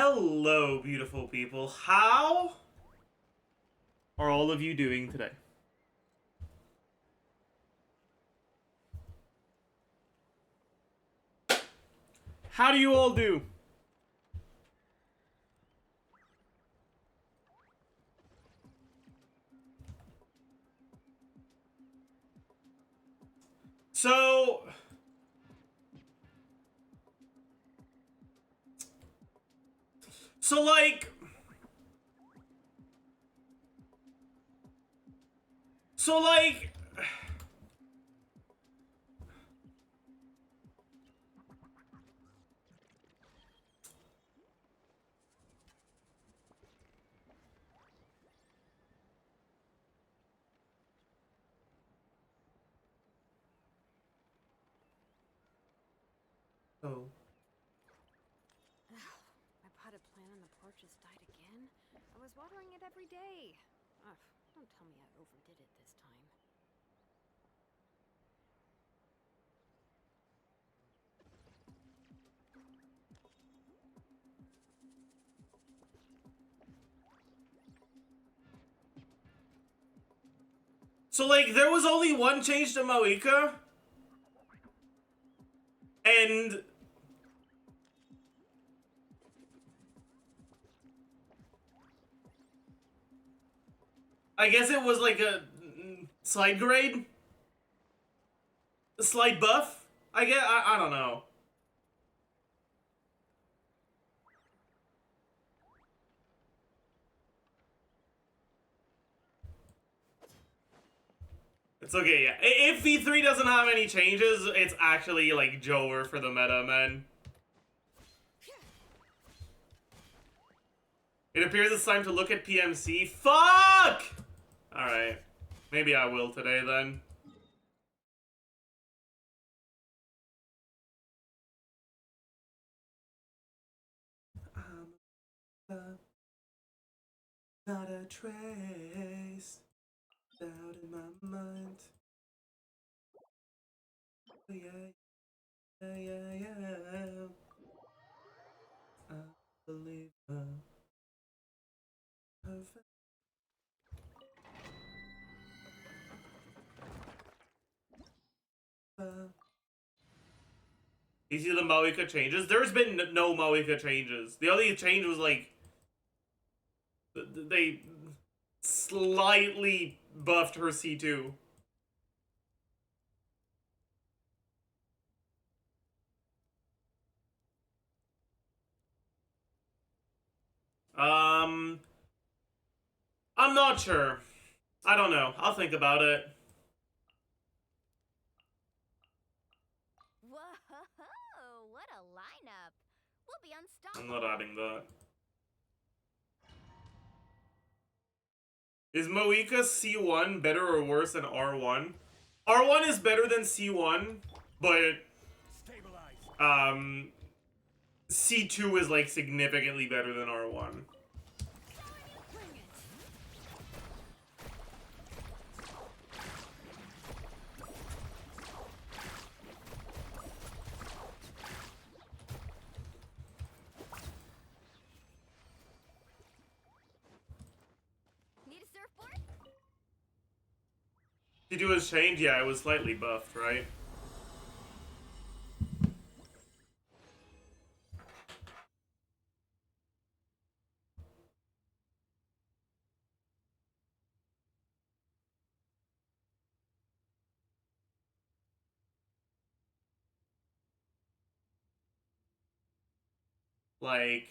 Hello, beautiful people. How are all of you doing today? How do you all do? So, like, oh. My potted plant on the porch has died again. I was watering it every day. Ugh, don't tell me I overdid it this time. So, like, there was only one change to Mavuika, and I guess it was like a slight grade? A slight buff? I don't know. It's okay, yeah. If V3 doesn't have any changes, it's actually, like, Joer for the meta, man. It appears it's time to look at PMC. Fuck! Alright. Maybe I will today, then. Not a trace doubt in my mind. Oh, yeah, yeah. I believe perfect. You see the Mavuika changes? There's been no Mavuika changes. The only change was like they slightly buffed her C2. I'm not sure. I don't know. I'll think about it. Whoa! What a lineup! We'll be unstoppable. I'm not adding that. Is Mavuika C1 better or worse than R1? R1 is better than C1, but C2 is like significantly better than R1. Need a surfboard? C2 has changed? Yeah, it was slightly buffed, right? Like,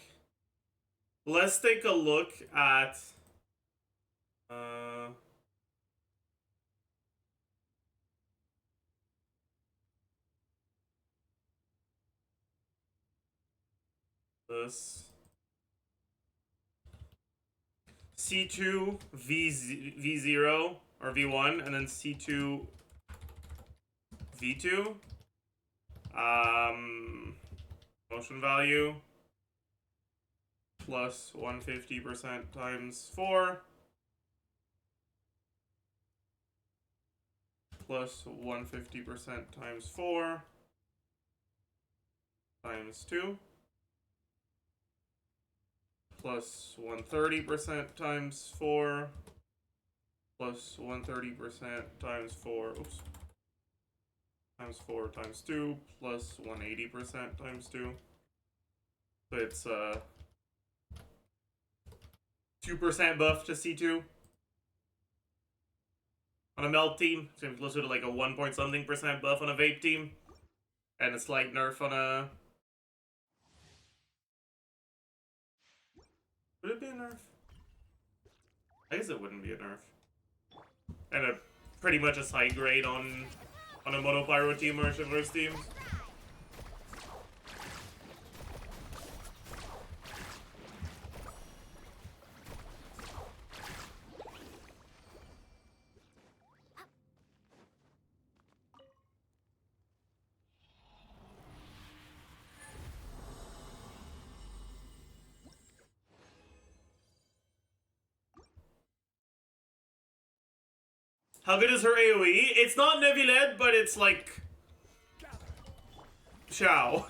let's take a look at this C2 V0 or V1 and then C2 V2 motion value plus 150% times 4 plus 150% times 4 times 2 plus 130% times 4 plus 130% times 4, oops, times 4 times 2 plus 180% times 2. So it's 2% buff to C2. On a melt team, it's gonna be closer to like a 1 point something percent buff on a vape team. And a slight nerf on a... Would it be a nerf? I guess it wouldn't be a nerf. And a pretty much a side grade on a monopyro team or a chivalrous team. How good is her AoE? It's not Neviled, but it's like... Chow.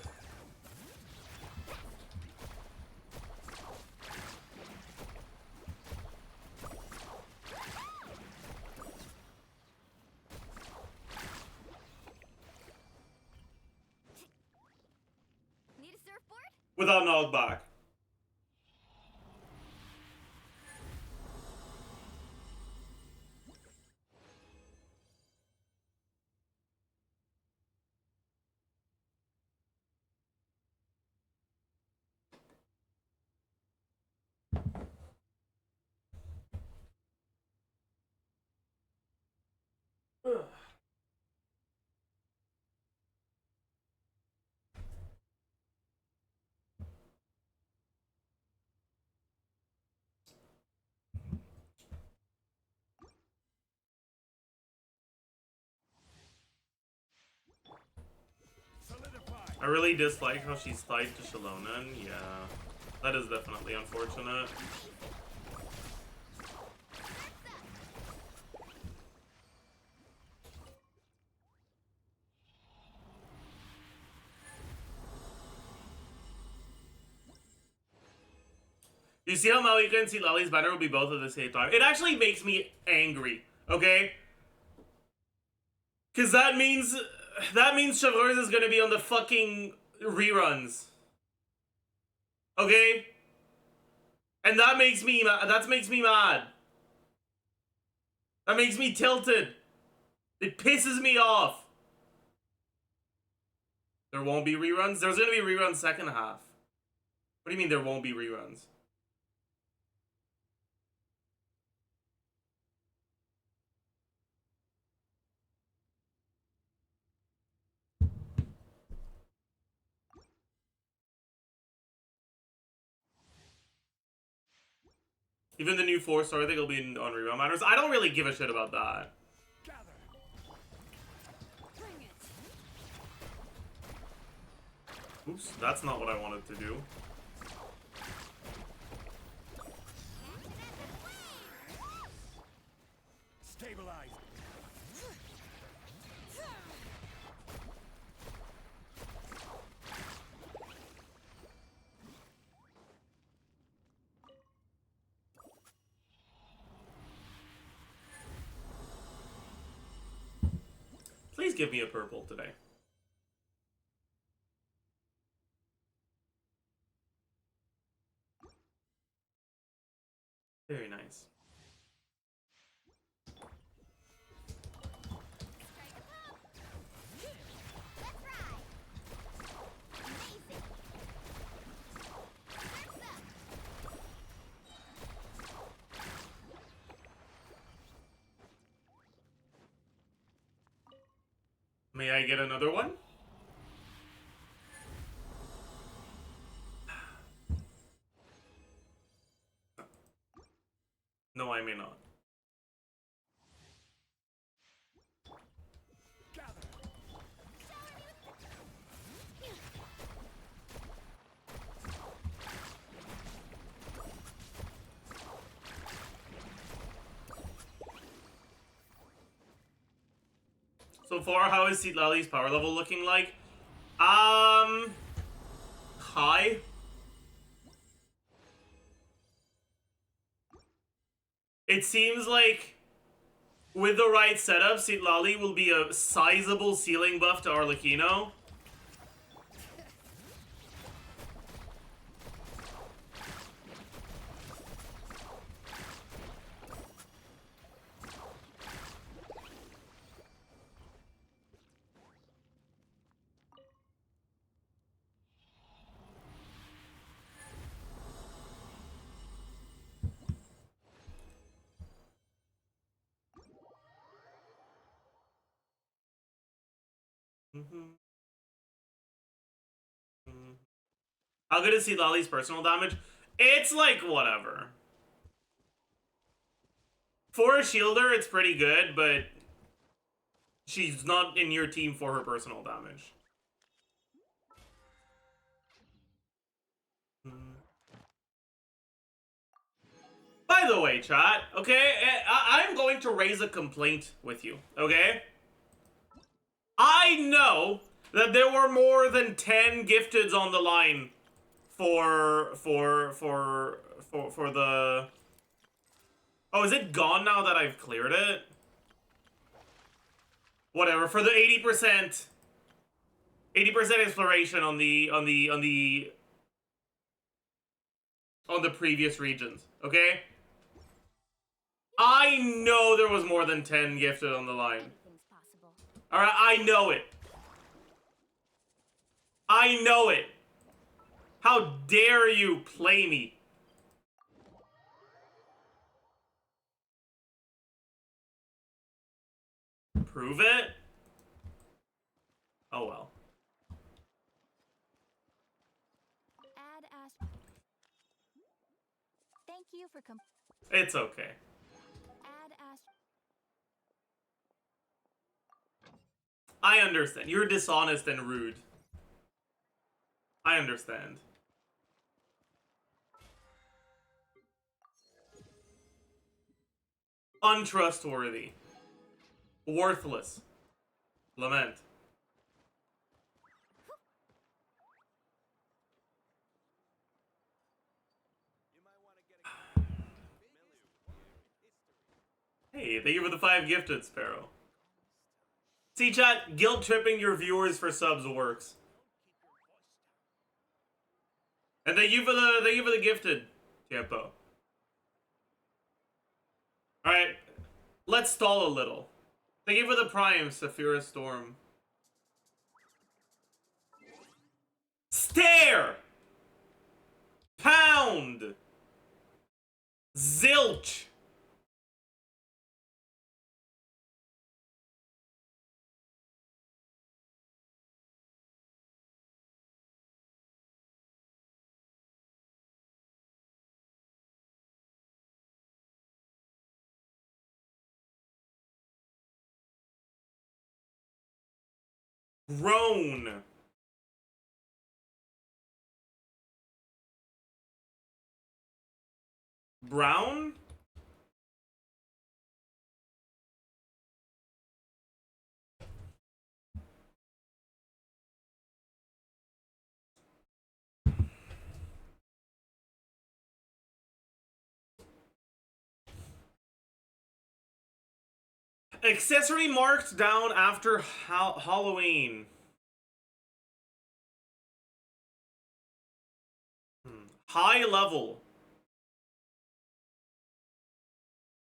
Need a surfboard? Without knockback. I really dislike how she's tied to Shalona, and yeah, that is definitely unfortunate. You see how Mavuika and Lali's banner will be both at the same time? It actually makes me angry, okay? Because that means ChesseBurgers is gonna be on the fucking reruns. Okay? And that makes me mad. That makes me mad. That makes me tilted. It pisses me off. There won't be reruns? There's gonna be reruns second half. What do you mean there won't be reruns? Even the new 4-star, I think it'll be on rerun matters. I don't really give a shit about that. Oops, that's not what I wanted to do. Stabilize. Please give me a purple today. Very nice. May I get another one? No, I may not. So far, how is Lali's power level looking like? High. It seems like with the right setup, Citlali will be a sizable ceiling buff to Arlecchino. How good is Citlali's personal damage? It's like, whatever. For a shielder, it's pretty good, but she's not in your team for her personal damage. By the way, chat, okay, I'm going to raise a complaint with you, okay? I know that there were more than 10 gifteds on the line for the... Oh, is it gone now that I've cleared it? Whatever, for the 80% exploration on the previous regions, okay? I know there was more than 10 gifted on the line. Alright, I know it. I know it. How dare you play me? Prove it? Oh well. Thank you for It's okay. I understand. You're dishonest and rude. I understand. Untrustworthy. Worthless. Lament. Hey, thank you for the 5 gifted, Sparrow. See, chat, guilt tripping your viewers for subs works. And thank you for the gifted, Tiempo. Alright, let's stall a little. Thank you for the prime, Saphira Storm. Stare! Pound! Zilch! Groan. Brown? Accessory marked down after Halloween. High level.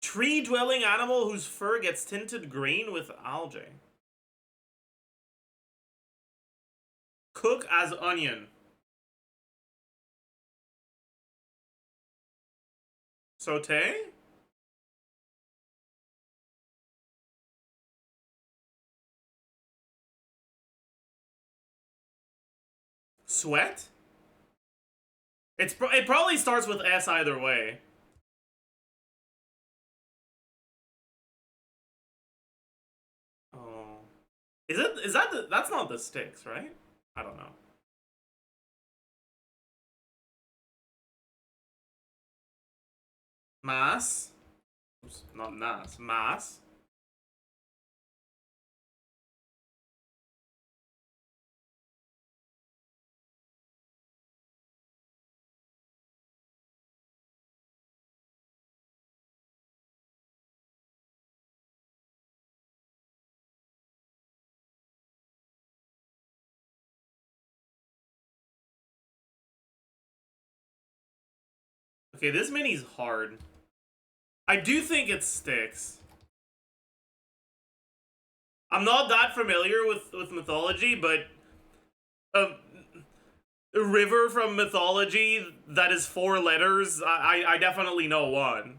Tree-dwelling animal whose fur gets tinted green with algae. Cook as onion. Sauté? Sweat? It probably starts with S either way. Oh. Is that that's not the sticks, right? I don't know. Mass? Oops, not Nas. Mass? Okay, this mini's hard. I do think it sticks. I'm not that familiar with mythology, but a river from mythology that is 4 letters, I definitely know one.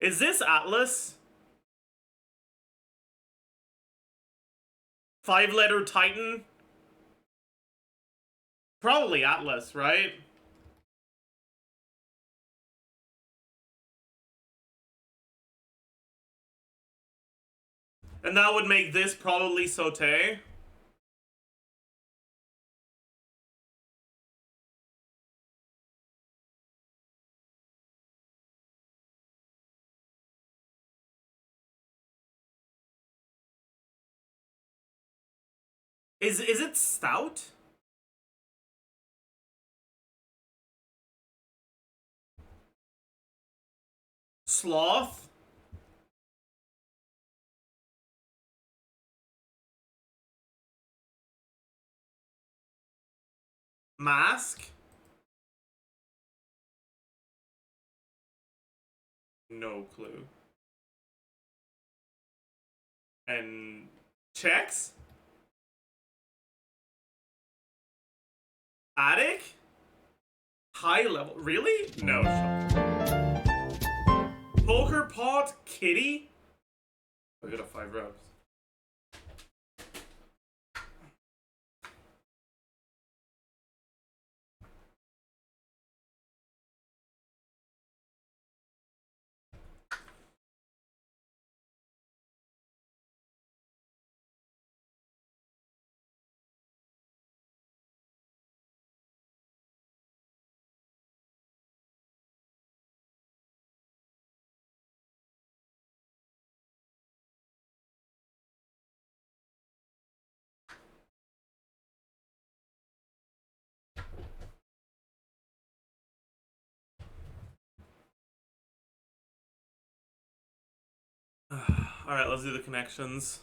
Is this Atlas? 5-letter Titan? Probably Atlas, right? And that would make this probably Saute. Is it Stout? Sloth? Mask? No clue. And checks? Attic? High level? Really? No. Poker pot kitty? I got a 5 reps. Alright, let's do the connections.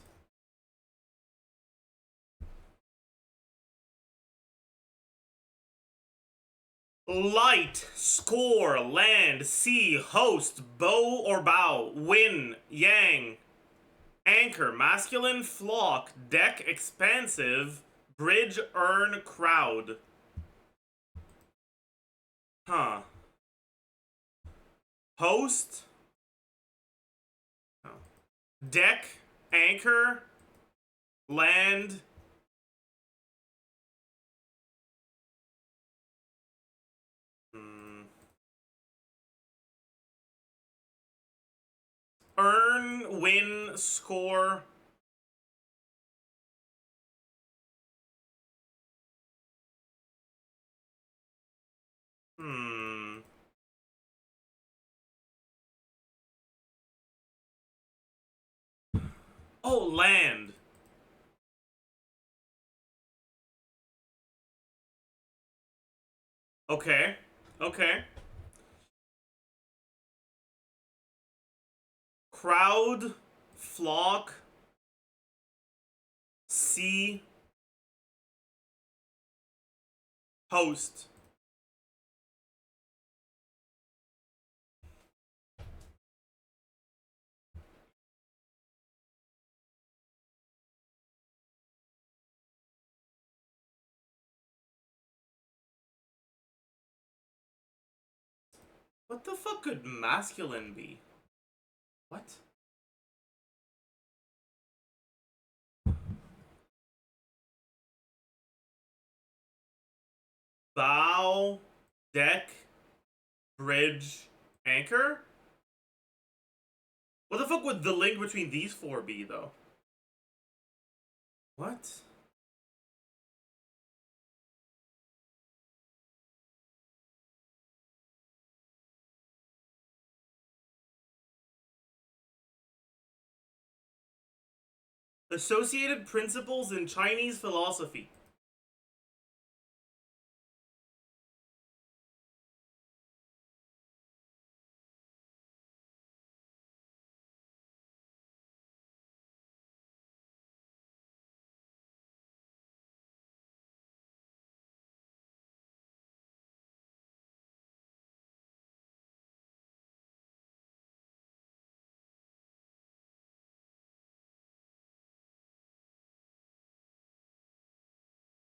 Light, score, land, sea, host, bow or bow, win, yang, anchor, masculine, flock, deck, expansive, bridge, earn, crowd. Huh. Host? Oh. Deck, anchor, land. Earn, win, score. Oh, land. Okay. Okay. Crowd, flock, sea, host. What the fuck could masculine be? What? Bow, deck, bridge, anchor? What the fuck would the link between these 4 be, though? What? Associated principles in Chinese philosophy.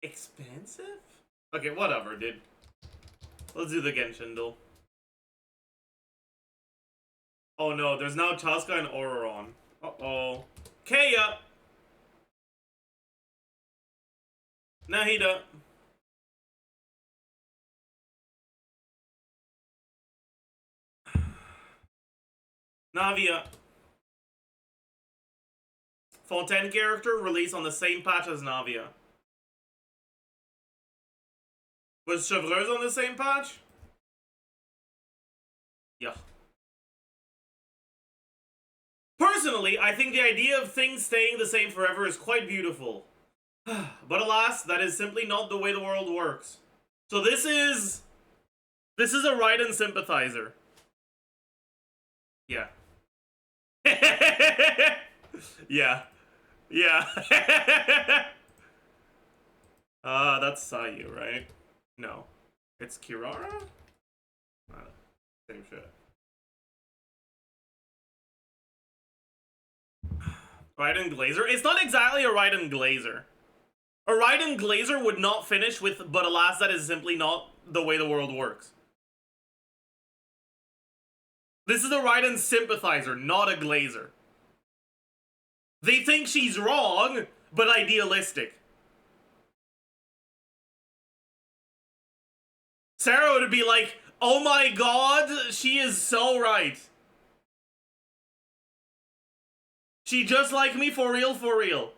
Expensive? Okay, whatever, dude. Let's do the Genshin duel. Oh no, there's now Chasca and Rerun. Uh-oh. Kaya! Nahida. Navia. Fontaine character released on the same patch as Navia. Was Chevreuse on the same patch? Yeah. Personally, I think the idea of things staying the same forever is quite beautiful. But alas, that is simply not the way the world works. So this is a Raiden sympathizer. Yeah. Yeah. Yeah. That's Sayu, right? No. It's Kirara? Same shit. Raiden Glazer? It's not exactly a Raiden Glazer. A Raiden Glazer would not finish with, but alas, that is simply not the way the world works. This is a Raiden sympathizer, not a Glazer. They think she's wrong, but idealistic. Sarah would be like, oh my god, she is so right. She just like me for real, for real.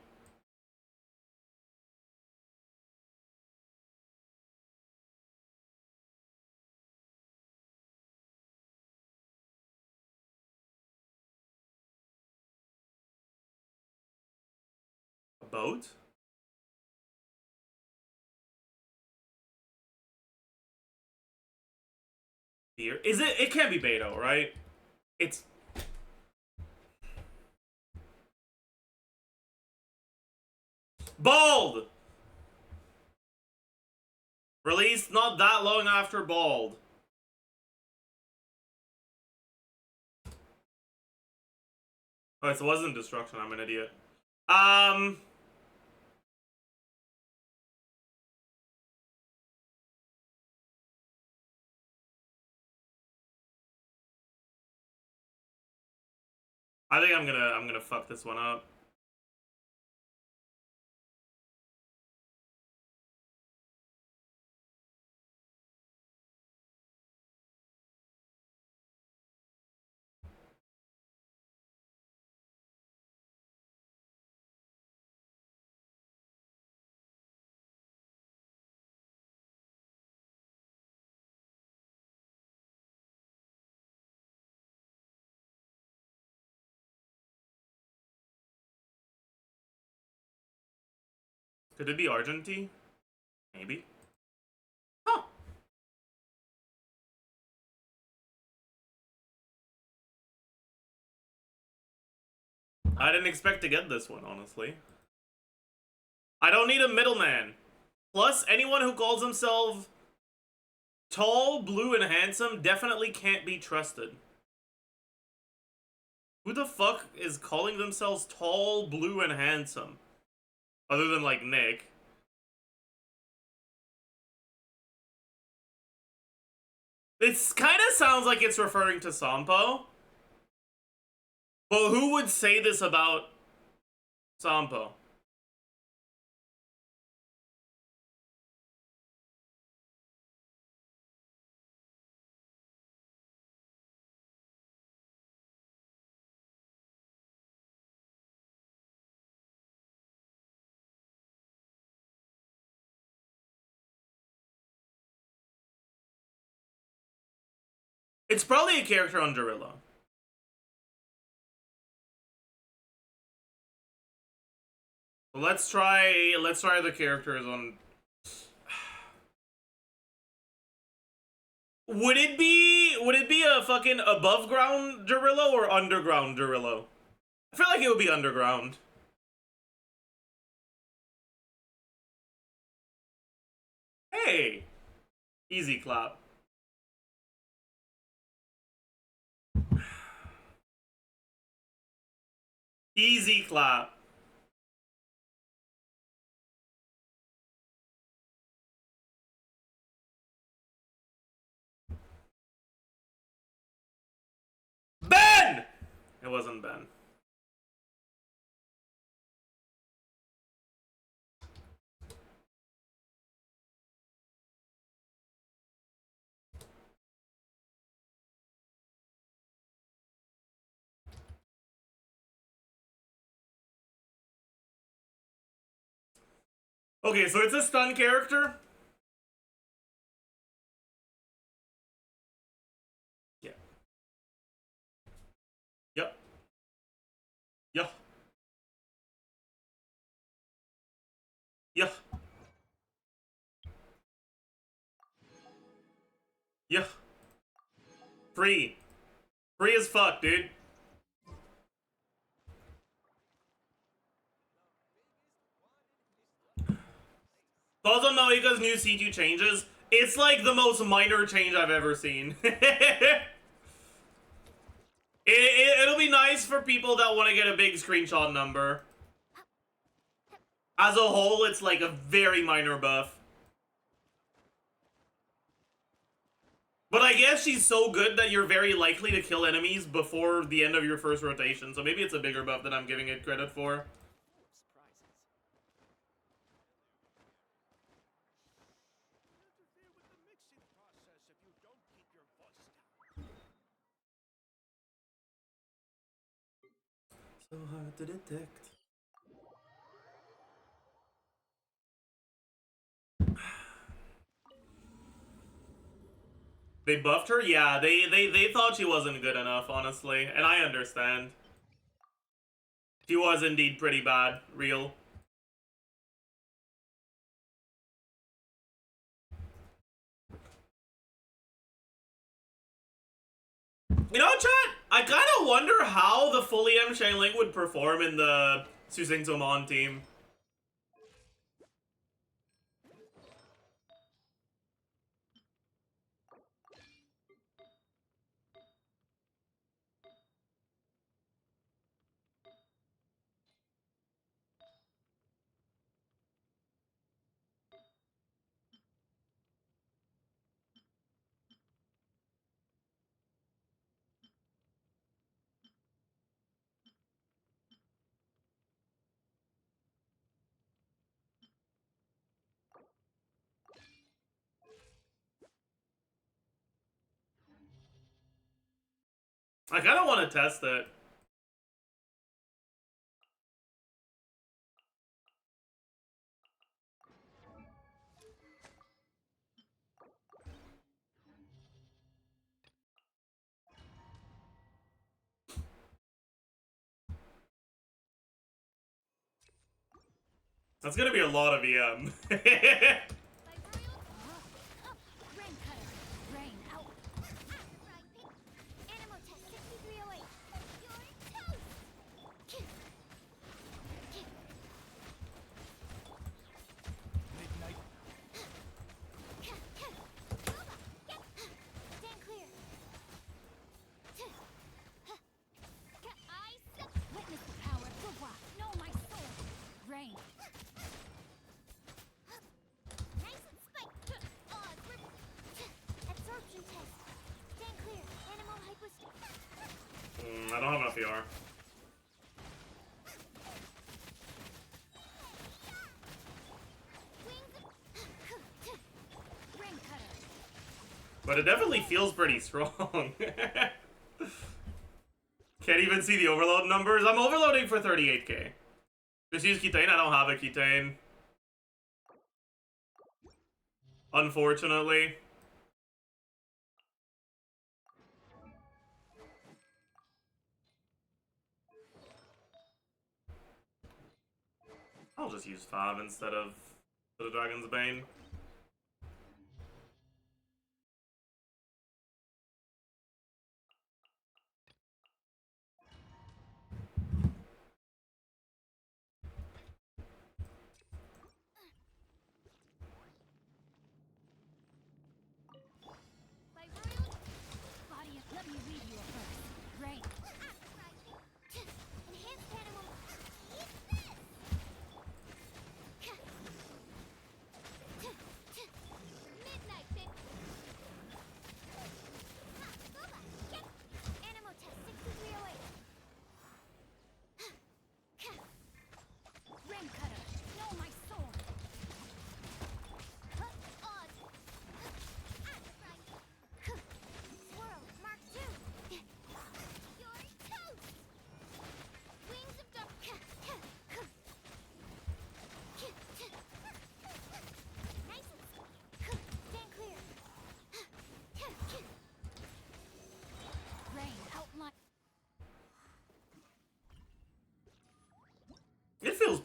A boat? Here? Is it? It can't be Beto, right? It's... Bald! Released not that long after Bald. Oh, it wasn't Destruction, I'm an idiot. I think I'm gonna fuck this one up. Could it be Argentine? Maybe. Huh. I didn't expect to get this one, honestly. I don't need a middleman. Plus, anyone who calls himself tall, blue, and handsome definitely can't be trusted. Who the fuck is calling themselves tall, blue, and handsome? Other than, like, Nick. It kind of sounds like it's referring to Sampo. But who would say this about Sampo? It's probably a character on Dorilla. Let's try the characters on... Would it be a fucking above ground Dorilla or underground Dorilla? I feel like it would be underground. Hey! Easy clap. Easy clap. It wasn't Ben. Okay, so it's a stun character. Yeah. Yep. Yeah. Yeah. Yeah. Free. Free as fuck, dude. Thoughts on Mavuika's new C2 changes? It's like the most minor change I've ever seen. It'll be nice for people that want to get a big screenshot number. As a whole, it's like a very minor buff. But I guess she's so good that you're very likely to kill enemies before the end of your first rotation, so maybe it's a bigger buff than I'm giving it credit for. So hard to detect. They buffed her? Yeah, they thought she wasn't good enough, honestly. And I understand. She was indeed pretty bad. Real. You know, chat? I kind of wonder how the fully M Ling would perform in the Susingtomon team. I kind of want to test it. That's gonna be a lot of EM. I don't have enough ER. But it definitely feels pretty strong. Can't even see the overload numbers. I'm overloading for 38k. Just use Kitane. I don't have a Kitane. Unfortunately. I'll just use Fab instead of the Dragon's Bane.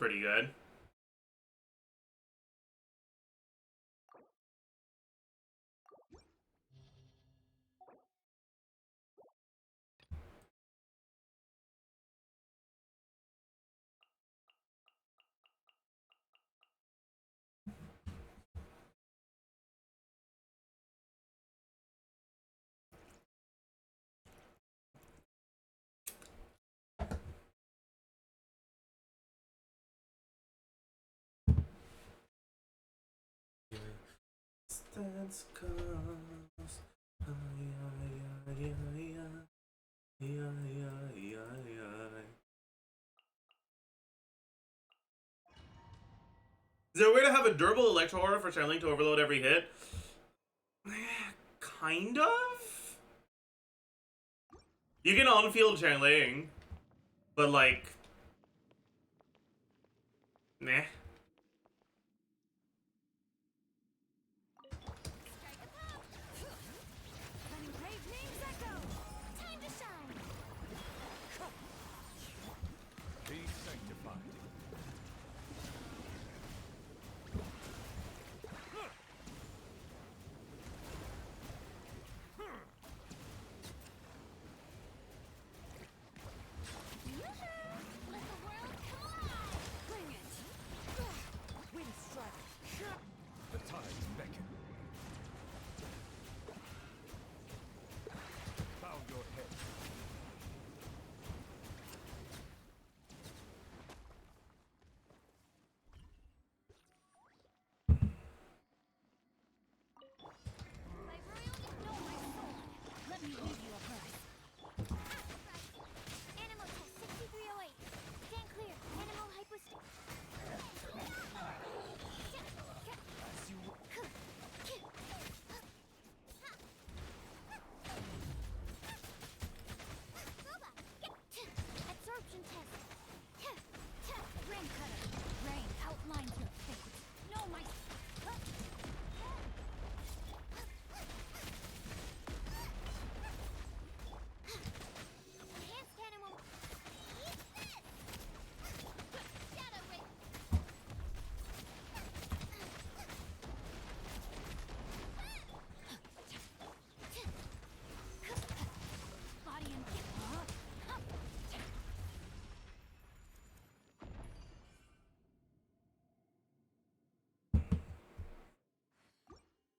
pretty good. Dance comes. Is there a way to have a durable electro aura for channeling to overload every hit? Kind of? You can on-field channeling, but like, nah.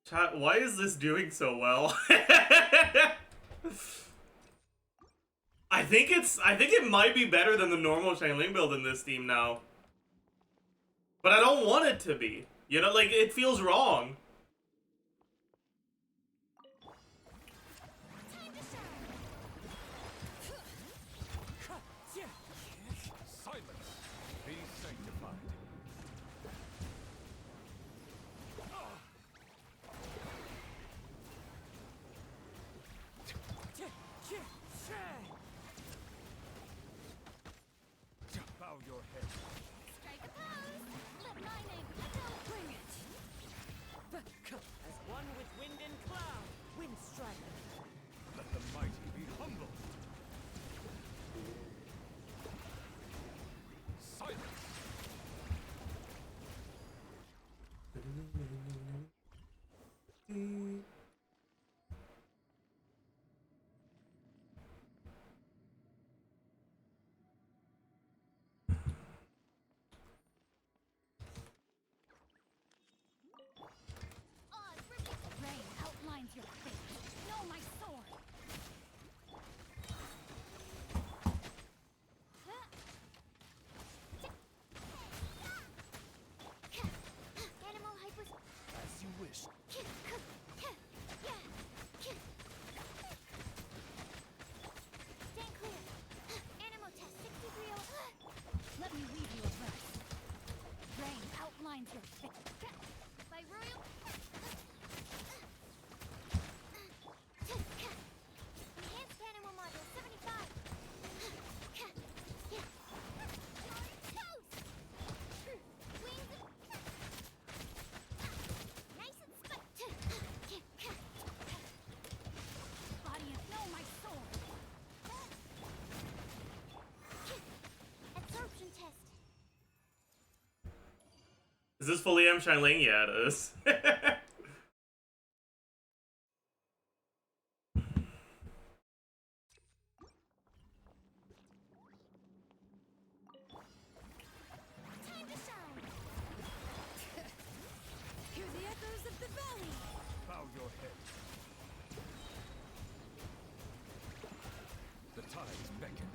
Chat, why is this doing so well? I think it might be better than the normal Xiangling build in this team now. But I don't want it to be. You know, like, it feels wrong. Is this fully M Shineling? Yeah, it is. Time to shine. Hear the echoes of the valley. Bow your head. The tides beckon.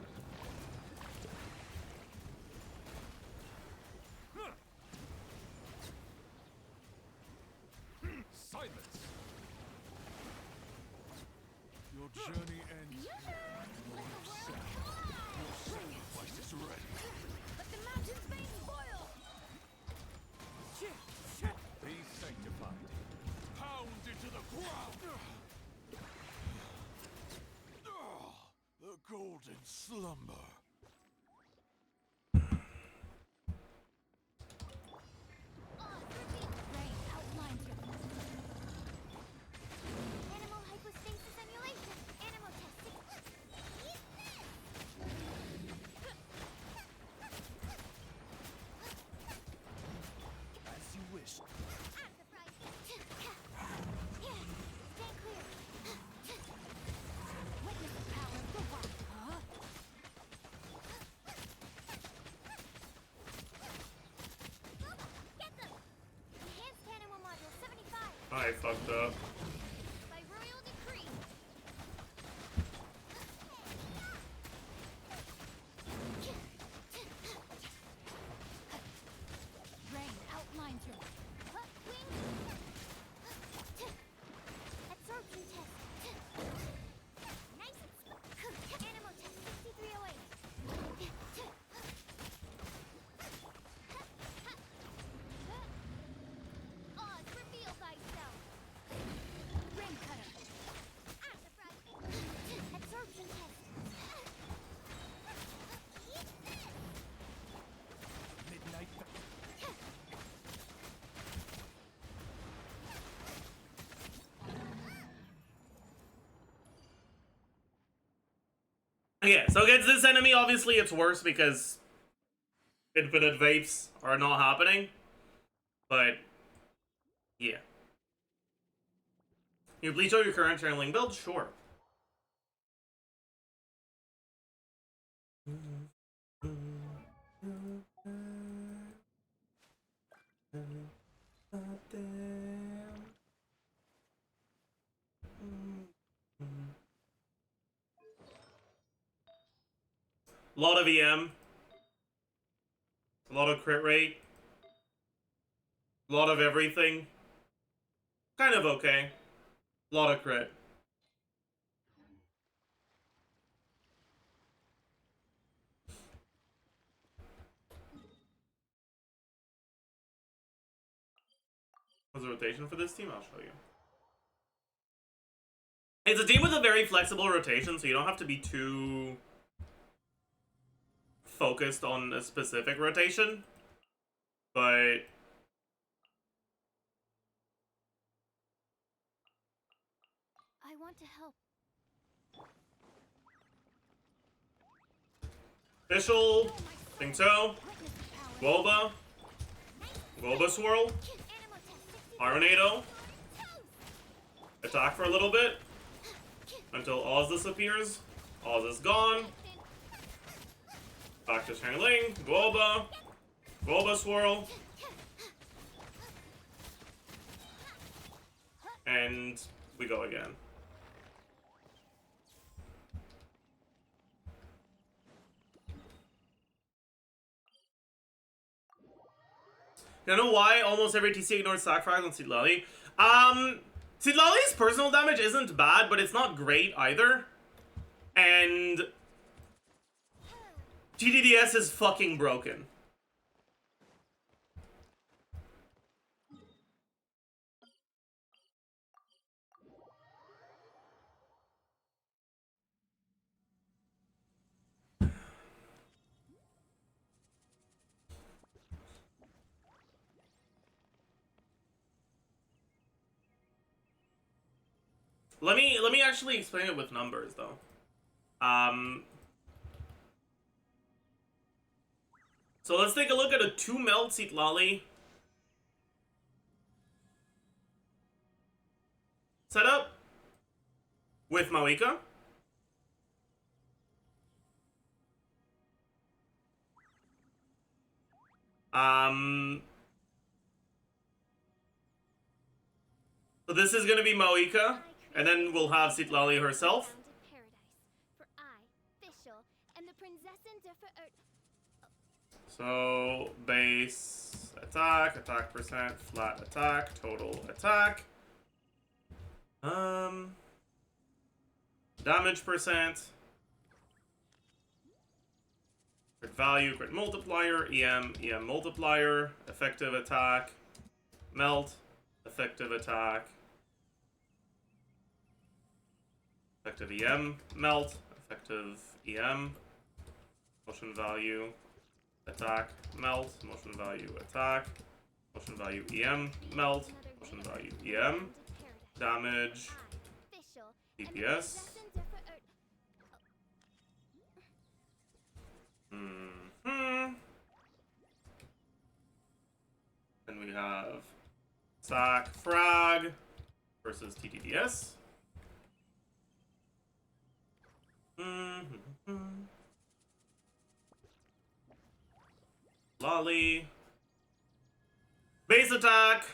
Silence! Your journey ends here. Your sacrifice is ready. Let the mountain's veins boil. Be sanctified. Pound into the ground. The golden slumber. Rain outlines your animal hypostasis simulation. Animal testing. As you wish. I'm surprised. Here, stand clear. Witness the power of the water. Get them! Enhanced animal module 75 I fucked up. by royal decree. Rain outlines your wing. Absorption test. Nice. Animal test 6308. Oz, reveal thyself. Ring cutter. I'm surprised. Absorption test. Midnight. Yeah, so against this enemy, obviously it's worse because infinite vapes are not happening. But, yeah. You bleach out your current channeling build? Sure. A lot of EM. A lot of crit rate. A lot of everything. Kind of okay. A lot of crit. What's the rotation for this team? I'll show you. It's a team with a very flexible rotation, so you don't have to be too focused on a specific rotation. But I want to help. Fischl, think so. Witness the power. Golba, Golba Swirl, Animal test 6308. Ironado, attack for a little bit until Oz disappears. Oz is gone. Back to Channeling, Golba, Golba Swirl, and we go again. You know why almost every TC ignores sacrifice on Sidlali? Sidlali's personal damage isn't bad, but it's not great either. And GDDS is fucking broken. Let me actually explain it with numbers though. So let's take a look at a 2 meld Citlali setup with Mavuika. So this is gonna be Mavuika, and then we'll have Citlali herself. So base attack, attack percent, flat attack, total attack. Damage percent. Crit value, crit multiplier, EM multiplier, effective attack, melt, effective attack, effective EM, melt, effective EM, motion value, attack, melt, motion value, attack, motion value, EM, melt, motion value, EM, damage, DPS. Then we have Sac Frag versus TTDS. Lolly. Base attack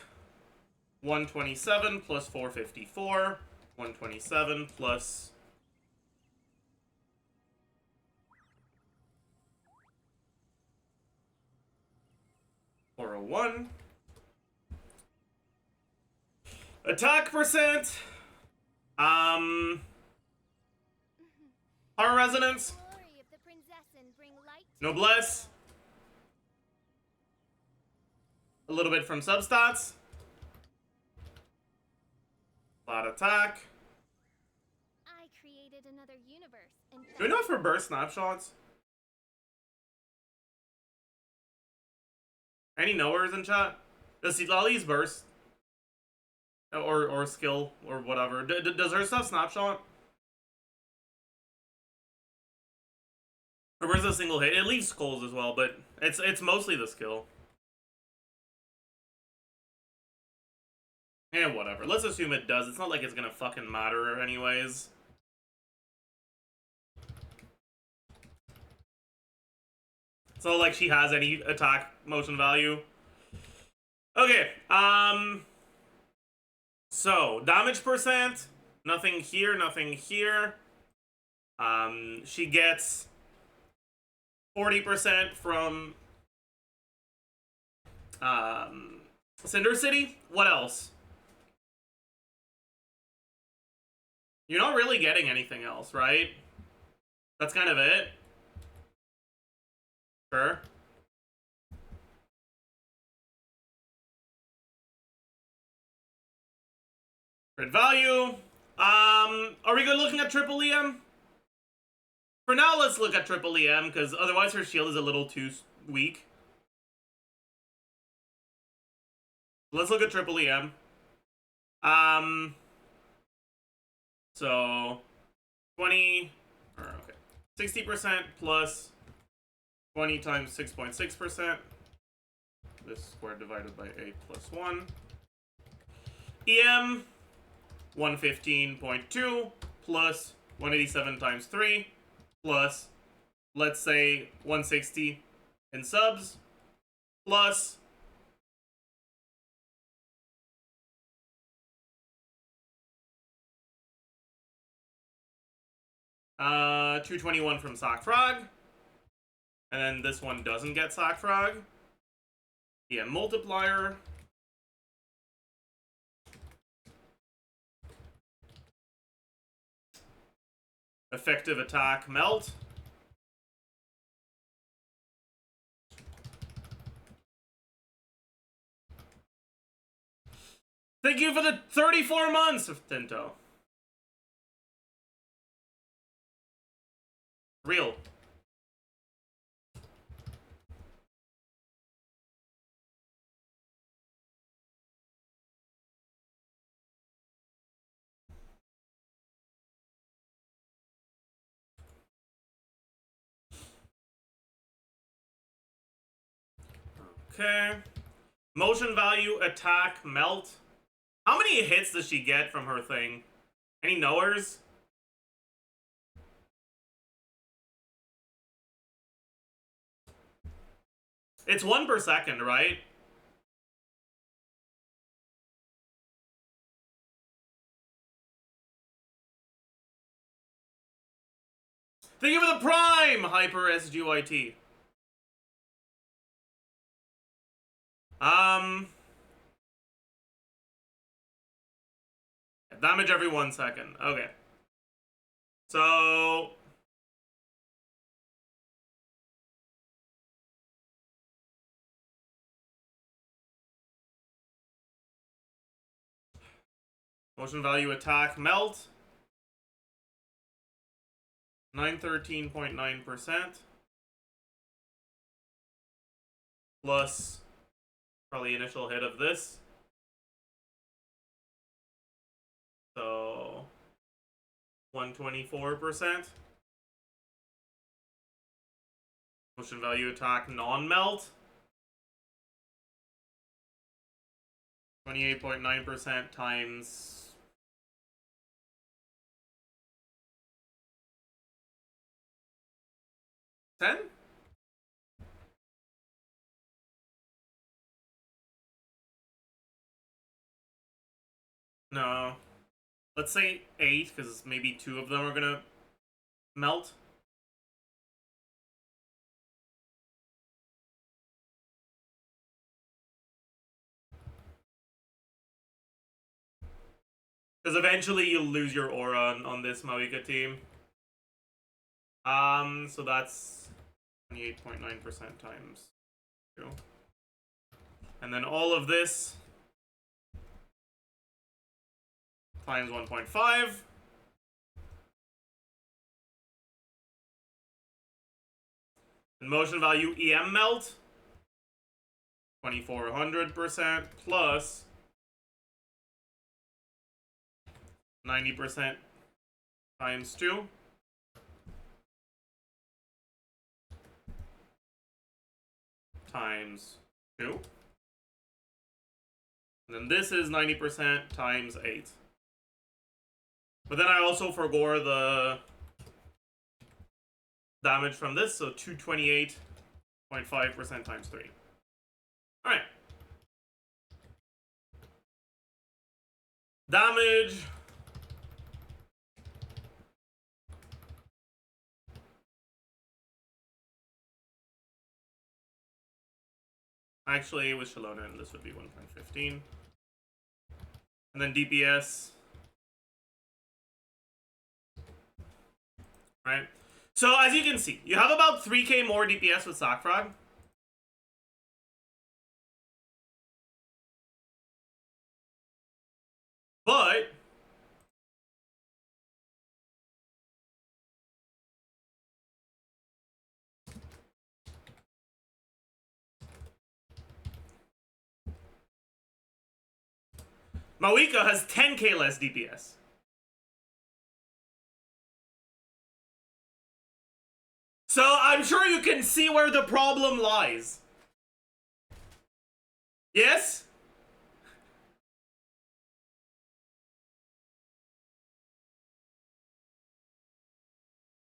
127 plus 454. 127 plus 401. Attack percent. Power resonance. Noblesse. A little bit from substats. Flat attack. I created another universe. Do we know for burst snapshots? Any knowers in chat? Does Citlali's burst? Or skill, or whatever. Does her stuff snapshot? Or burst a single hit? It leaves skulls as well, but it's mostly the skill. Yeah, whatever. Let's assume it does. It's not like it's gonna fucking matter anyways. It's not like she has any attack motion value. Okay, so, damage percent. Nothing here, nothing here. She gets 40% from Cinder City. What else? You're not really getting anything else, right? That's kind of it. Sure. Crit value. Are we good looking at triple EM? For now, let's look at triple EM, because otherwise her shield is a little too weak. Let's look at triple EM. So 20, or okay, 60% plus 20 times 6.6%. This squared divided by 8 plus 1. EM 115.2 plus 187 times 3 plus, let's say, 160 in subs plus 221 from Sock Frog. And then this one doesn't get Sock Frog. Yeah, multiplier. Effective attack, melt. Thank you for the 34 months of Tinto. Real. Okay. Motion value, attack, melt. How many hits does she get from her thing? Any knowers? It's 1 per second, right? Thank you for the Prime, Hyper SGYT. Damage every 1 second. Okay. So motion value attack melt. 913.9%. Plus probably initial hit of this. So 124%. Motion value attack non-melt. 28.9% times 10? No. Let's say 8, because maybe 2 of them are gonna melt. Because eventually you'll lose your aura on this Mavuika team. So that's 28.9% times 2. And then all of this times 1.5. And motion value EM melt. 2400% plus 90% times 2. Times 2. And then this is 90% times 8. But then I also forgot the damage from this, so 228.5% times 3. Alright. Damage. Actually, with Shalona, this would be 1.15. And then DPS. Right? So, as you can see, you have about 3k more DPS with Sackfrog. But Mavuika has 10k less DPS. So I'm sure you can see where the problem lies. Yes?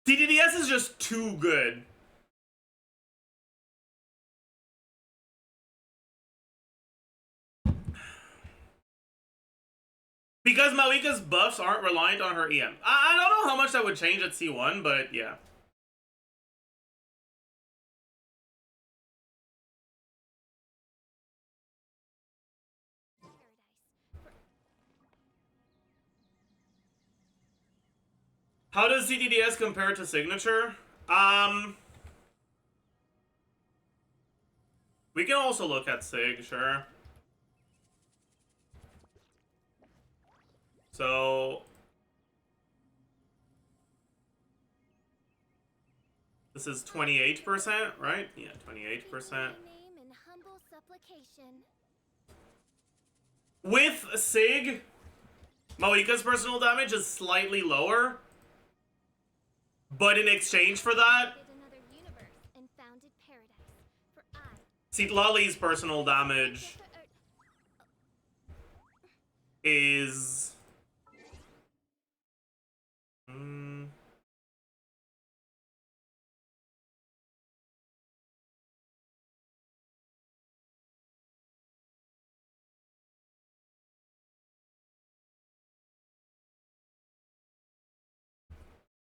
TDDS is just too good. Because Mavuika's buffs aren't reliant on her EM. I don't know how much that would change at C1, but yeah. How does CDDS compare to Signature? We can also look at Sig, sure. So this is 28%, right? Yeah, 28%. With Sig, Mavuika's personal damage is slightly lower. But in exchange for that, see, Lolly's personal damage is...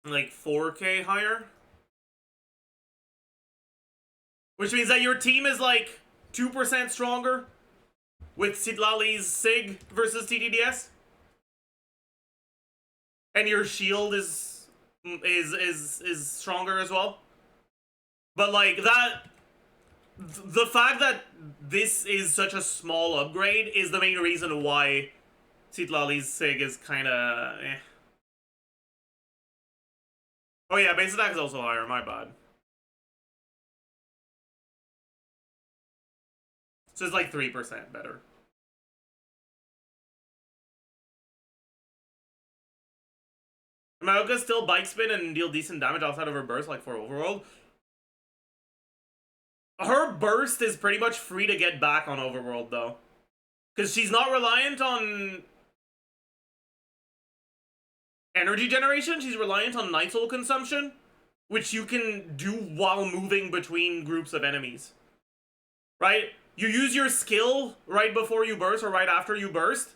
like 4K higher? Which means that your team is like 2% stronger with Citlali's Sig versus TDDS? And your shield is stronger as well? But like that... The fact that this is such a small upgrade is the main reason why Citlali's Sig is kinda... eh. Oh yeah, base attack is also higher, my bad. So it's like 3% better. Mavuika still bike spin and deal decent damage outside of her burst, like for Overworld. Her burst is pretty much free to get back on Overworld, though. Because she's not reliant on energy generation, she's reliant on Night Soul consumption, which you can do while moving between groups of enemies. Right? You use your skill right before you burst or right after you burst.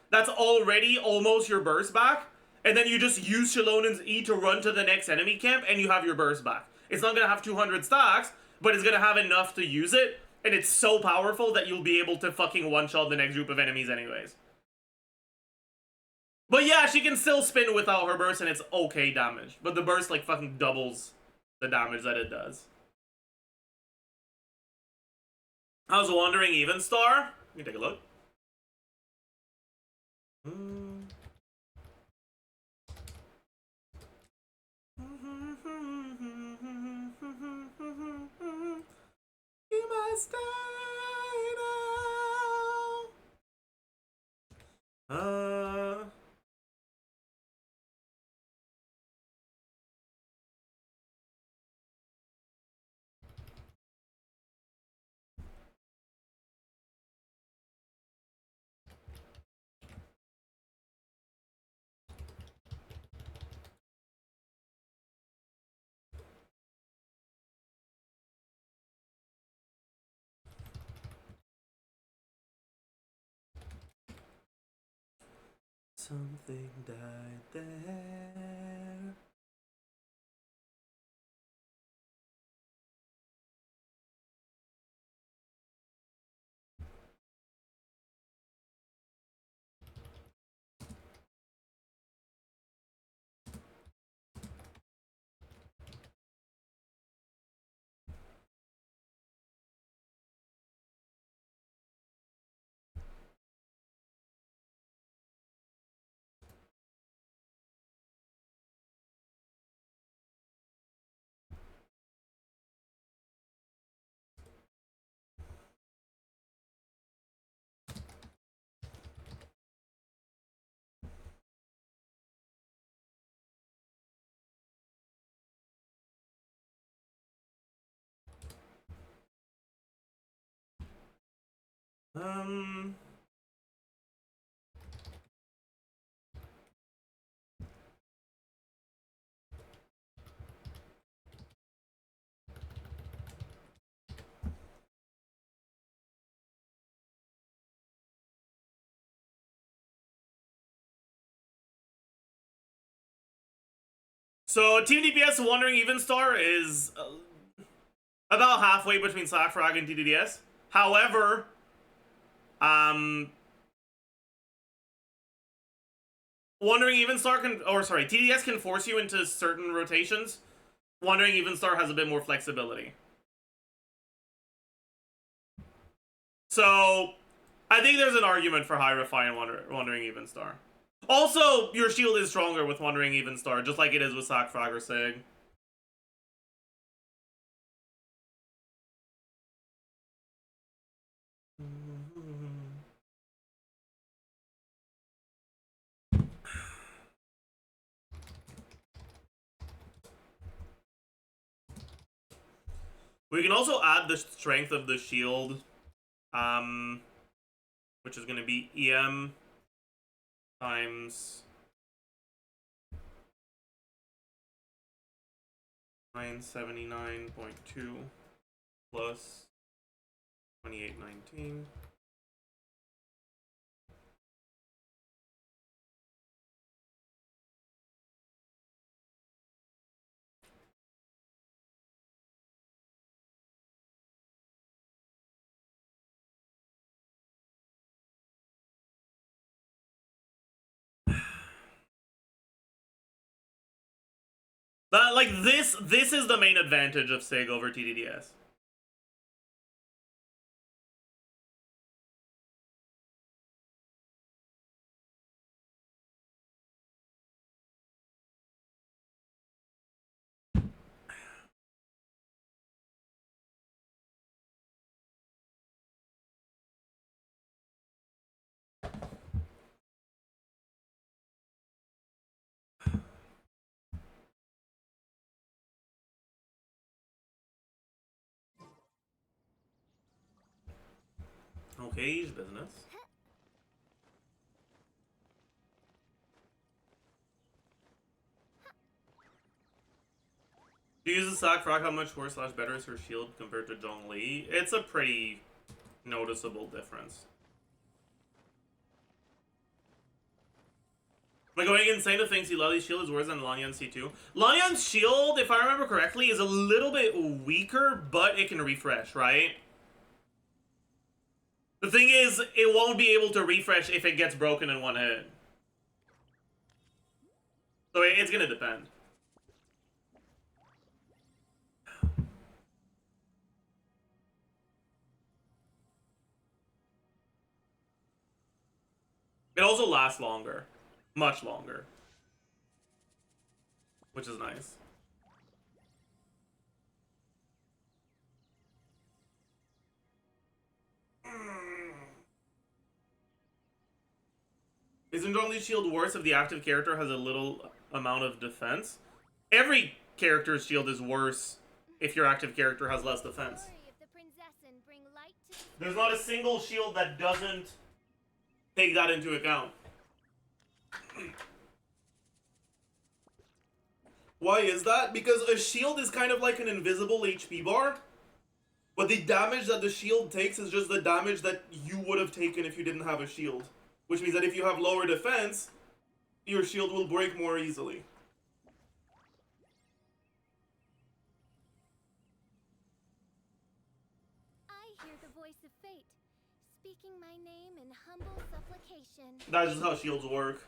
That's already almost your burst back. And then you just use Shalonen's E to run to the next enemy camp and you have your burst back. It's not going to have 200 stacks, but it's going to have enough to use it. And it's so powerful that you'll be able to fucking one-shot the next group of enemies anyways. But yeah, she can still spin without her burst and it's okay damage. But the burst like fucking doubles the damage that it does. How's the Wandering Even Star? Let me take a look. You must die now. Something died there. So Team DPS Wandering Even Star is about halfway between Sackfrag and TDDS. However, Wandering Even Star can, or sorry, TDS can force you into certain rotations. Wandering Even Star has a bit more flexibility. So, I think there's an argument for High Refine Wandering Even Star. Also, your shield is stronger with Wandering Even Star, just like it is with Sackfrag or Sig. We can also add the strength of the shield, which is going to be EM times 979.2 plus 2819. That, like, this is the main advantage of SIG over TDDS. Okay, business. Do you use the sack frog? How much worse / better is her shield compared to Zhongli? It's a pretty noticeable difference. Am I going insane to think Lali's shield is worse than Lanyan's C2? Lanyan's shield, if I remember correctly, is a little bit weaker, but it can refresh, right? The thing is, it won't be able to refresh if it gets broken in one hit. So it's gonna depend. It also lasts longer. Much longer. Which is nice. Isn't Zhongli's shield worse if the active character has a little amount of defense? Every character's shield is worse if your active character has less defense. There's not a single shield that doesn't take that into account. Why is that? Because a shield is kind of like an invisible HP bar, but the damage that the shield takes is just the damage that you would have taken if you didn't have a shield. Which means that if you have lower defense, your shield will break more easily. I hear the voice of fate, speaking my name in humble supplication. That's just how shields work.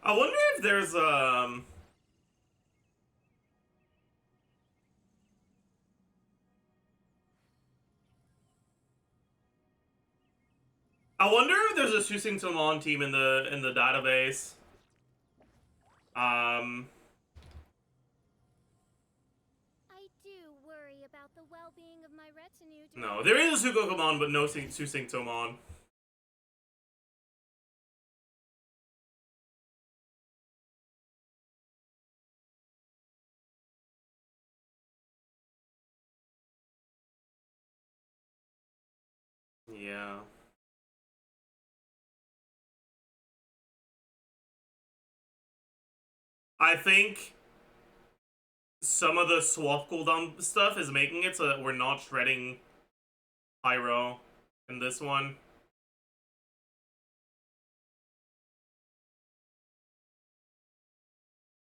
I wonder if there's I wonder if there's a Susing Tomon team in the database. I do worry about the well-being of my retinue. No, there is a Sukokomon, but no Susing Tomon. Yeah. I think some of the swap cooldown stuff is making it so that we're not shredding Pyro in this one.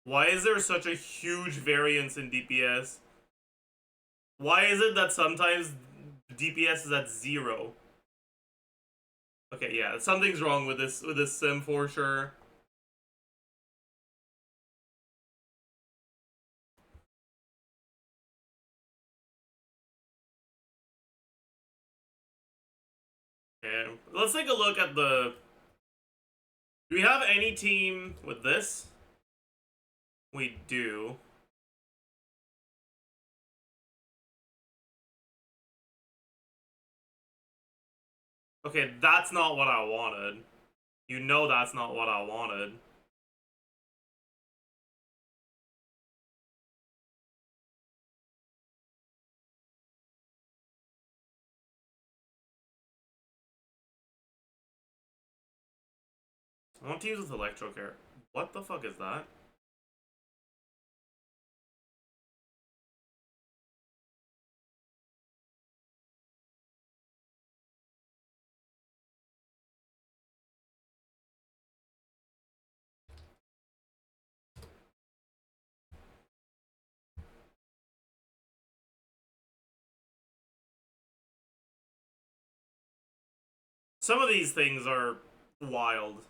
Why is there such a huge variance in DPS? Why is it that sometimes DPS is at 0? Okay, yeah, something's wrong with this sim for sure. Okay, let's take a look at the... Do we have any team with this? We do. Okay, that's not what I wanted. You know that's not what I wanted. I want to use this electrocare. What the fuck is that? Some of these things are wild.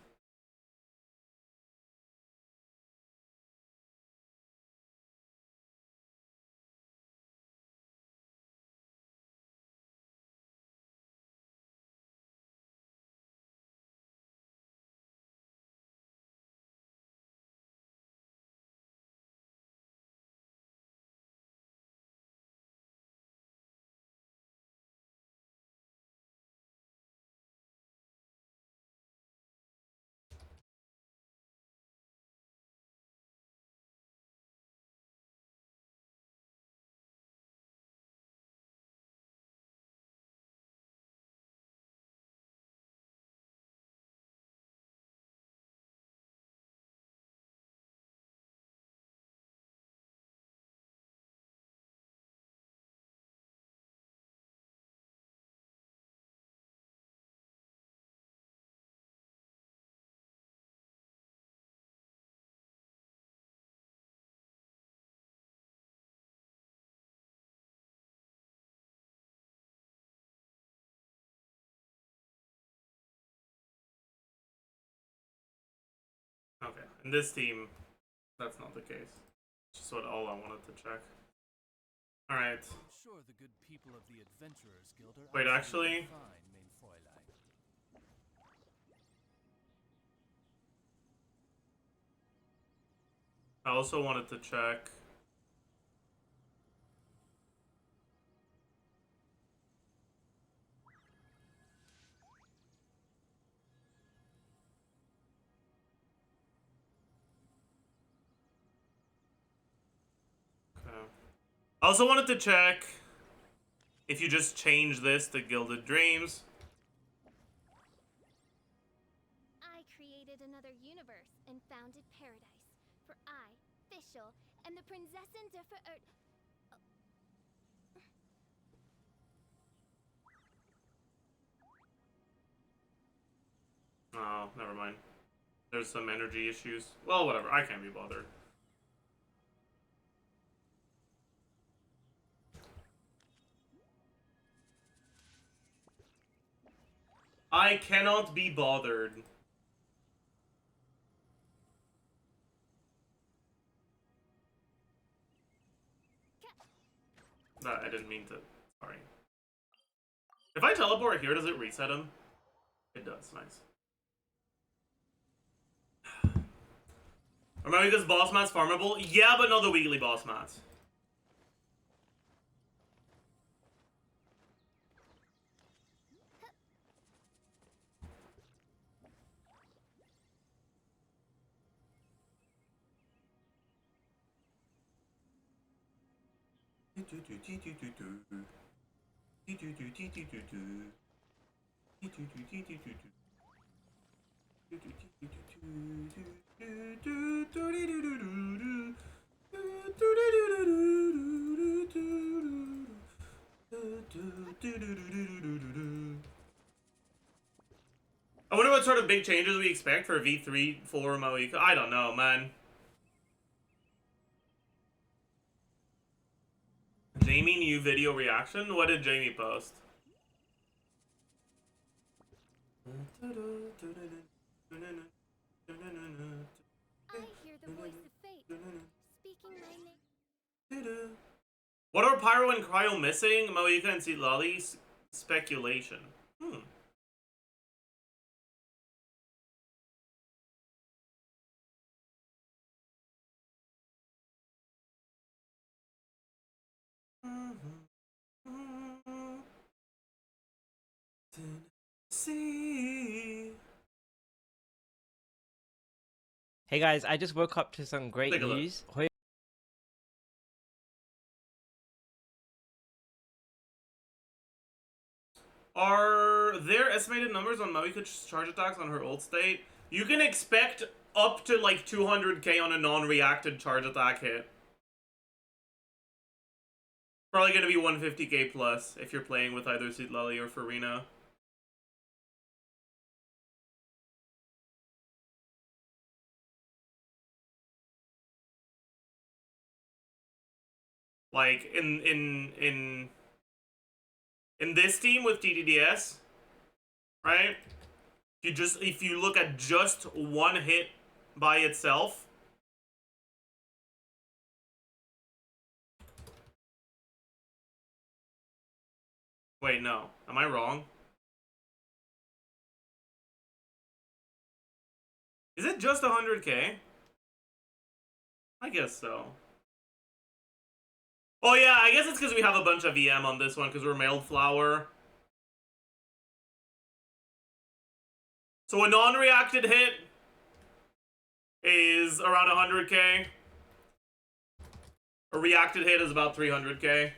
Okay, in this team, that's not the case. Just what all I wanted to check. Alright. Sure, the good people of the Adventurers Guild are Wait, absolutely actually... fine, mein Fräulein. I also wanted to check... Okay. I also wanted to check if you just change this to Gilded Dreams. I created another universe and founded paradise. For I, Fischl, and the Prinzessin de Ver... Oh, never mind. There's some energy issues. Well, whatever. I can't be bothered. I cannot be bothered. I didn't mean to. Sorry. If I teleport here, does it reset him? It does. Nice. Remember because boss mats farmable? Yeah, but not the weekly boss mats. I wonder what sort of big changes we expect for V3 for Mavuika. I don't know, man. Jamie new video reaction? What did Jamie post? I hear the voice of fate, speaking my name. What are Pyro and Cryo missing? Mavuika and Lolly's speculation. See. Hey guys, I just woke up to some great Take a look. news. Are there estimated numbers on Mavuika's charge attacks on her old state? You can expect up to like 200k on a non-reacted charge attack hit. Probably gonna be 150k plus if you're playing with either Citlali or Farina. Like in this team with TDDS, right? If you look at just one hit by itself, wait, no, am I wrong? Is it just 100k? I guess so. Oh yeah, I guess it's because we have a bunch of EM on this one because we're mailed flower. So a non-reacted hit is around 100k. A reacted hit is about 300k.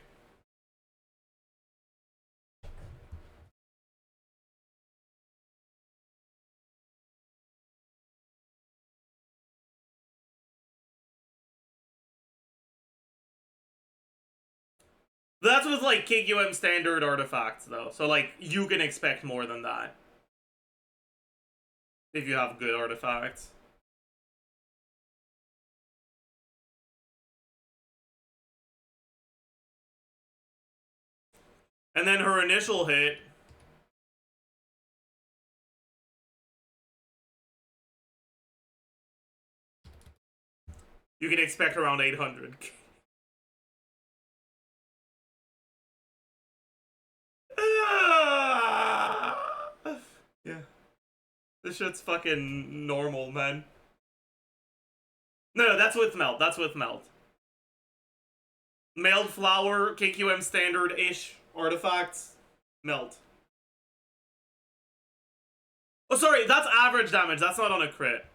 That's with like KQM standard artifacts though, so like you can expect more than that if you have good artifacts. And then her initial hit, you can expect around 800. Yeah. This shit's fucking normal, man. No, that's with melt. That's with melt. Mailed flower, KQM standard-ish artifacts, melt. Oh, sorry, that's average damage. That's not on a crit.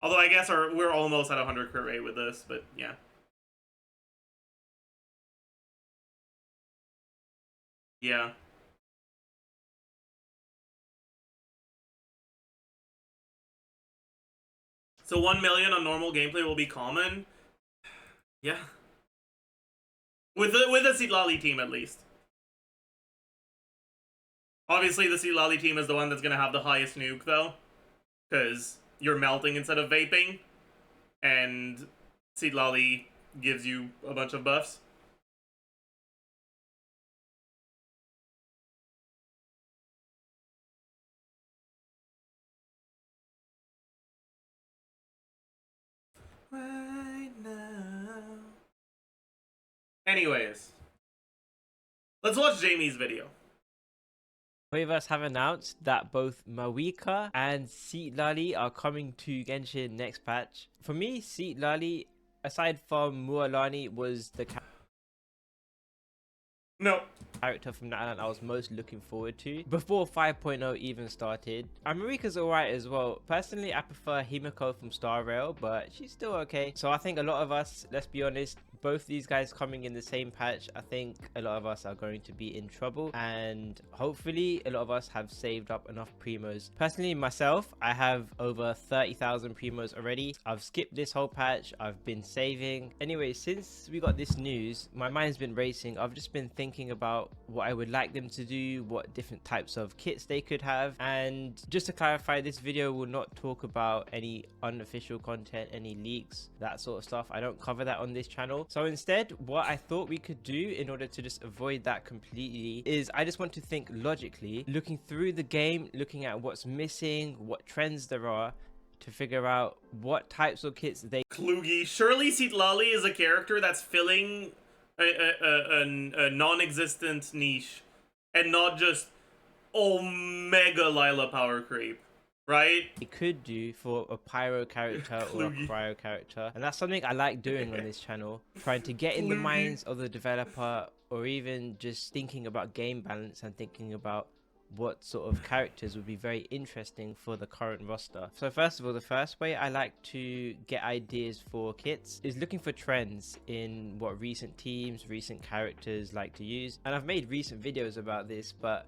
Although I guess we're almost at 100 crit rate with this, but yeah. Yeah. So 1 million on normal gameplay will be common. Yeah. With the Citlali team at least. Obviously the Citlali team is the one that's gonna have the highest nuke though. Because you're melting instead of vaping. And Citlali gives you a bunch of buffs. Right now. Anyways, let's watch Jamie's video. Us have announced that both Mavuika and Citlali are coming to Genshin next patch. For me, Citlali, aside from Mualani, was the No. character from that island I was most looking forward to before 5.0 even started. Mavuika's alright as well. Personally, I prefer Himiko from Star Rail, but she's still okay. So I think a lot of us, let's be honest, both these guys coming in the same patch, I think a lot of us are going to be in trouble, and hopefully a lot of us have saved up enough primos. Personally, myself, I have over 30,000 primos already. I've skipped this whole patch. I've been saving. Anyway, since we got this news, my mind's been racing. I've just been thinking about what I would like them to do, what different types of kits they could have. And just to clarify, this video will not talk about any unofficial content, any leaks, that sort of stuff. I don't cover that on this channel. So instead, what I thought we could do in order to just avoid that completely is I just want to think logically, looking through the game, looking at what's missing, what trends there are, to figure out what types of kits they Klugi. Surely Citlali is a character that's filling a non-existent niche and not just Omega Lila power creep, right? could do for a pyro character or a cryo character, and that's something I like doing on this channel, trying to get in the minds of the developer, or even just thinking about game balance and thinking about what sort of characters would be very interesting for the current roster. So first of all, the first way I like to get ideas for kits is looking for trends in what recent teams, recent characters like to use. And I've made recent videos about this, but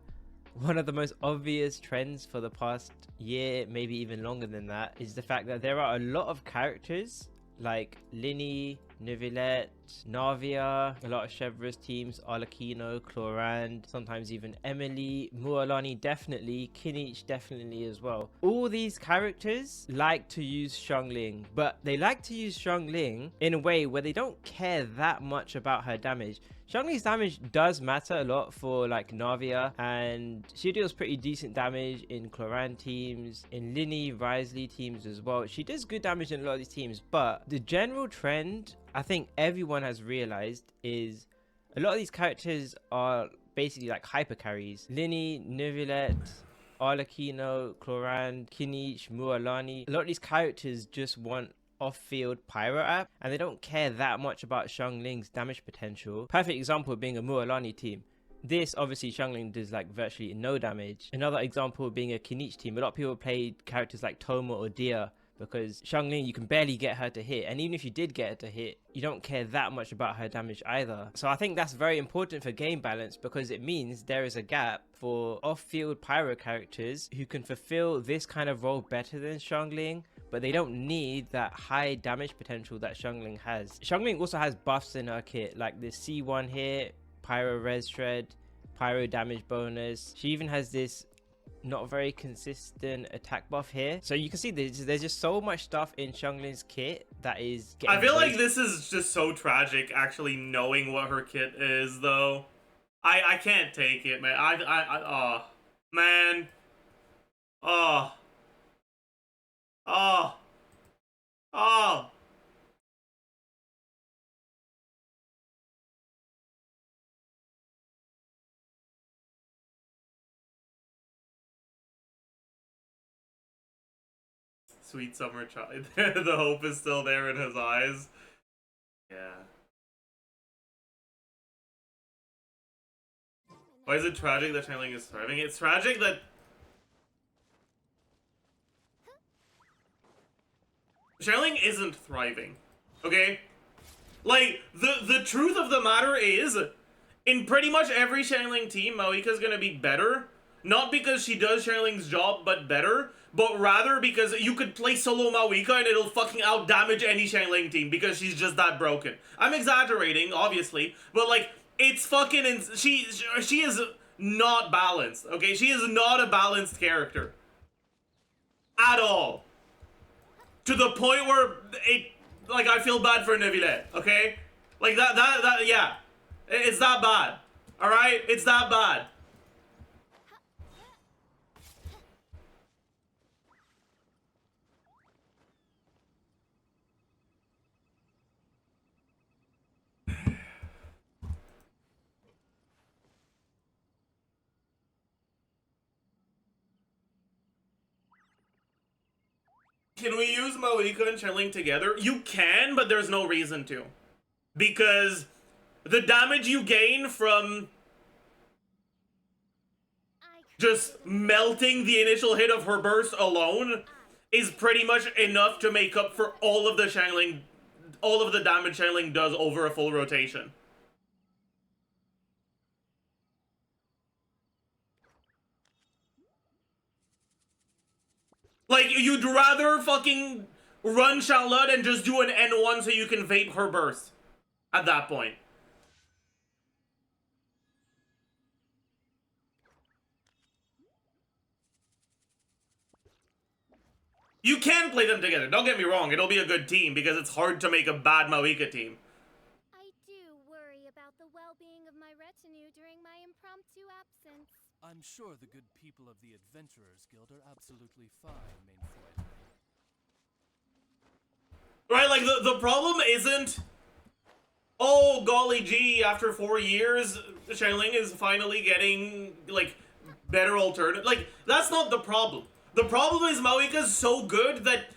one of the most obvious trends for the past year, maybe even longer than that, is the fact that there are a lot of characters like Linny, Neuvillette, Navia, a lot of ChesseBurgers teams, Arlecchino, Chlorand, sometimes even Emily, Mualani definitely, Kinich definitely as well. All these characters like to use Xiangling, but they like to use Xiangling in a way where they don't care that much about her damage. Xiangling's damage does matter a lot for like Navia, and she deals pretty decent damage in Chlorand teams, in Linny, Risley teams as well. She does good damage in a lot of these teams, but the general trend I think everyone has realized is a lot of these characters are basically like hyper carries. Linny, Neuvillette, Arlecchino, Chlorand, Kinich, Mualani. A lot of these characters just want off-field pyro app, and they don't care that much about Xiangling's damage potential. Perfect example being a Mualani team. This obviously Xiangling does like virtually no damage. Another example being a Kinich team. A lot of people played characters like Toma or Dia because Xiangling, you can barely get her to hit, and even if you did get her to hit, you don't care that much about her damage either. So I think that's very important for game balance, because it means there is a gap for off-field pyro characters who can fulfill this kind of role better than Xiangling, but they don't need that high damage potential that Xiangling has. Xiangling also has buffs in her kit, like this C1 here, Pyro Res Shred, Pyro damage bonus. She even has this not very consistent attack buff here. So you can see there's just so much stuff in Xiangling's kit that is getting I feel like this is just so tragic, actually knowing what her kit is, though. I can't take it, man. Oh, man. Oh. Oh. Oh. Sweet summer child. The hope is still there in his eyes. Yeah. Why is it tragic that Xiangling is thriving? It's tragic that Xiangling isn't thriving. Okay? Like, the truth of the matter is, in pretty much every Xiangling team, Mavuika's gonna be better. Not because she does Xiangling's job, but better. But rather because you could play solo Mavuika and it'll fucking out-damage any Xiangling team because she's just that broken. I'm exaggerating, obviously, but like, it's fucking... She is not balanced, okay? She is not a balanced character. At all. To the point where it... Like, I feel bad for Neuvillette, okay? Like, yeah. It's that bad. Alright? It's that bad. Can we use Mavuika and Xiangling together? You can, but there's no reason to. Because the damage you gain from just melting the initial hit of her burst alone is pretty much enough to make up for all of the damage Xiangling does over a full rotation. Like, you'd rather fucking run Charlotte and just do an N1 so you can vape her burst. At that point. You can play them together, don't get me wrong, it'll be a good team, because it's hard to make a bad Mavuika team. I do worry about the well-being of my retinue during my impromptu absence. I'm sure the good people of the Adventurers Guild are absolutely fine, Mainfroid. Right, like, the problem isn't, oh, golly gee, after 4 years, Xiangling is finally getting, like, better alternative. Like, that's not the problem. The problem is Mavuika's so good that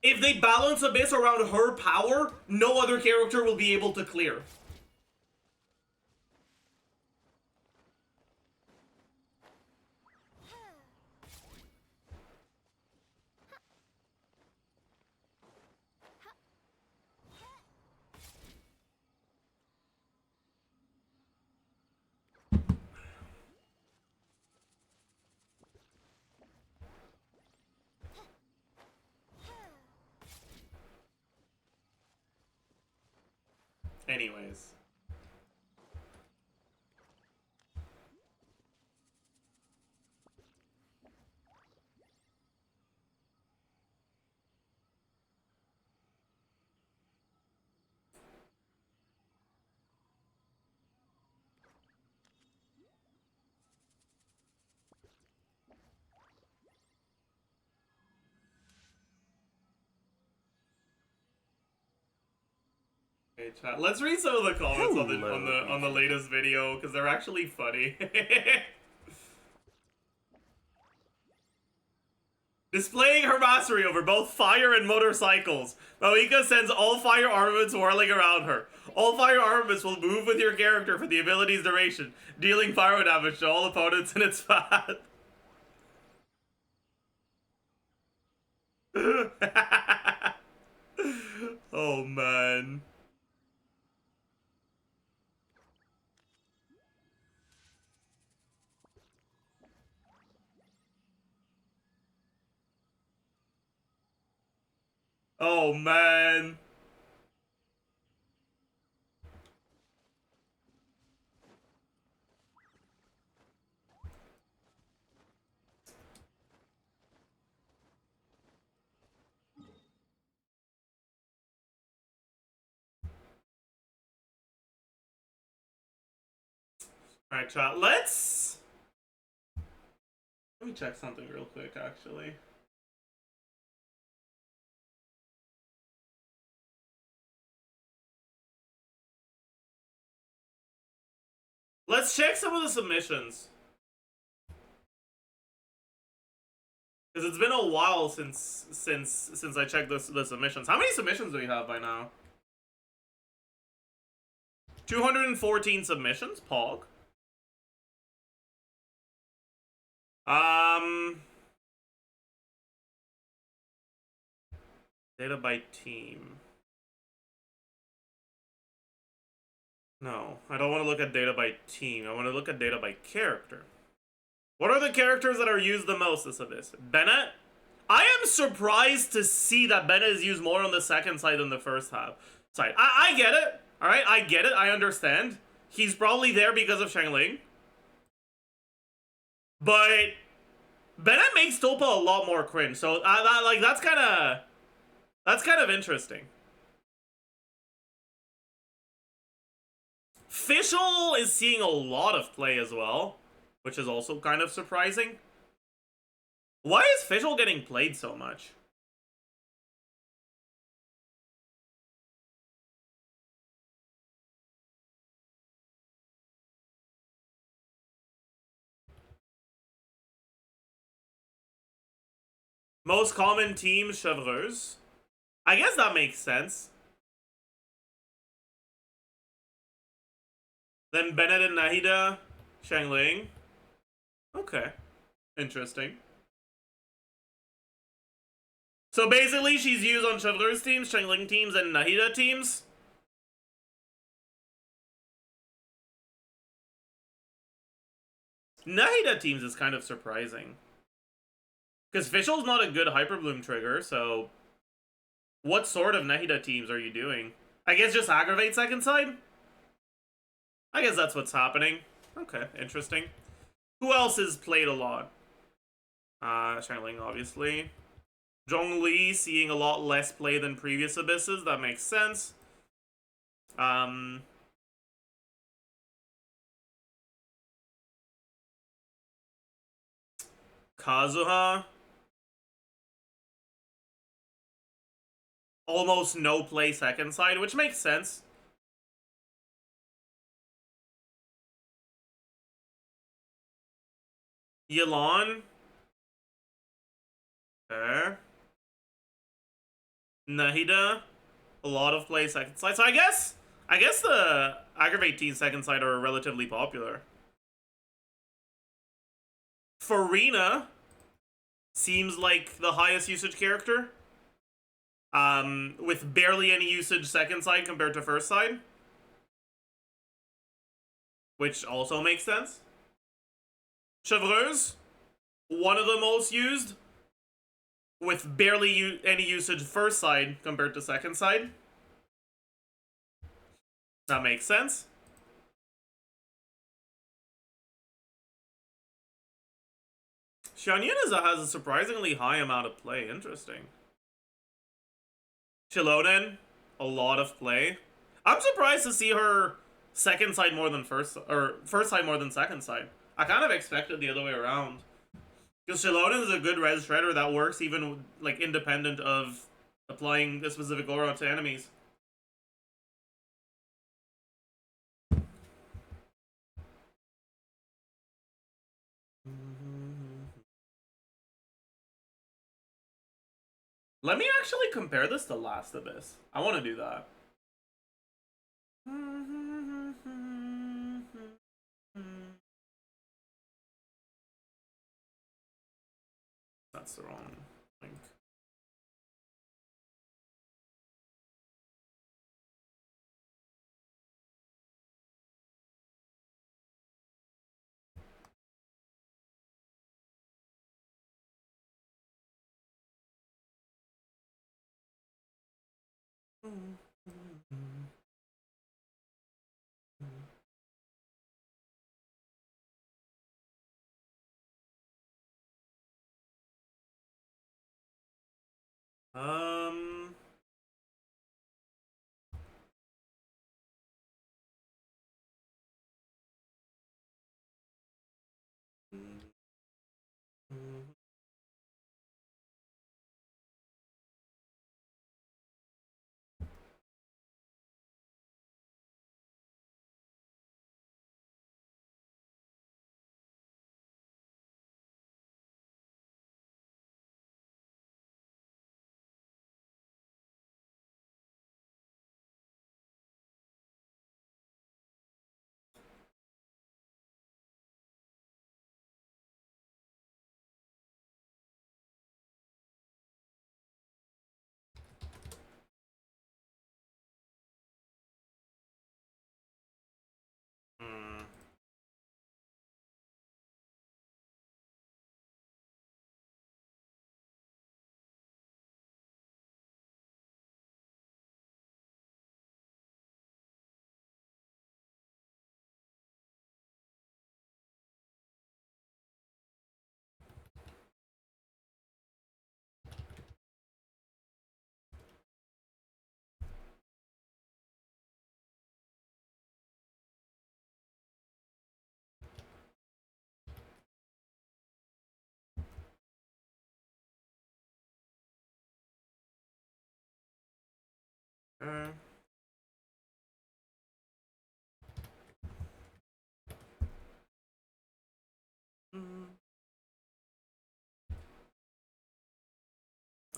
if they balance Abyss around her power, no other character will be able to clear. Anyways. Okay, chat. Let's read some of the comments on the latest video because they're actually funny. Displaying her mastery over both fire and motorcycles, Mavuika sends all fire armaments whirling around her. All fire armaments will move with your character for the ability's duration, dealing fire damage to all opponents in its path. Oh man. Oh man. Alright, chat, let me check something real quick, actually. Let's check some of the submissions. Because it's been a while since I checked the submissions. How many submissions do we have by now? 214 submissions, Pog. Data by team. No, I don't want to look at data by team. I want to look at data by character. What are the characters that are used the most of this? Bennett? I am surprised to see that Bennett is used more on the second side than the first half side. I get it. Alright, I get it. I understand. He's probably there because of Xiangling. But Bennett makes Tulpa a lot more cringe. So that's kind of interesting. Fischl is seeing a lot of play as well, which is also kind of surprising. Why is Fischl getting played so much? Most common team, ChesseBurgers. I guess that makes sense. Then Bennett and Nahida, Xiangling. Okay. Interesting. So basically, she's used on ChesseBurgers teams, Xiangling teams, and Nahida teams. Nahida teams is kind of surprising. Because Fischl's not a good Hyperbloom trigger, so... What sort of Nahida teams are you doing? I guess just aggravate second side? I guess that's what's happening. Okay, interesting. Who else is played a lot? Xiangling, obviously. Zhongli seeing a lot less play than previous Abysses. That makes sense. Kazuha. Almost no play second side, which makes sense. Yelan. There. Nahida. A lot of play second side. So I guess the aggravate team second side are relatively popular. Farina seems like the highest usage character. With barely any usage second side compared to first side. Which also makes sense. ChesseBurgers, one of the most used. With barely any usage first side compared to second side. That makes sense. Xianyan has a surprisingly high amount of play. Interesting. Chiloden, a lot of play. I'm surprised to see her second side more than first, or first side more than second side. I kind of expected the other way around. Because Chiloden is a good res shredder that works even like independent of applying a specific aura to enemies. Let me actually compare this to Last Abyss. I want to do that. That's the wrong link. Um. Hmm. Uh,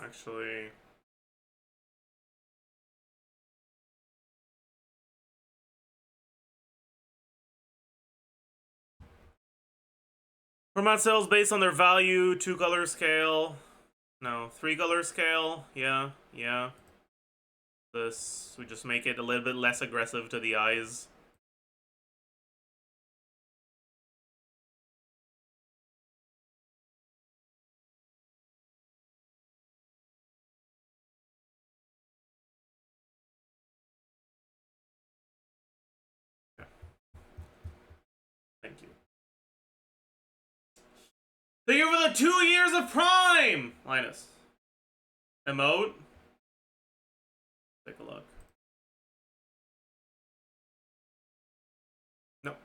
Actually. Format cells based on their value, 2-color scale. No, 3-color scale. Yeah, yeah. This, we just make it a little bit less aggressive to the eyes. Thank you. Thank you for the 2 years of Prime! Linus. Emote? Take a look. Nope.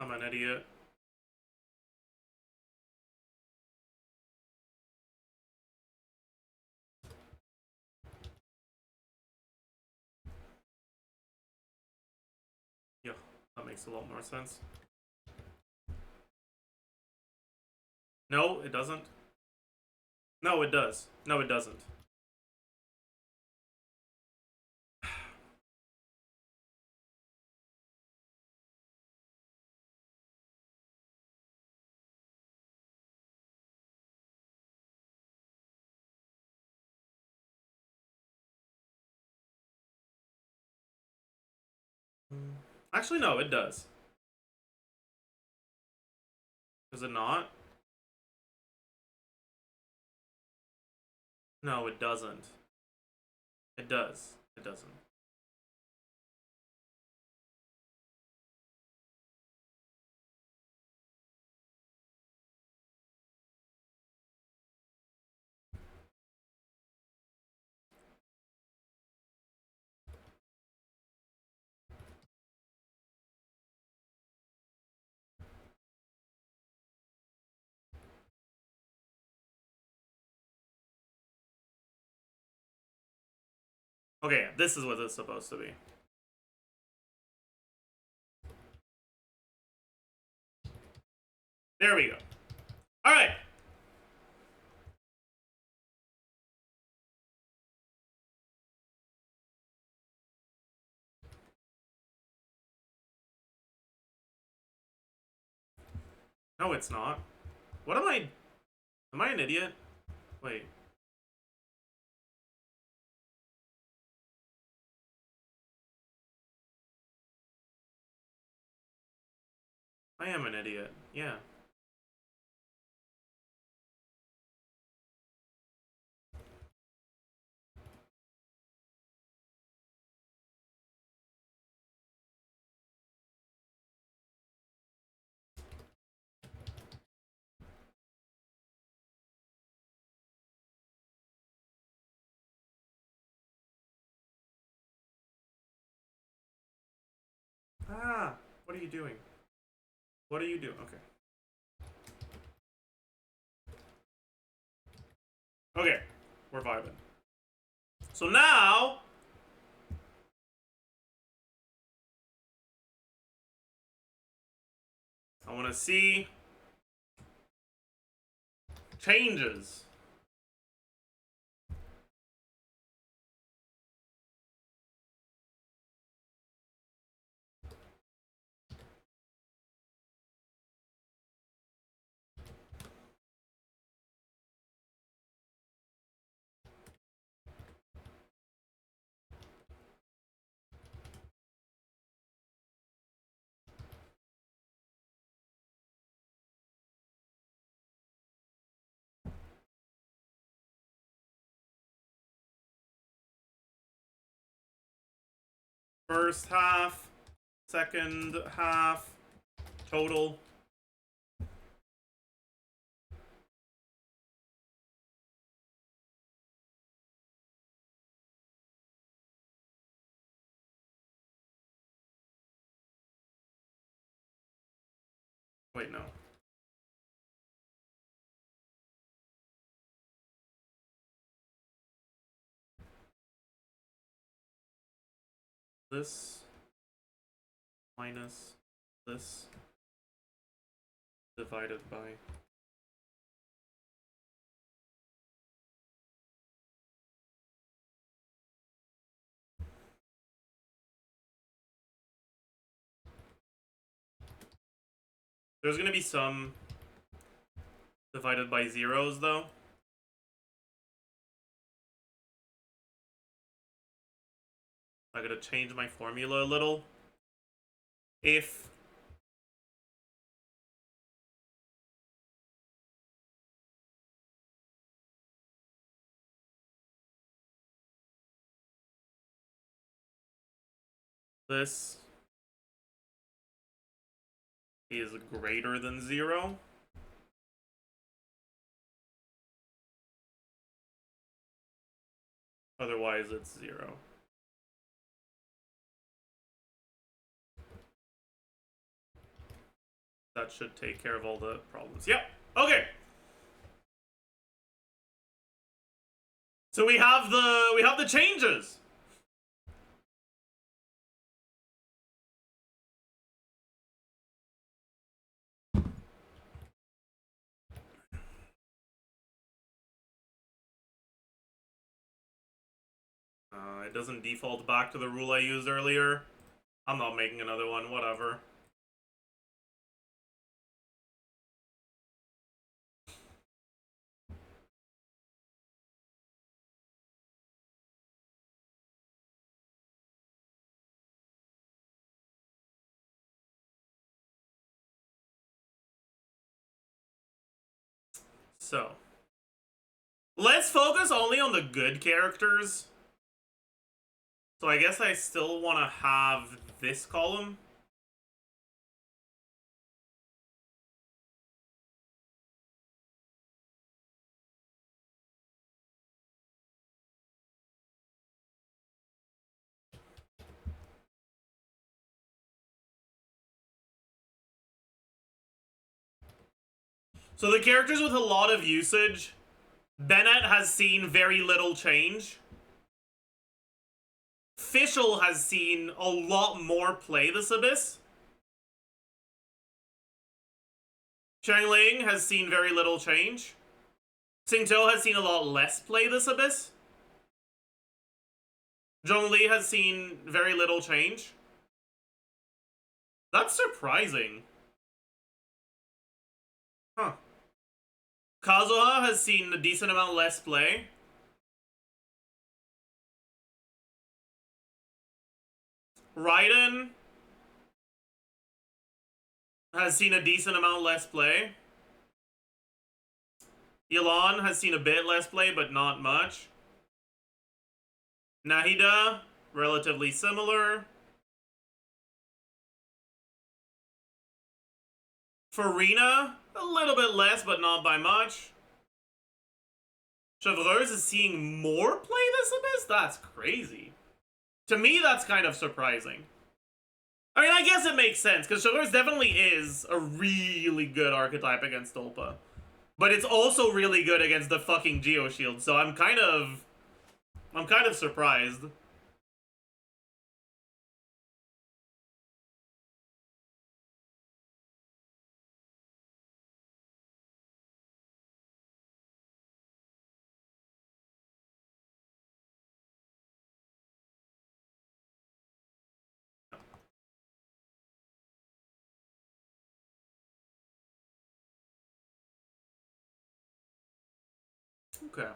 I'm an idiot. makes a lot more sense. No, it doesn't. No, it does. No, it doesn't. Actually, no, it does. Does it not? No, it doesn't. It does. It doesn't. Okay, this is what it's supposed to be. There we go. All right. No, it's not. What am I? Am I an idiot? Wait. I am an idiot. Yeah. Ah, what are you doing? What are you doing? Okay. Okay, we're vibing. So now, I want to see changes. First half, second half, total. Wait, no. This minus this divided by there's gonna be some divided by zeros though. I gotta change my formula a little. If this is greater than 0, otherwise it's 0. That should take care of all the problems. Yep. Okay. So we have the changes. It doesn't default back to the rule I used earlier. I'm not making another one, whatever. So, let's focus only on the good characters. So I guess I still want to have this column. So the characters with a lot of usage, Bennett has seen very little change. Fischl has seen a lot more play this Abyss. Changling has seen very little change. Singto has seen a lot less play this Abyss. Zhongli has seen very little change. That's surprising. Huh. Kazuha has seen a decent amount less play. Raiden has seen a decent amount less play. Yelan has seen a bit less play, but not much. Nahida, relatively similar. Farina, a little bit less, but not by much. Chevreuse is seeing more play this Abyss? That's crazy. To me, that's kind of surprising. I mean, I guess it makes sense, because Chevreuse definitely is a really good archetype against Tulpa. But it's also really good against the fucking Geoshield, so I'm kind of surprised. Okay.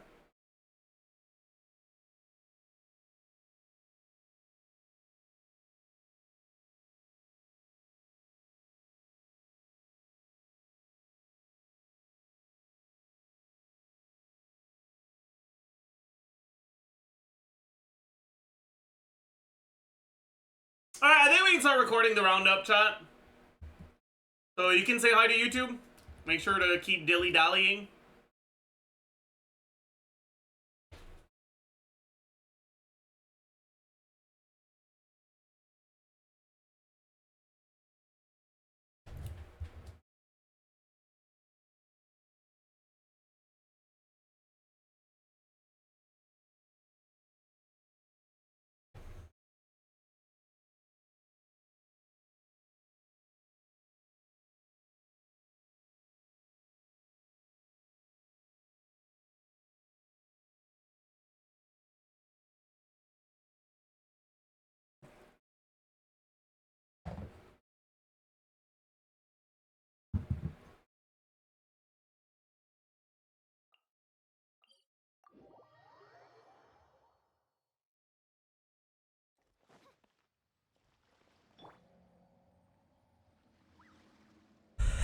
Alright, I think we can start recording the roundup, chat. So you can say hi to YouTube. Make sure to keep dilly-dallying.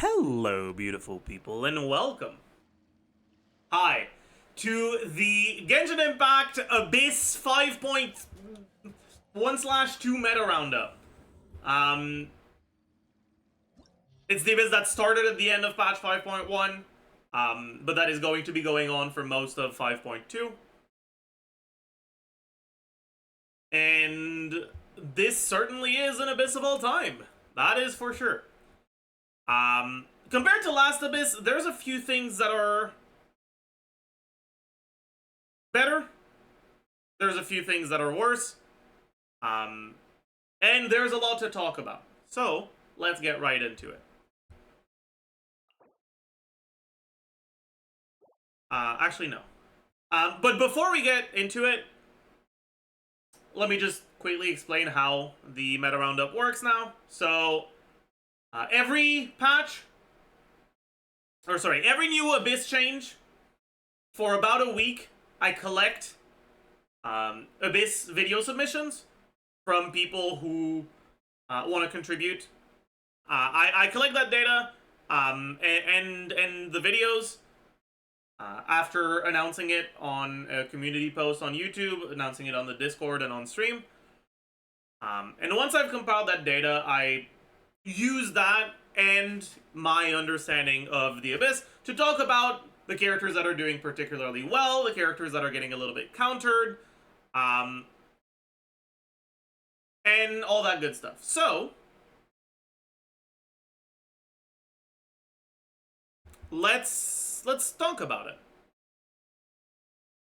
Hello, beautiful people, and welcome. Hi to the Genshin Impact Abyss 5.1/2 meta roundup. It's the Abyss that started at the end of patch 5.1, but that is going to be going on for most of 5.2. And this certainly is an Abyss of all time. That is for sure. Compared to last Abyss, there's a few things that are better. There's a few things that are worse. And there's a lot to talk about. So, let's get right into it. Actually, no. But before we get into it, let me just quickly explain how the meta roundup works now. So, every patch, or sorry, every new Abyss change, for about a week, I collect Abyss video submissions from people who want to contribute. I collect that data and the videos after announcing it on a community post on YouTube, announcing it on the Discord and on stream. And once I've compiled that data, I use that and my understanding of the Abyss to talk about the characters that are doing particularly well, the characters that are getting a little bit countered, and all that good stuff. So, let's talk about it.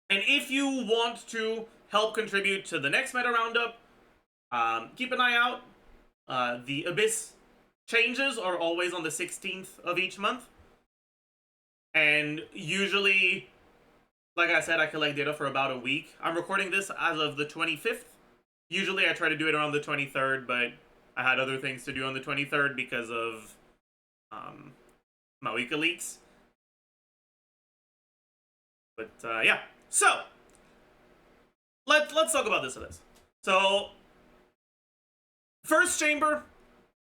And if you want to help contribute to the next meta roundup, keep an eye out. The Abyss changes are always on the 16th of each month. And usually, like I said, I collect data for about a week. I'm recording this as of the 25th. Usually I try to do it around the 23rd, but I had other things to do on the 23rd because of Mavuika leaks. But yeah, so let's talk about this Abyss. So first chamber,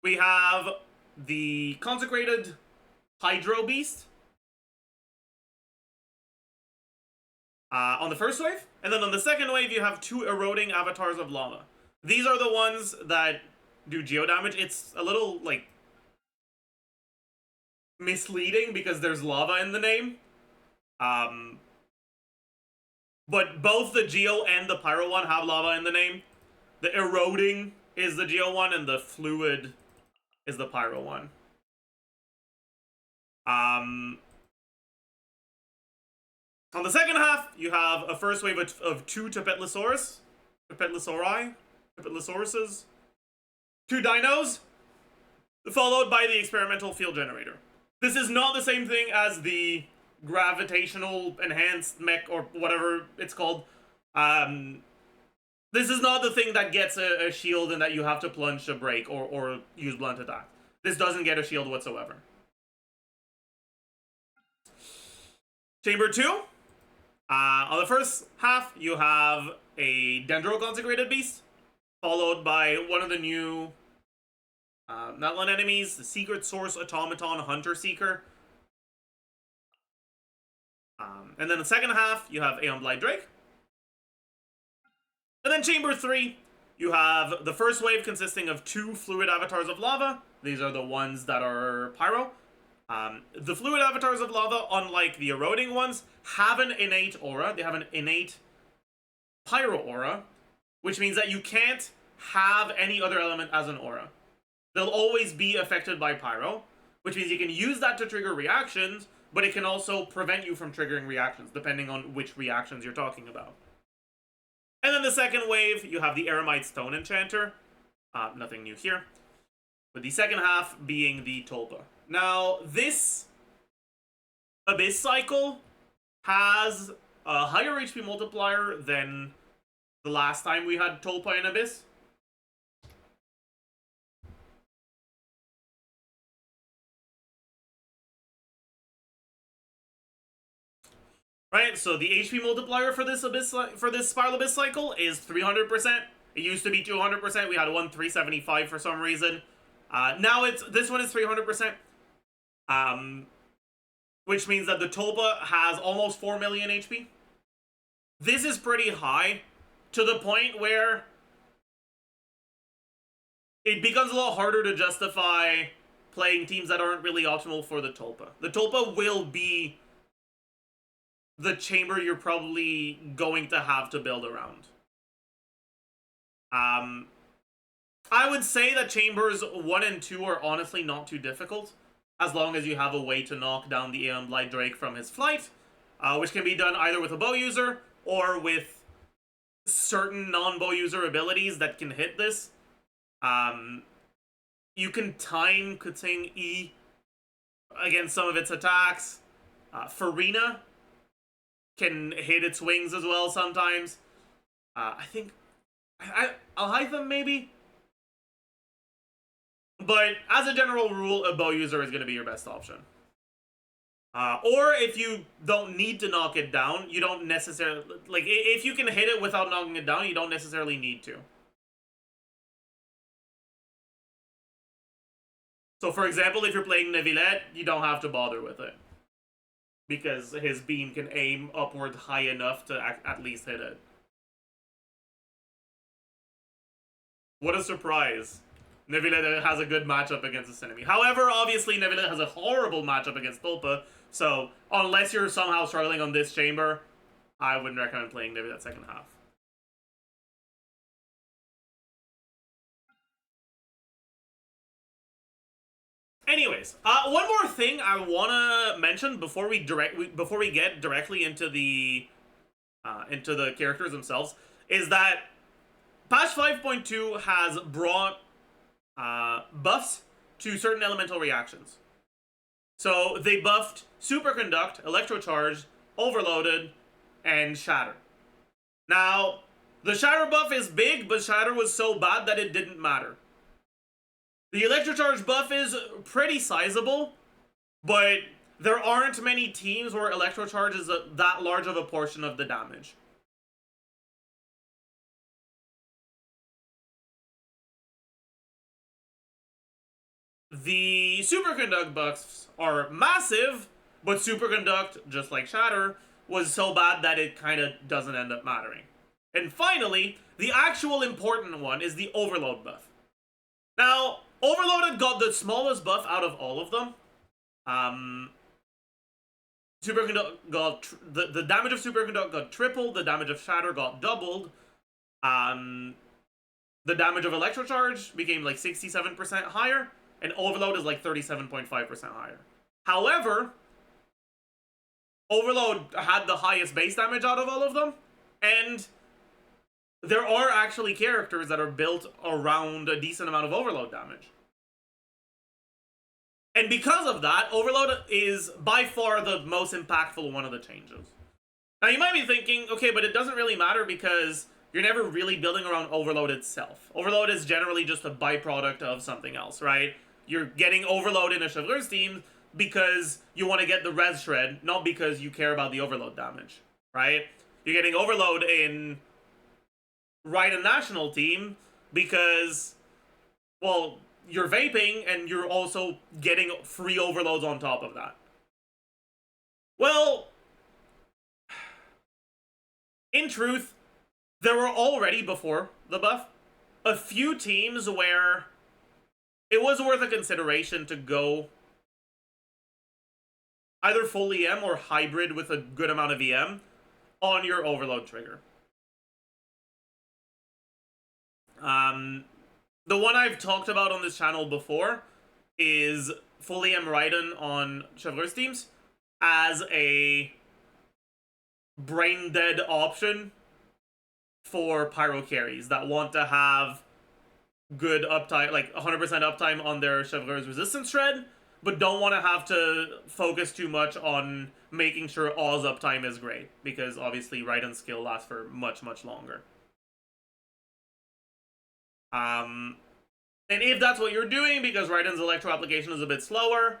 we have the consecrated Hydro Beast on the first wave, and then on the second wave you have 2 eroding avatars of lava. These are the ones that do geo damage. It's a little like misleading because there's lava in the name. But both the geo and the pyro one have lava in the name. The eroding is the geo one and the fluid is the pyro one. On the second half, you have a first wave of 2 Tapetlisauruses, 2 dinos, followed by the experimental field generator. This is not the same thing as the gravitational enhanced mech or whatever it's called. This is not the thing that gets a shield and that you have to plunge a break or use blunt attack. This doesn't get a shield whatsoever. Chamber 2. On the first half, you have a Dendro Consecrated Beast, followed by one of the new Nutland enemies, the Secret Source Automaton Hunter Seeker. And then the second half, you have Aeon Blight Drake. And then Chamber 3, you have the first wave consisting of 2 Fluid Avatars of Lava. These are the ones that are Pyro. The Fluid Avatars of Lava, unlike the eroding ones, have an innate aura. They have an innate Pyro aura, which means that you can't have any other element as an aura. They'll always be affected by Pyro, which means you can use that to trigger reactions, but it can also prevent you from triggering reactions, depending on which reactions you're talking about. And then the second wave, you have the Eremite Stone Enchanter. Nothing new here. With the second half being the Tulpa. Now, this Abyss cycle has a higher HP multiplier than the last time we had Tulpa in Abyss. Right, so the HP multiplier for this Spiral Abyss cycle is 300%. It used to be 200%. We had one 375 for some reason. Now this one is 300%. Which means that the Tulpa has almost 4 million HP. This is pretty high, to the point where it becomes a lot harder to justify playing teams that aren't really optimal for the Tulpa. The Tulpa will be the chamber you're probably going to have to build around. I would say that chambers 1 and 2 are honestly not too difficult, as long as you have a way to knock down the Aeon Blight Drake from his flight, which can be done either with a bow user or with certain non-bow user abilities that can hit this. You can time Kuting E against some of its attacks. Farina can hit its wings as well sometimes. I think I'll hide them maybe. But as a general rule, a bow user is going to be your best option. Or if you don't need to knock it down, you don't necessarily... Like, if you can hit it without knocking it down, you don't necessarily need to. So, for example, if you're playing Neuvillette, you don't have to bother with it. Because his beam can aim upward high enough to at least hit it. What a surprise. Neuvillette has a good matchup against this enemy. However, obviously, Neuvillette has a horrible matchup against Tulpa. So, unless you're somehow struggling on this chamber, I wouldn't recommend playing Neuvillette second half. Anyways, one more thing I want to mention before we get directly into the characters themselves is that patch 5.2 has brought buffs to certain elemental reactions. So they buffed Superconduct, Electrocharge, Overloaded, and Shatter. Now, the Shatter buff is big, but Shatter was so bad that it didn't matter. The Electrocharge buff is pretty sizable, but there aren't many teams where Electrocharge is that large of a portion of the damage. The Superconduct buffs are massive, but Superconduct, just like Shatter, was so bad that it kind of doesn't end up mattering. And finally, the actual important one is the Overload buff. Now, Overloaded got the smallest buff out of all of them. Superconduct got... the damage of Superconduct got tripled, the damage of Shatter got doubled. The damage of Electrocharge became like 67% higher, and Overload is like 37.5% higher. However, Overload had the highest base damage out of all of them, and there are actually characters that are built around a decent amount of Overload damage. And because of that, Overload is by far the most impactful one of the changes. Now you might be thinking, okay, but it doesn't really matter because you're never really building around Overload itself. Overload is generally just a byproduct of something else, right? You're getting Overload in a ChesseBurgers team because you want to get the res shred, not because you care about the Overload damage, right? You're getting Overload in Rerun national team because, well, you're vaping and you're also getting free overloads on top of that. Well, in truth, there were already, before the buff, a few teams where it was worth a consideration to go either full EM or hybrid with a good amount of EM on your overload trigger. The one I've talked about on this channel before is full EM Raiden on ChesseBurgers teams as a brain dead option for pyro carries that want to have good uptime, like 100% uptime on their ChesseBurgers resistance shred, but don't want to have to focus too much on making sure Oz uptime is great, because obviously Raiden's skill lasts for much, much longer. And if that's what you're doing, because Raiden's electro application is a bit slower,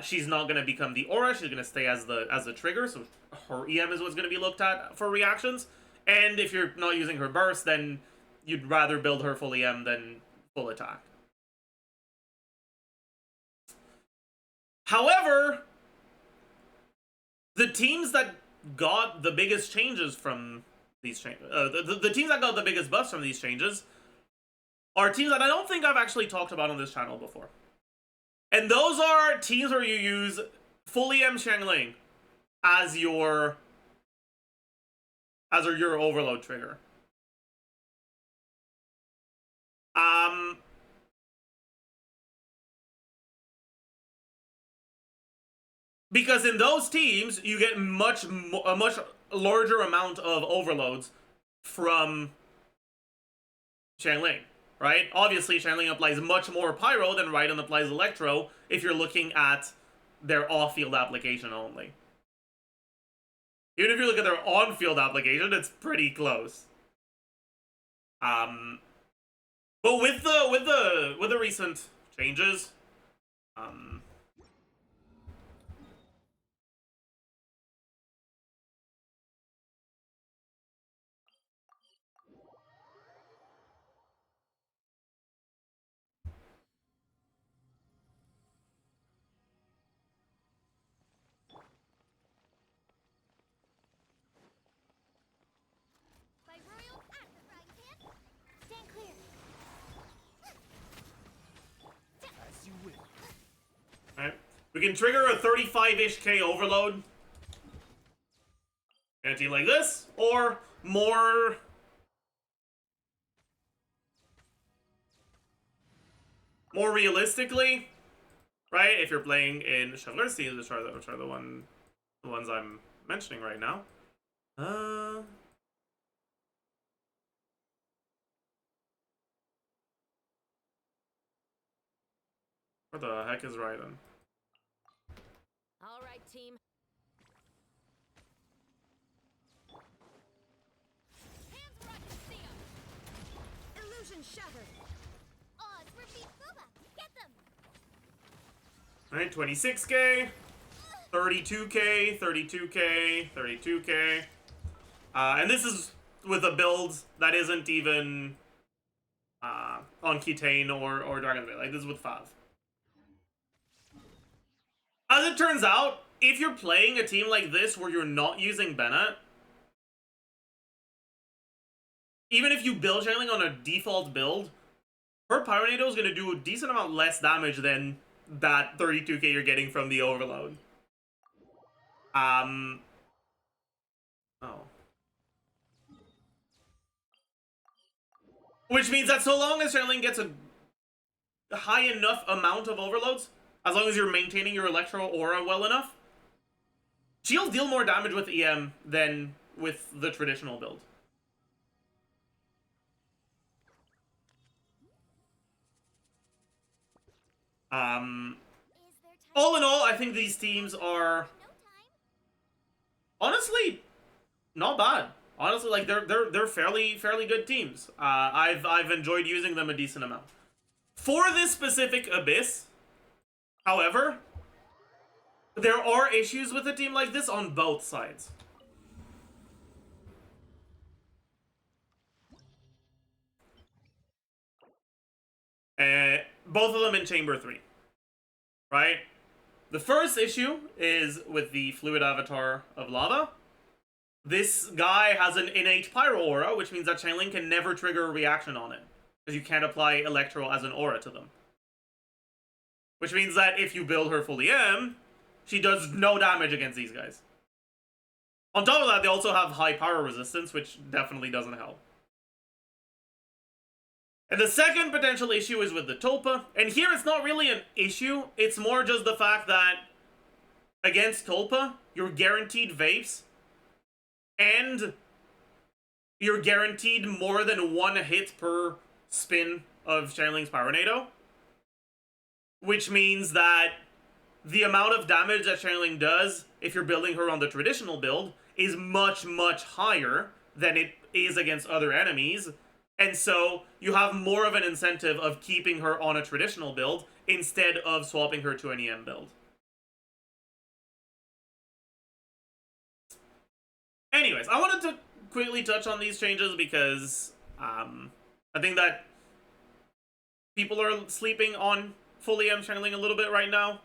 she's not going to become the aura, she's going to stay as the trigger, so her EM is what's going to be looked at for reactions. And if you're not using her burst, then you'd rather build her full EM than full attack. However, the teams that got the biggest changes from these changes, the teams that got the biggest buffs from these changes are teams that I don't think I've actually talked about on this channel before. And those are teams where you use full EM Xiangling as your overload trigger. Because in those teams, you get a much larger amount of overloads from Xiangling, right? Obviously, Xiangling applies much more pyro than Raiden applies electro if you're looking at their off-field application only. Even if you look at their on-field application, it's pretty close. But with the recent changes, By royal at the frying pan. Stand clear. As you will. right? We can trigger a 35-ish K overload. Guarantee like this, or more realistically, right? If you're playing in Shovelers, which are the ones I'm mentioning right now. Where the heck is Rerun? All right, team. Hands where I can see 'em. Illusion shattered. Oz, repeat Booba. Get them. Alright, 26K, 32K, 32K, 32K. And this is with a build that isn't even on Kitane or Dragon's Blade. Like, this is with Fav. As it turns out, if you're playing a team like this where you're not using Bennett, even if you build channeling on a default build, her Pyronado is going to do a decent amount less damage than that 32K you're getting from the overload. Oh. Which means that so long as channeling gets a high enough amount of overloads, as long as you're maintaining your Electro aura well enough, she'll deal more damage with EM than with the traditional build. Is there time? All in all, I think these teams are No time. honestly not bad. Honestly, like they're fairly good teams. I've enjoyed using them a decent amount. For this specific Abyss, however, there are issues with a team like this on both sides. Both of them in Chamber 3. Right? The first issue is with the Fluid Avatar of Lava. This guy has an innate Pyro Aura, which means that channeling can never trigger a reaction on it, because you can't apply Electro as an aura to them. Which means that if you build her full EM, she does no damage against these guys. On top of that, they also have high power resistance, which definitely doesn't help. And the second potential issue is with the Tulpa. And here it's not really an issue, it's more just the fact that against Tulpa, you're guaranteed vapes, and you're guaranteed more than one hit per spin of Channeling's Pyronado. Which means that the amount of damage that Channeling does, if you're building her on the traditional build, is much, much higher than it is against other enemies. And so you have more of an incentive of keeping her on a traditional build instead of swapping her to an EM build. Anyways, I wanted to quickly touch on these changes because I think that people are sleeping on full EM channeling a little bit right now.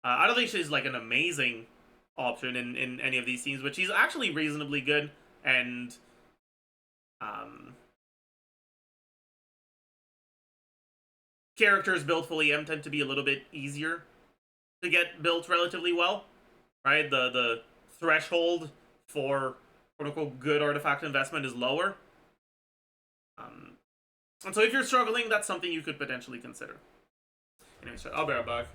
I don't think she's like an amazing option in any of these teams, but she's actually reasonably good, and characters built full EM tend to be a little bit easier to get built relatively well, right? The threshold for quote-unquote good artifact investment is lower. And so if you're struggling, that's something you could potentially consider. Anyways, I'll be right back.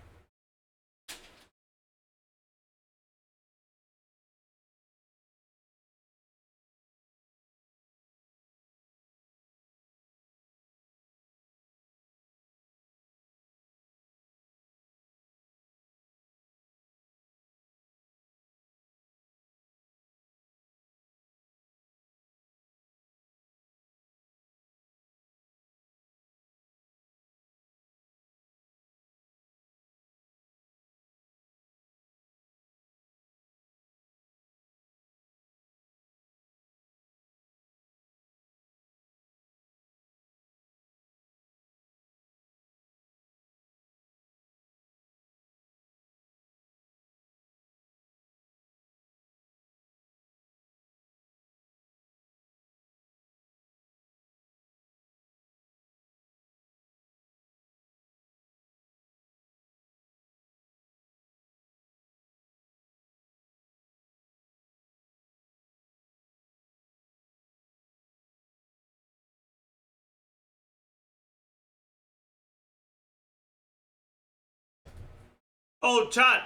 Oh, chat.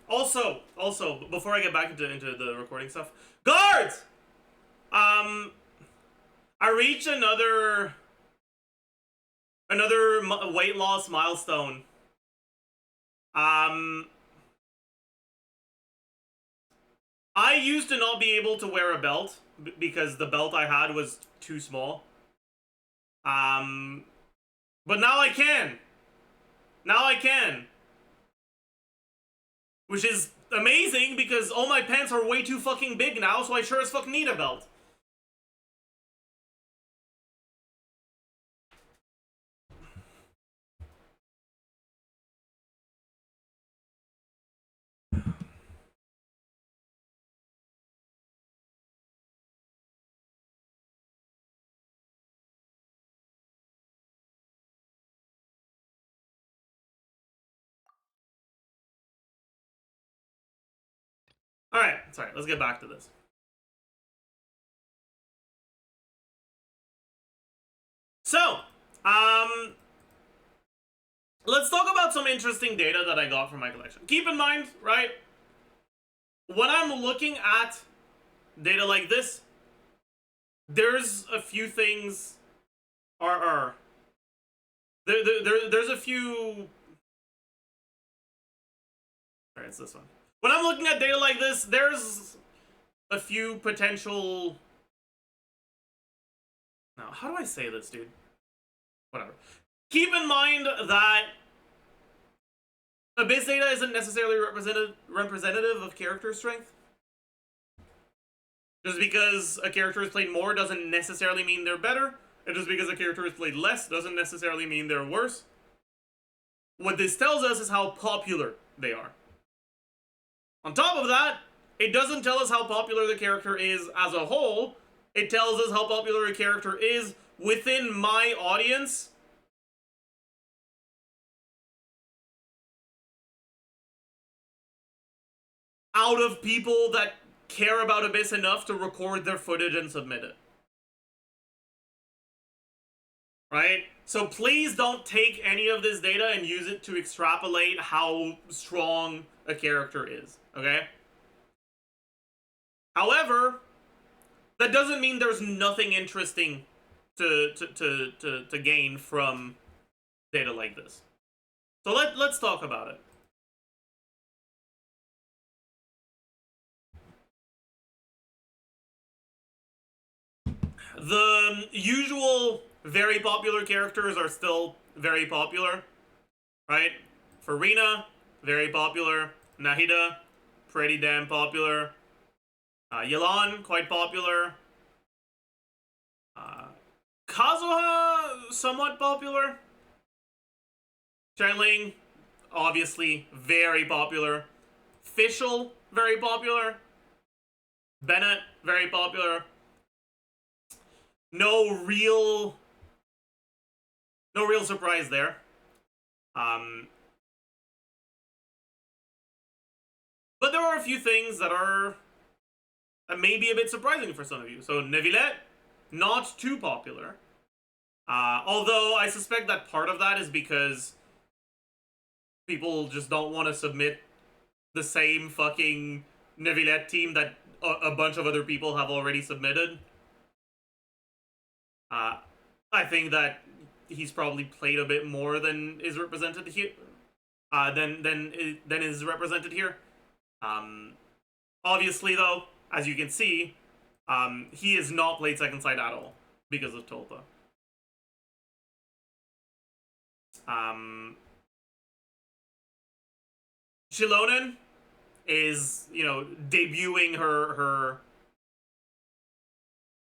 Also, before I get back into the recording stuff, guards. I reached another weight loss milestone. I used to not be able to wear a belt because the belt I had was too small. But now I can. Now I can. Which is amazing because all my pants are way too fucking big now, so I sure as fuck need a belt. Alright, sorry, let's get back to this. So, let's talk about some interesting data that I got from my collection. Keep in mind, right, when I'm looking at data like this, there's a few things, there's a few, alright, it's this one. When I'm looking at data like this, there's a few potential... Now, how do I say this, dude? Whatever. Keep in mind that Abyss data isn't necessarily representative of character strength. Just because a character is played more doesn't necessarily mean they're better. And just because a character is played less doesn't necessarily mean they're worse. What this tells us is how popular they are. On top of that, it doesn't tell us how popular the character is as a whole. It tells us how popular a character is within my audience. Out of people that care about Abyss enough to record their footage and submit it. Right? So please don't take any of this data and use it to extrapolate how strong a character is. Okay? However, that doesn't mean there's nothing interesting to gain from data like this. So let's talk about it. The usual very popular characters are still very popular, right? Farina, very popular. Nahida, pretty damn popular. Yelan, quite popular. Kazuha, somewhat popular. Chanling, obviously very popular. Fischl, very popular. Bennett, very popular. No real surprise there. But there are a few things that are maybe a bit surprising for some of you. So Neuvillette, not too popular. Although I suspect that part of that is because people just don't want to submit the same fucking Neuvillette team that a bunch of other people have already submitted. I think that he's probably played a bit more than is represented here. Than is represented here. Obviously, though, as you can see, he is not played second side at all because of Tulpa. Chilonen is, you know, debuting her...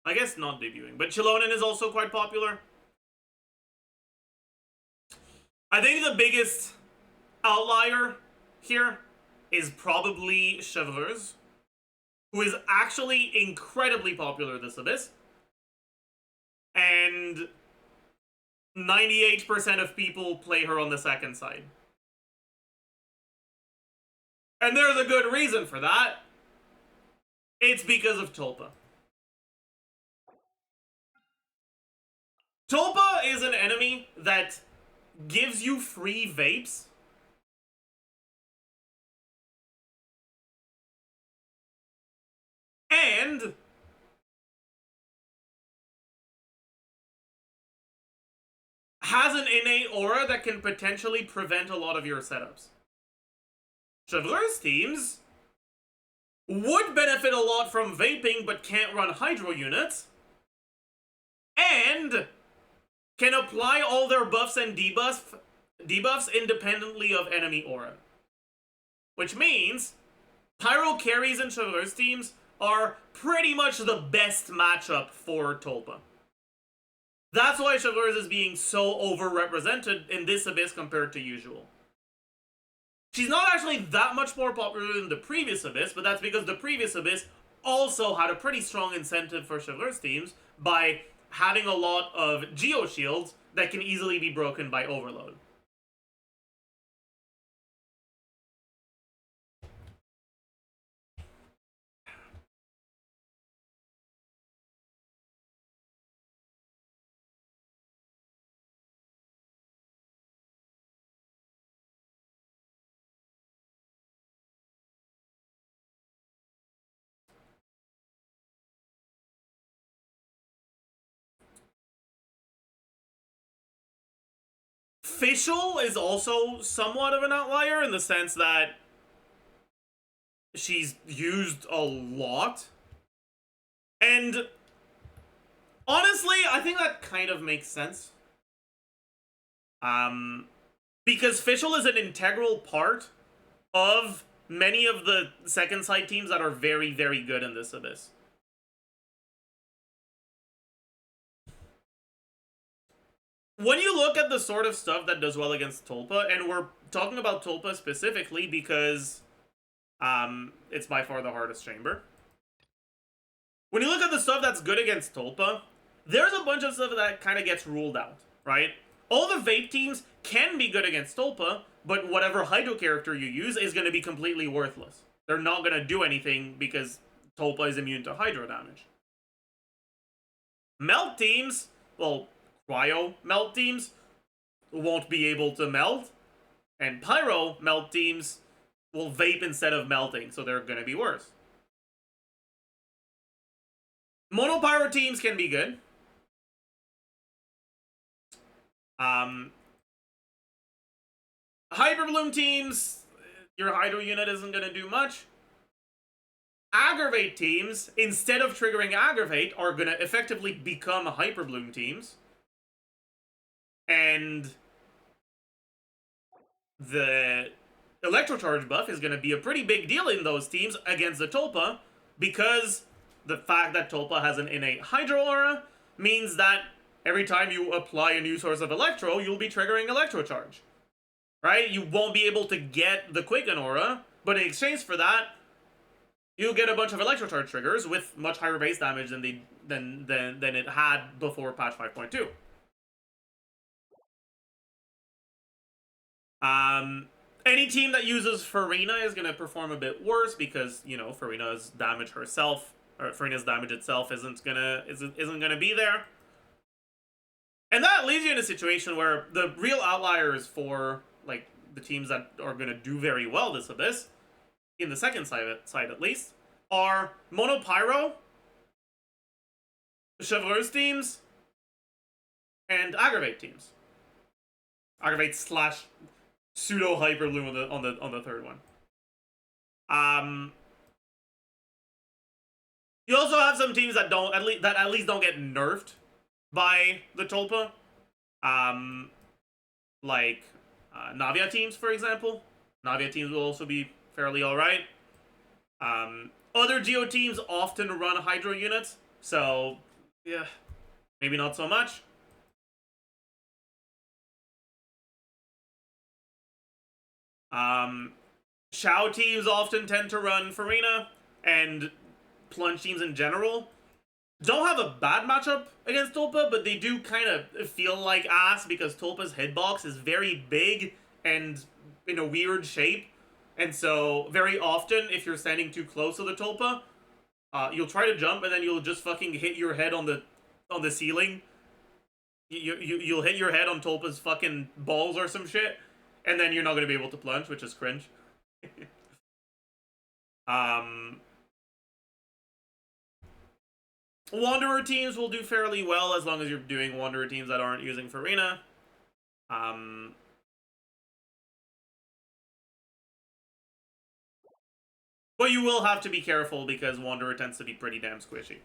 I guess not debuting, but Chilonen is also quite popular. I think the biggest outlier here is probably ChesseBurgers, who is actually incredibly popular this Abyss. And 98% of people play her on the second side. And there's a good reason for that. It's because of Tulpa. Tulpa is an enemy that gives you free vapes and has an innate aura that can potentially prevent a lot of your setups. ChesseBurgers teams would benefit a lot from vaping but can't run hydro units, and can apply all their buffs and debuffs independently of enemy aura. Which means Pyro carries and ChesseBurgers teams are pretty much the best matchup for Tulpa. That's why ChesseBurgers is being so overrepresented in this Abyss compared to usual. She's not actually that much more popular than the previous Abyss, but that's because the previous Abyss also had a pretty strong incentive for ChesseBurgers teams by having a lot of Geo Shields that can easily be broken by Overload. Fischl is also somewhat of an outlier in the sense that she's used a lot. And honestly, I think that kind of makes sense. Because Fischl is an integral part of many of the second side teams that are very, very good in this Abyss. When you look at the sort of stuff that does well against Tulpa, and we're talking about Tulpa specifically because it's by far the hardest chamber. When you look at the stuff that's good against Tulpa, there's a bunch of stuff that kind of gets ruled out, right? All the vape teams can be good against Tulpa, but whatever Hydro character you use is going to be completely worthless. They're not going to do anything because Tulpa is immune to Hydro damage. Melt teams, well, Cryo melt teams won't be able to melt, and Pyro melt teams will vape instead of melting, so they're going to be worse. Mono Pyro teams can be good. Hyper Bloom teams, your Hydro unit isn't going to do much. Aggravate teams, instead of triggering Aggravate, are going to effectively become Hyper Bloom teams. And the Electrocharge buff is going to be a pretty big deal in those teams against the Tulpa, because the fact that Tulpa has an innate Hydro aura means that every time you apply a new source of Electro, you'll be triggering Electrocharge. Right? You won't be able to get the Quicken aura, but in exchange for that, you'll get a bunch of Electrocharge triggers with much higher base damage than it had before patch 5.2. Any team that uses Farina is going to perform a bit worse because, you know, Farina's damage herself, or Farina's damage itself isn't gonna be there. And that leaves you in a situation where the real outliers for, like, the teams that are going to do very well this Abyss, in the second side at least, are Mono Pyro, ChesseBurgers teams, and Aggravate teams. Aggravate slash pseudo Hyper Bloom on the third one. You also have some teams that at least don't get nerfed by the Tulpa. Like Navia teams, for example. Navia teams will also be fairly alright. Other Geo teams often run Hydro units, so yeah, maybe not so much. Shao teams often tend to run Farina, and plunge teams in general don't have a bad matchup against Tulpa, but they do kind of feel like ass because Tulpa's hitbox is very big and in a weird shape. And so, very often, if you're standing too close to the Tulpa, you'll try to jump and then you'll just fucking hit your head on the ceiling. You'll hit your head on Tulpa's fucking balls or some shit, and then you're not going to be able to plunge, which is cringe. Wanderer teams will do fairly well as long as you're doing Wanderer teams that aren't using Farina. But you will have to be careful because Wanderer tends to be pretty damn squishy.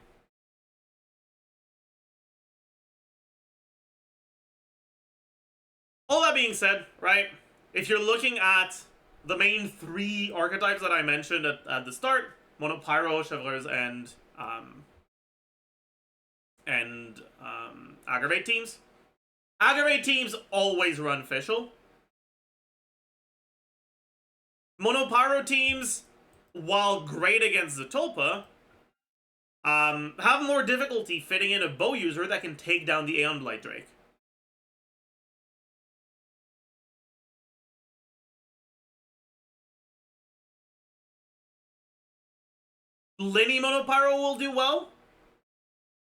All that being said, right, if you're looking at the main 3 archetypes that I mentioned at the start, Mono, Pyro, ChesseBurgers, and Aggravate teams. Aggravate teams always run Fischl. Mono Pyro teams, while great against the Tulpa, have more difficulty fitting in a bow user that can take down the Aeon Blight Drake. Linny Monopyro will do well.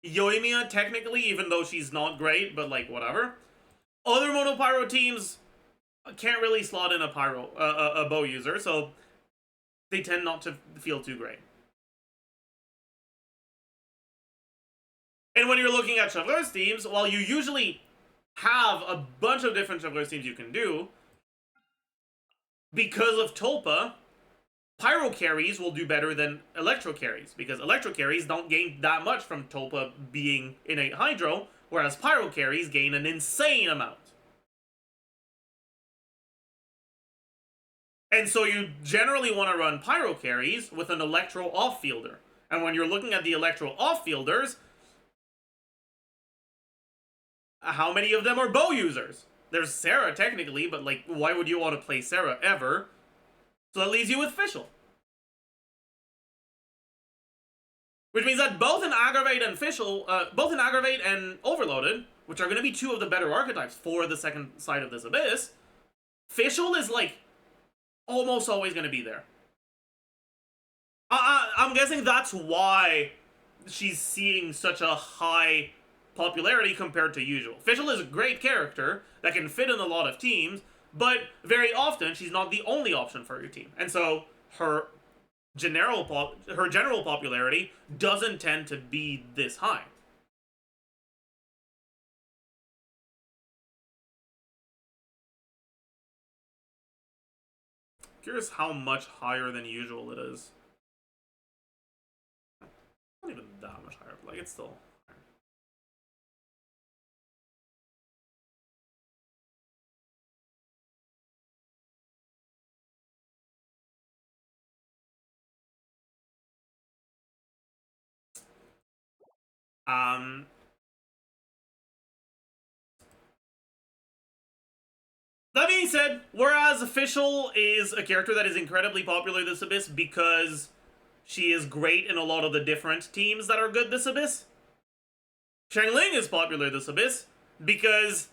Yoimiya, technically, even though she's not great, but like, whatever. Other Monopyro teams can't really slot in a bow user, so they tend not to feel too great. And when you're looking at ChesseBurgers teams, while you usually have a bunch of different ChesseBurgers teams you can do, because of Tulpa, Pyro carries will do better than Electro carries, because Electro carries don't gain that much from Tulpa being innate Hydro, whereas Pyro carries gain an insane amount. And so you generally want to run Pyro carries with an Electro off-fielder. And when you're looking at the Electro off-fielders, how many of them are bow users? There's Sarah, technically, but like, why would you want to play Sarah ever? So that leaves you with Fischl. Which means that both in Aggravate and Fischl, both in Aggravate and Overloaded, which are going to be 2 of the better archetypes for the second side of this Abyss, Fischl is like almost always going to be there. I'm guessing that's why she's seeing such a high popularity compared to usual. Fischl is a great character that can fit in a lot of teams, but very often she's not the only option for your team. And so her general popularity doesn't tend to be this high. Curious how much higher than usual it is. Not even that much higher, but like, it's still that being said, whereas Fischl is a character that is incredibly popular this Abyss because she is great in a lot of the different teams that are good this Abyss, Xiangling is popular this Abyss because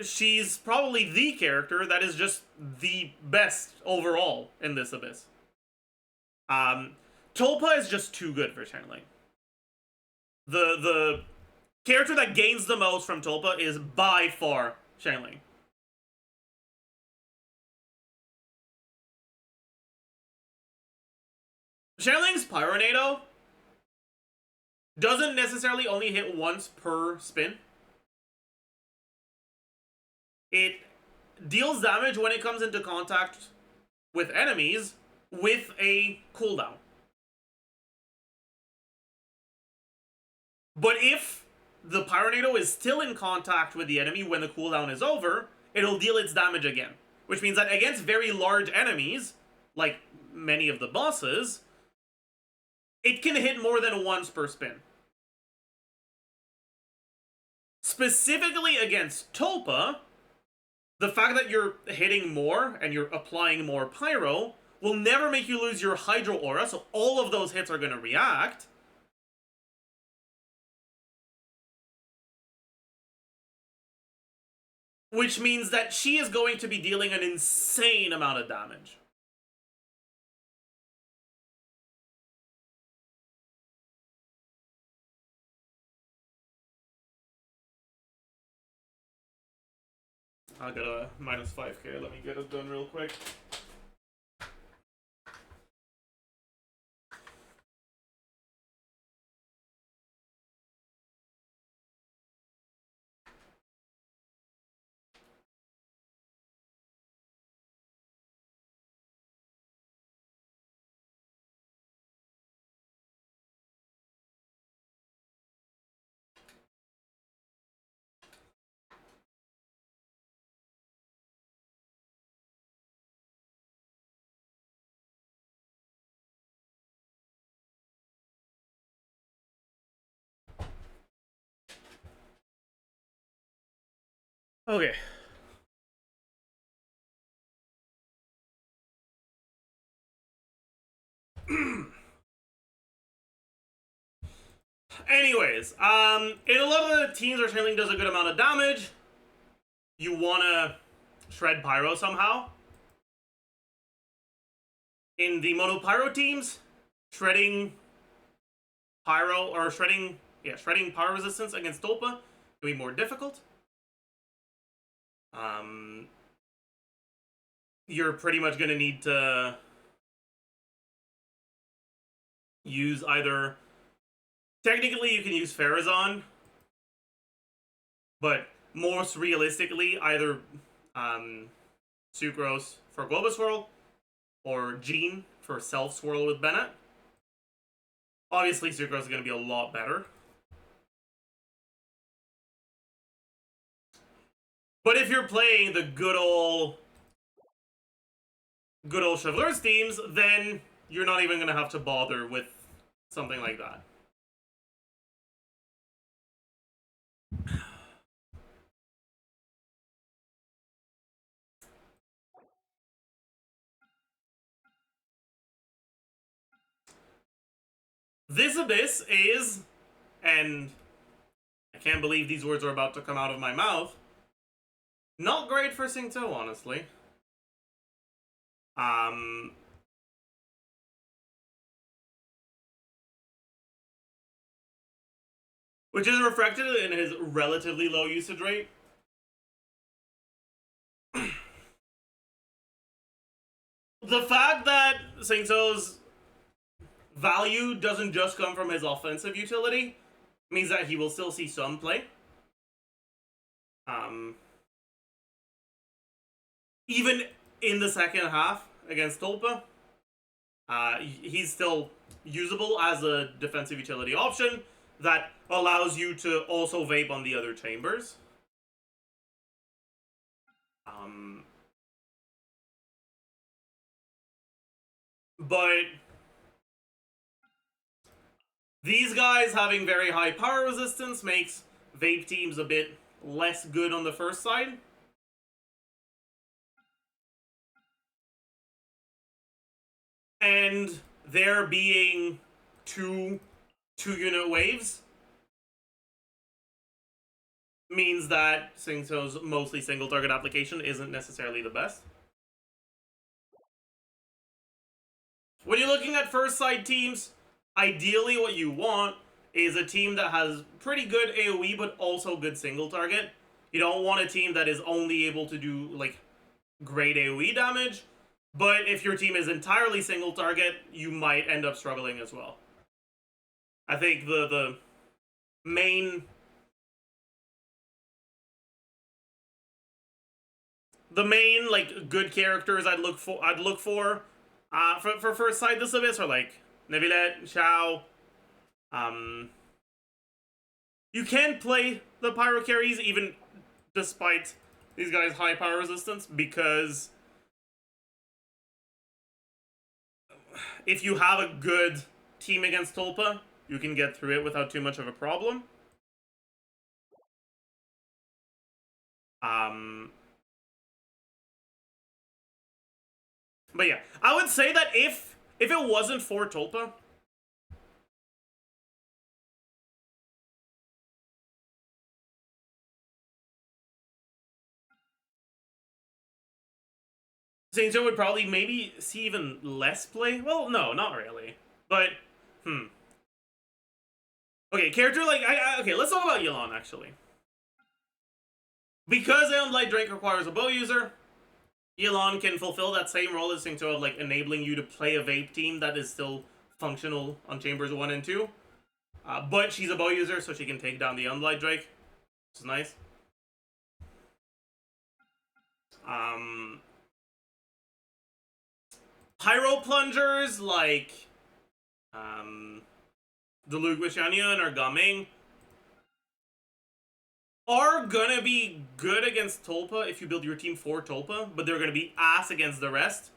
she's probably the character that is just the best overall in this Abyss. Tulpa is just too good for Xiangling. The character that gains the most from Tulpa is by far Xiangling. Xiangling's Pyronado doesn't necessarily only hit once per spin. It deals damage when it comes into contact with enemies with a cooldown. But if the Pyronado is still in contact with the enemy when the cooldown is over, it'll deal its damage again. Which means that against very large enemies, like many of the bosses, it can hit more than once per spin. Specifically against Tulpa, the fact that you're hitting more and you're applying more Pyro will never make you lose your Hydro Aura, so all of those hits are going to react. Which means that she is going to be dealing an insane amount of damage. I'll get a minus 5k, let me get it done real quick. Okay. Anyways, in a lot of the teams where Chainlink does a good amount of damage, you wanna shred Pyro somehow. In the mono Pyro teams, shredding Pyro or shredding Pyro resistance against Tulpa can be more difficult. You're pretty much gonna need to use either. Technically, you can use Farazan, but most realistically, either Sucrose for Globoswirl or Jean for Self Swirl with Bennett. Obviously, Sucrose is going to be a lot better. But if you're playing the good old Chevaleur's teams, then you're not even going to have to bother with something like that. This Abyss is, and I can't believe these words are about to come out of my mouth, not great for Singto, honestly. Which is reflected in his relatively low usage rate. The fact that Singto's value doesn't just come from his offensive utility means that he will still see some play. Even in the second half against Tulpa, he's still usable as a defensive utility option that allows you to also vape on the other chambers. But these guys having very high power resistance makes vape teams a bit less good on the first side. And there being two unit waves means that Singto's mostly single target application isn't necessarily the best. When you're looking at first side teams, ideally what you want is a team that has pretty good AoE but also good single target. You don't want a team that is only able to do like great AoE damage, but if your team is entirely single target, you might end up struggling as well. I think the main like good characters I'd look for first side this Abyss are like Neuvillette, Xiao. You can play the Pyro carries even despite these guys' high power resistance, because if you have a good team against Tulpa, you can get through it without too much of a problem. But yeah, I would say that if it wasn't for Tulpa, Singto would probably maybe see even less play. Well, no, not really. But, okay, character like, okay, let's talk about Yelan, actually. Because Light Drake requires a bow user, Yelan can fulfill that same role as Singto of, like, enabling you to play a vape team that is still functional on Chambers 1 and 2. But she's a bow user, so she can take down the Light Drake, which is nice. Pyro plungers like Deluge Wishanyan or Gaming are gonna be good against Tulpa if you build your team for Tulpa, but they're gonna be ass against the rest.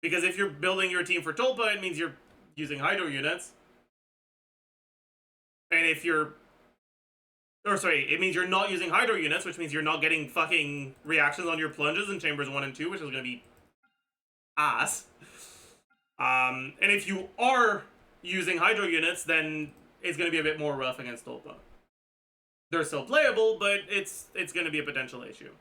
Because if you're building your team for Tulpa, it means you're using Hydro units. And if you're Or sorry, it means you're not using Hydro units, which means you're not getting fucking reactions on your plunges in chambers 1 and 2, which is gonna be ass. And if you are using Hydro units, then it's gonna be a bit more rough against Tulpa. They're still playable, but it's gonna be a potential issue.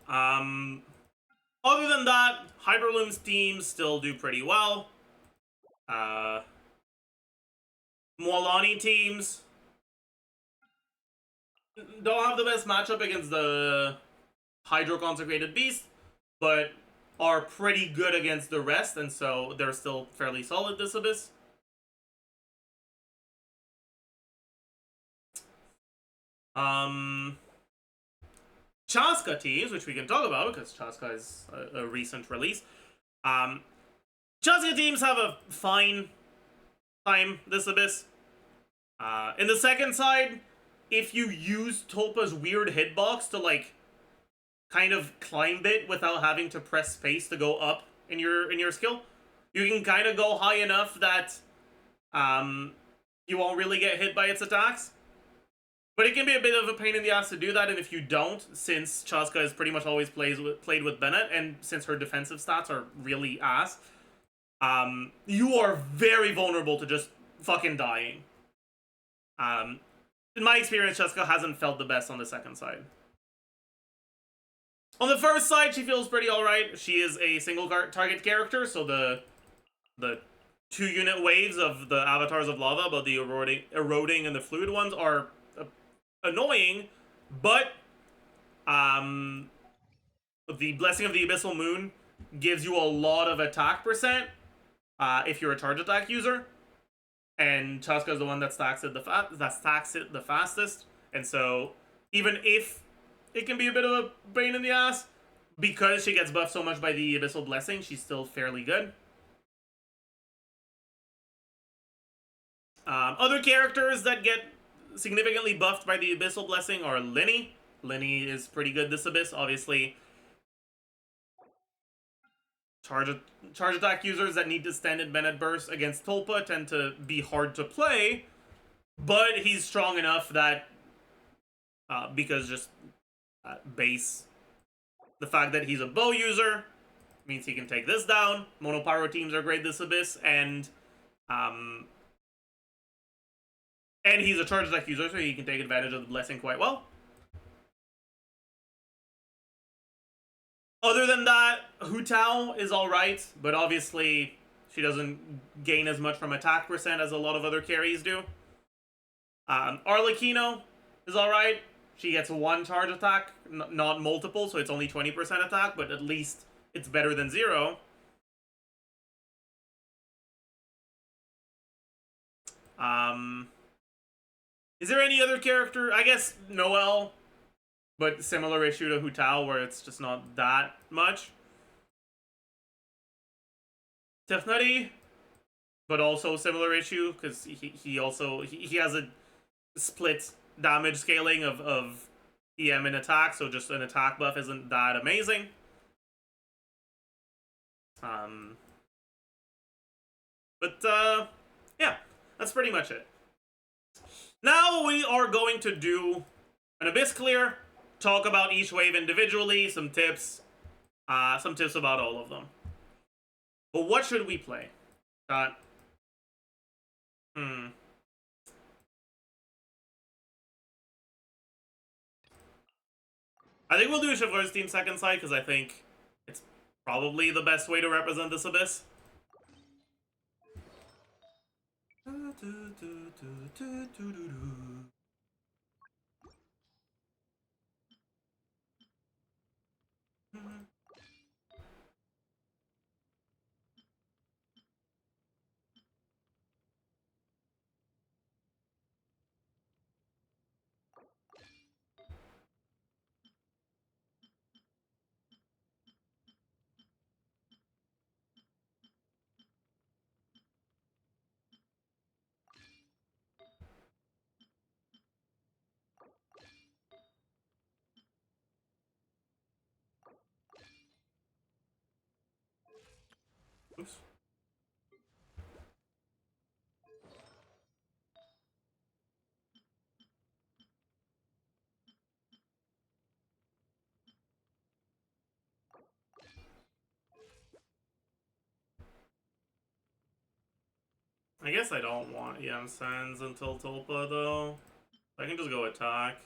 Other than that, Hyperloom's teams still do pretty well. Moalani teams don't have the best matchup against the Hydro Consecrated Beast, but are pretty good against the rest, and so they're still fairly solid this Abyss. Chasca teams, which we can talk about because Chasca is a recent release. Chasca teams have a fine time this Abyss. In the second side, if you use Tulpa's weird hitbox to like kind of climb it without having to press space to go up in your skill, you can kind of go high enough that you won't really get hit by its attacks. But it can be a bit of a pain in the ass to do that, and if you don't, since Chasca is pretty much always played with Bennett, and since her defensive stats are really ass, you are very vulnerable to just fucking dying. In my experience, Chasca hasn't felt the best on the second side. On the first side, she feels pretty alright. She is a single target character, so the 2-unit waves of the Avatars of Lava, but the eroding and the fluid ones are annoying, but the Blessing of the Abyssal Moon gives you a lot of attack percent if you're a charge attack user, and Chasca is the one that stacks it the fastest, and so even if it can be a bit of a pain in the ass, because she gets buffed so much by the Abyssal Blessing, she's still fairly good. Other characters that get significantly buffed by the Abyssal Blessing are Linny. Linny is pretty good this Abyss, obviously. Charge attack users that need to stand in Bennett Burst against Tulpa tend to be hard to play, but he's strong enough that, because just base, the fact that he's a bow user means he can take this down. Monopyro teams are great this Abyss, and he's a charge attack user, so he can take advantage of the blessing quite well. Other than that, Hu Tao is alright, but obviously she doesn't gain as much from attack percent as a lot of other carries do. Arlecchino is alright. She gets 1 charge attack, not multiple, so it's only 20% attack, but at least it's better than 0. Is there any other character? I guess Noelle, but similar issue to Hu Tao, where it's just not that much. Tefnutty, but also similar issue, because he has a split damage scaling of EM and attack, so just an attack buff isn't that amazing. Yeah, that's pretty much it. Now we are going to do an Abyss clear, talk about each wave individually, some tips about all of them. But what should we play? I think we'll do ChesseBurgers team second side, because I think it's probably the best way to represent this Abyss. I guess I don't want EM Sands until Tulpa, though. I can just go attack.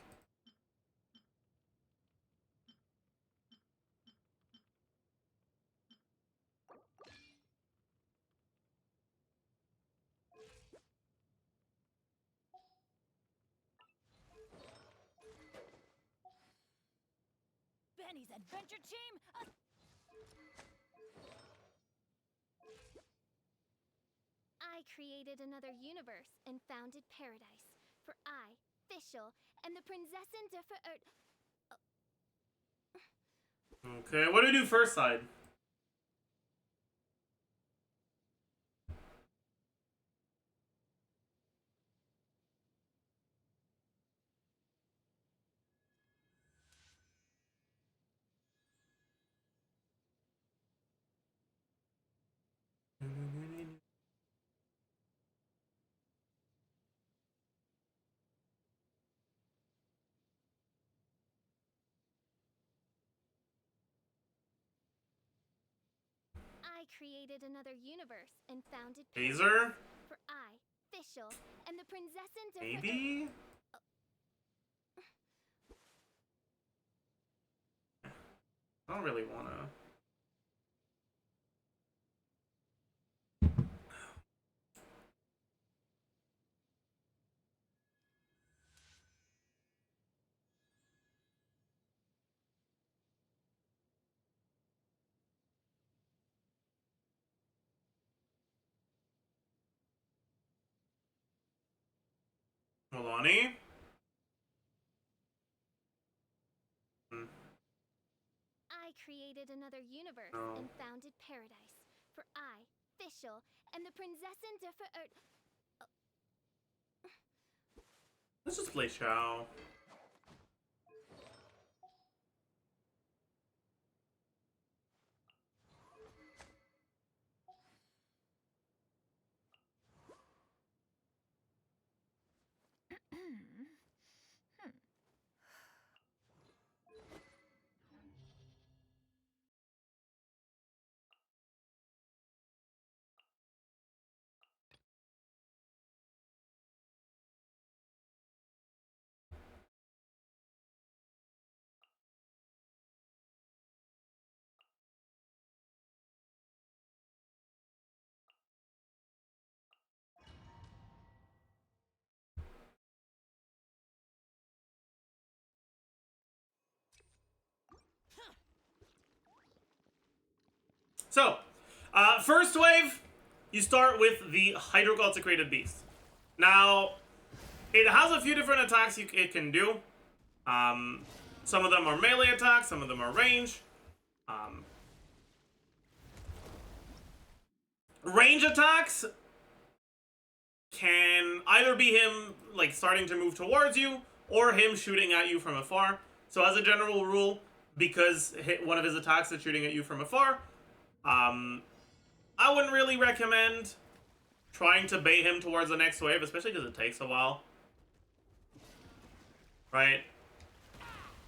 Benny's adventure team. I created another universe and founded paradise for I, Fischl, and the Prinzessin de Okay, what do we do first side? I created another universe and founded Phaser? for I, Fischl, and the Prinzessin de Maybe? I don't really wanna. Milani? I created another universe No. and founded paradise for I, Fischl, and the Prinzessin de Let's just play Xiao. So, first wave, you start with the Hydro-Consecrated Beast. Now, it has a few different attacks it can do. Some of them are melee attacks, some of them are range. Range attacks can either be him like starting to move towards you, or him shooting at you from afar. So as a general rule, because one of his attacks is shooting at you from afar, I wouldn't really recommend trying to bait him towards the next wave, especially because it takes a while. Right?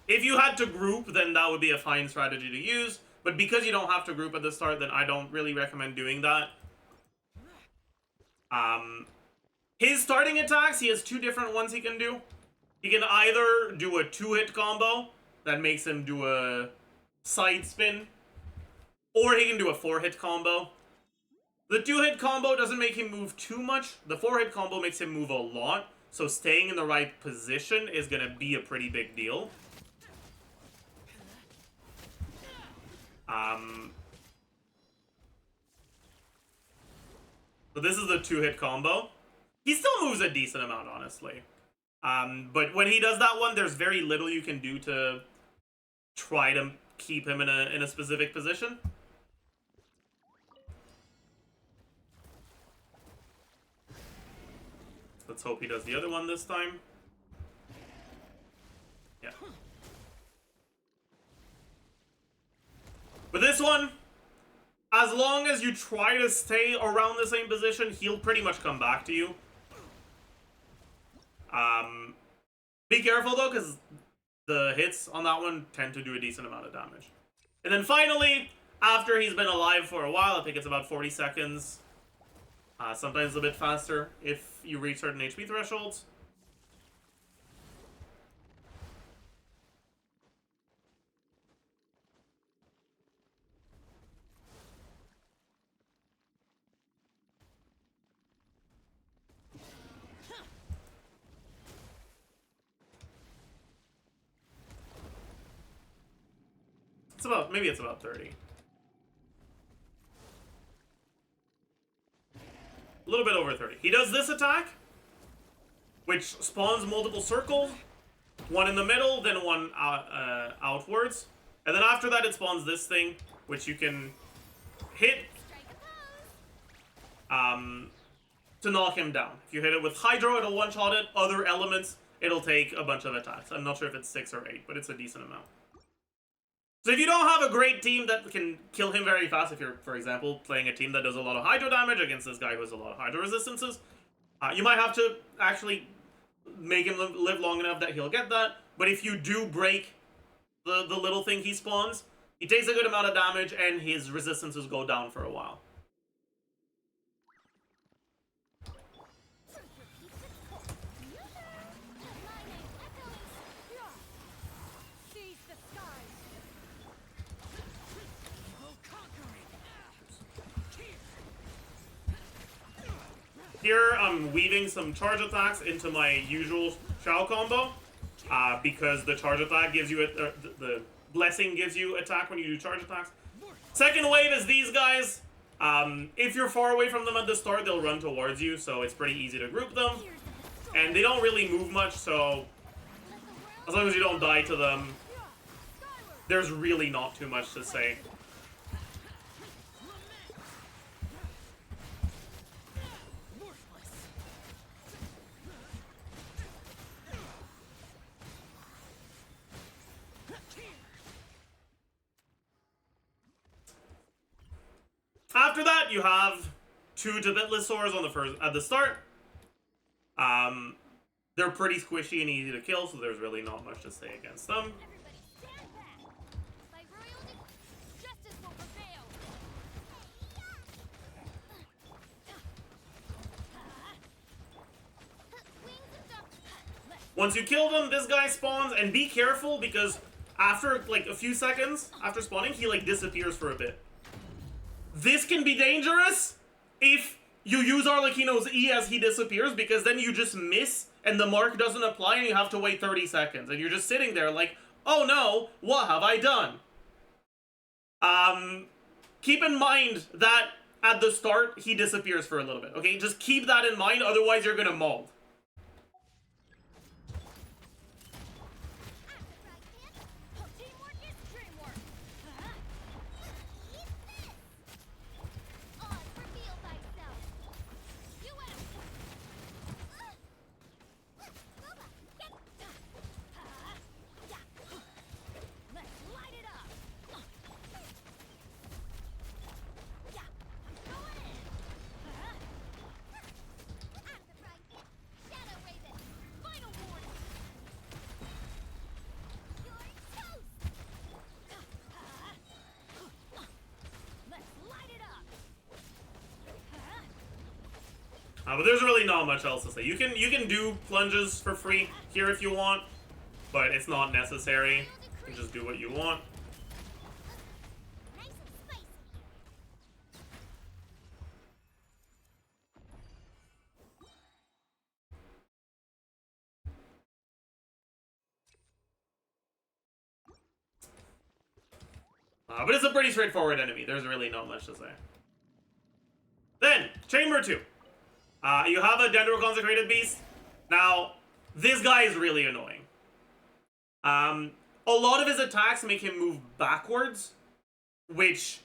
If you had to group, then that would be a fine strategy to use. But because you don't have to group at the start, then I don't really recommend doing that. His starting attacks, he has two different ones he can do. He can either do a 2-hit combo that makes him do a side spin, or he can do a 4-hit combo. The 2-hit combo doesn't make him move too much. The 4-hit combo makes him move a lot. So staying in the right position is going to be a pretty big deal. So this is the 2-hit combo. He still moves a decent amount, honestly. But when he does that one, there's very little you can do to try to keep him in a specific position. Let's hope he does the other one this time. Yeah. But this one, as long as you try to stay around the same position, he'll pretty much come back to you. Be careful though, because the hits on that one tend to do a decent amount of damage. And then finally, after he's been alive for a while, I think it's about 40 seconds, Sometimes a bit faster if you reach certain HP thresholds. Maybe it's about 30. A little bit over 30. He does this attack, which spawns multiple circles. One in the middle, then one outwards. And then after that it spawns this thing, which you can hit to knock him down. If you hit it with Hydro, it'll one-shot it. Other elements, it'll take a bunch of attacks. I'm not sure if it's 6 or 8, but it's a decent amount. So if you don't have a great team that can kill him very fast, if you're, for example, playing a team that does a lot of Hydro damage against this guy who has a lot of Hydro resistances, you might have to actually make him live long enough that he'll get that. But if you do break the little thing he spawns, he takes a good amount of damage and his resistances go down for a while. Here, I'm weaving some charge attacks into my usual Shao combo, because the charge attack gives you the blessing gives you attack when you do charge attacks. Second wave is these guys. If you're far away from them at the start, they'll run towards you, so it's pretty easy to group them. And they don't really move much, so as long as you don't die to them, there's really not too much to say. After that, you have 2 Debitlessaurs on at the start. They're pretty squishy and easy to kill, so there's really not much to say against them. Everybody stand back. By royalty, justice will prevail. Once you kill them, this guy spawns, and be careful because after like a few seconds after spawning, he like disappears for a bit. This can be dangerous if you use Arlecchino's E as he disappears, because then you just miss and the mark doesn't apply and you have to wait 30 seconds. And you're just sitting there like, oh no, what have I done? Keep in mind that at the start, he disappears for a little bit, okay? Just keep that in mind, otherwise you're gonna mold. Teamwork is dreamwork. Reveal thyself. You let's light it up. I'm going in. Shadow Raven. Final warning. You're toast. Let's light it up. But there's really not much else to say. You can do plunges for free here if you want, but it's not necessary. You can just do what you want. Nice and spicy. But it's a pretty straightforward enemy. There's really not much to say. Then, Chamber 2. You have a Dendro Consecrated Beast. Now, this guy is really annoying. A lot of his attacks make him move backwards, which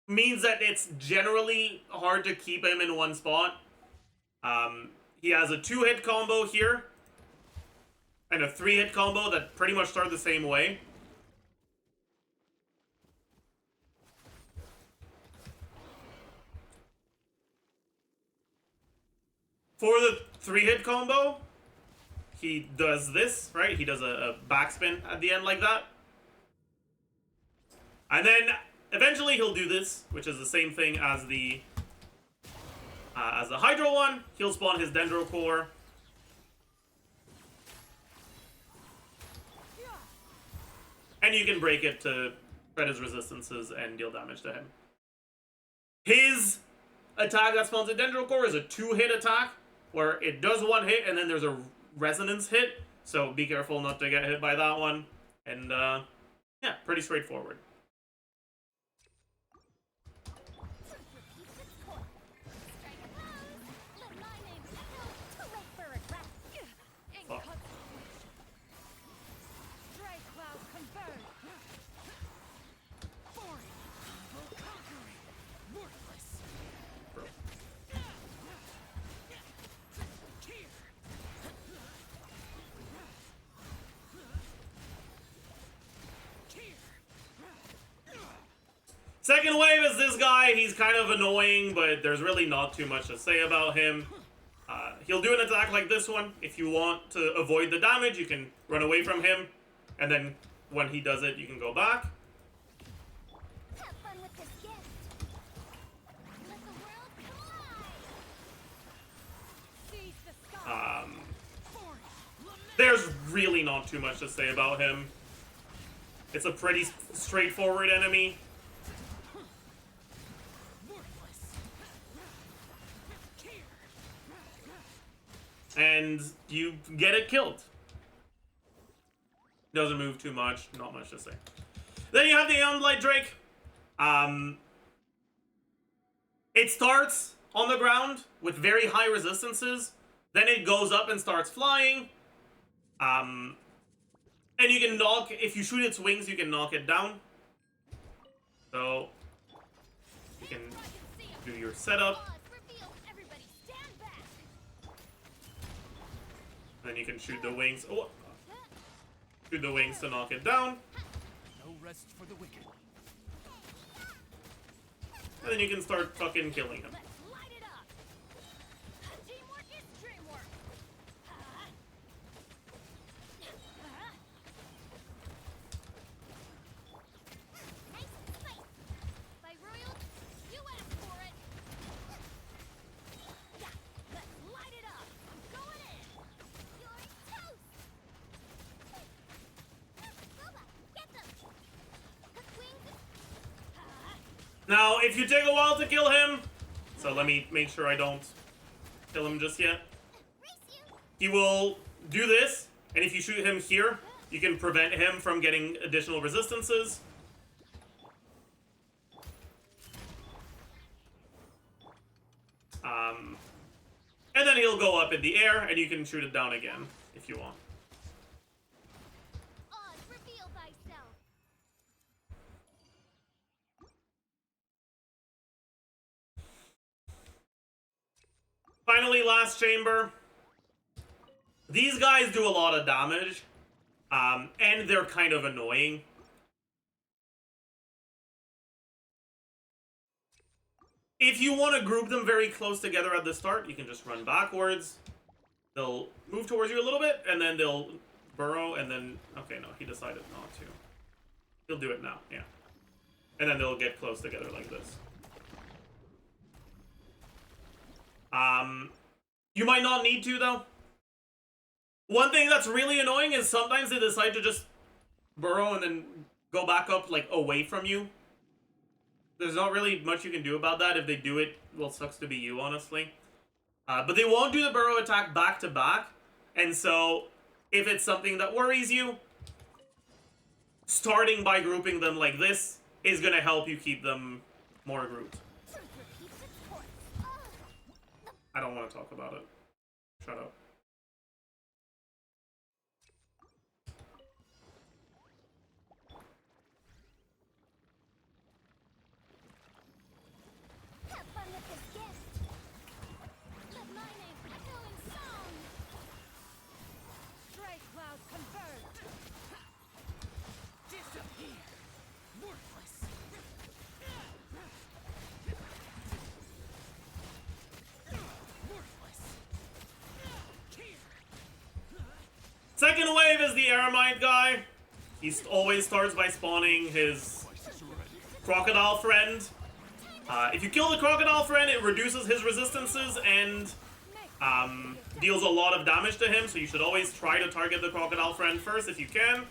means that it's generally hard to keep him in one spot. He has a 2-hit combo here, and a 3-hit combo that pretty much start the same way. For the 3-hit combo, he does this, right? He does a backspin at the end like that. And then, eventually he'll do this, which is the same thing as the As the Hydro one, he'll spawn his Dendro Core. And you can break it to spread his resistances and deal damage to him. His attack that spawns a Dendro Core is a 2-hit attack, where it does 1 hit and then there's a resonance hit. So be careful not to get hit by that one. And yeah, pretty straightforward. Second wave is this guy. He's kind of annoying, but there's really not too much to say about him. He'll do an attack like this one. If you want to avoid the damage, you can run away from him. And then when he does it, you can go back. Have fun with this gift. Let the world collide. Seize the sky. There's really not too much to say about him. It's a pretty straightforward enemy. And you get it killed. Doesn't move too much, not much to say. Then you have the Light Drake. It starts on the ground with very high resistances. Then it goes up and starts flying. And you can knock, if you shoot its wings, you can knock it down. So, you can do your setup. Then you can shoot the wings. Oh, shoot the wings to knock it down. No rest for the wicked. And then you can start fucking killing him. Let's light it up. Teamwork is dreamwork. Nice place. By Royal, you asked for it. Yeah, let's light it up. I'm going in. You're toast. Boba, get them. Hook wings. Now, if you take a while to kill him, so let me make sure I don't kill him just yet. Race you. He will do this, and if you shoot him here, you can prevent him from getting additional resistances. And then he'll go up in the air, and you can shoot it down again, if you want. Oz, reveal thyself. Finally, last chamber. These guys do a lot of damage, and they're kind of annoying. If you want to group them very close together at the start, you can just run backwards. They'll move towards you a little bit, and then they'll burrow, and then... Okay, no, he decided not to. He'll do it now, yeah. And then they'll get close together like this. You might not need to, though. One thing that's really annoying is sometimes they decide to just burrow and then go back up, like, away from you. There's not really much you can do about that. If they do it, well, sucks to be you, honestly. But they won't do the burrow attack back to back. And so, if it's something that worries you, starting by grouping them like this is going to help you keep them more grouped. I don't want to talk about it. Shut up. Have fun with this gift. Let my name echo in song. Strike cloud converge. Disappear. Worthless. Worthless. Here. Second wave is the Aramite guy. He always starts by spawning his Crisis ready. crocodile friend. Time If you kill the crocodile friend, it reduces his resistances and deals a lot of damage to him, so you should always try to target the crocodile friend first if you can.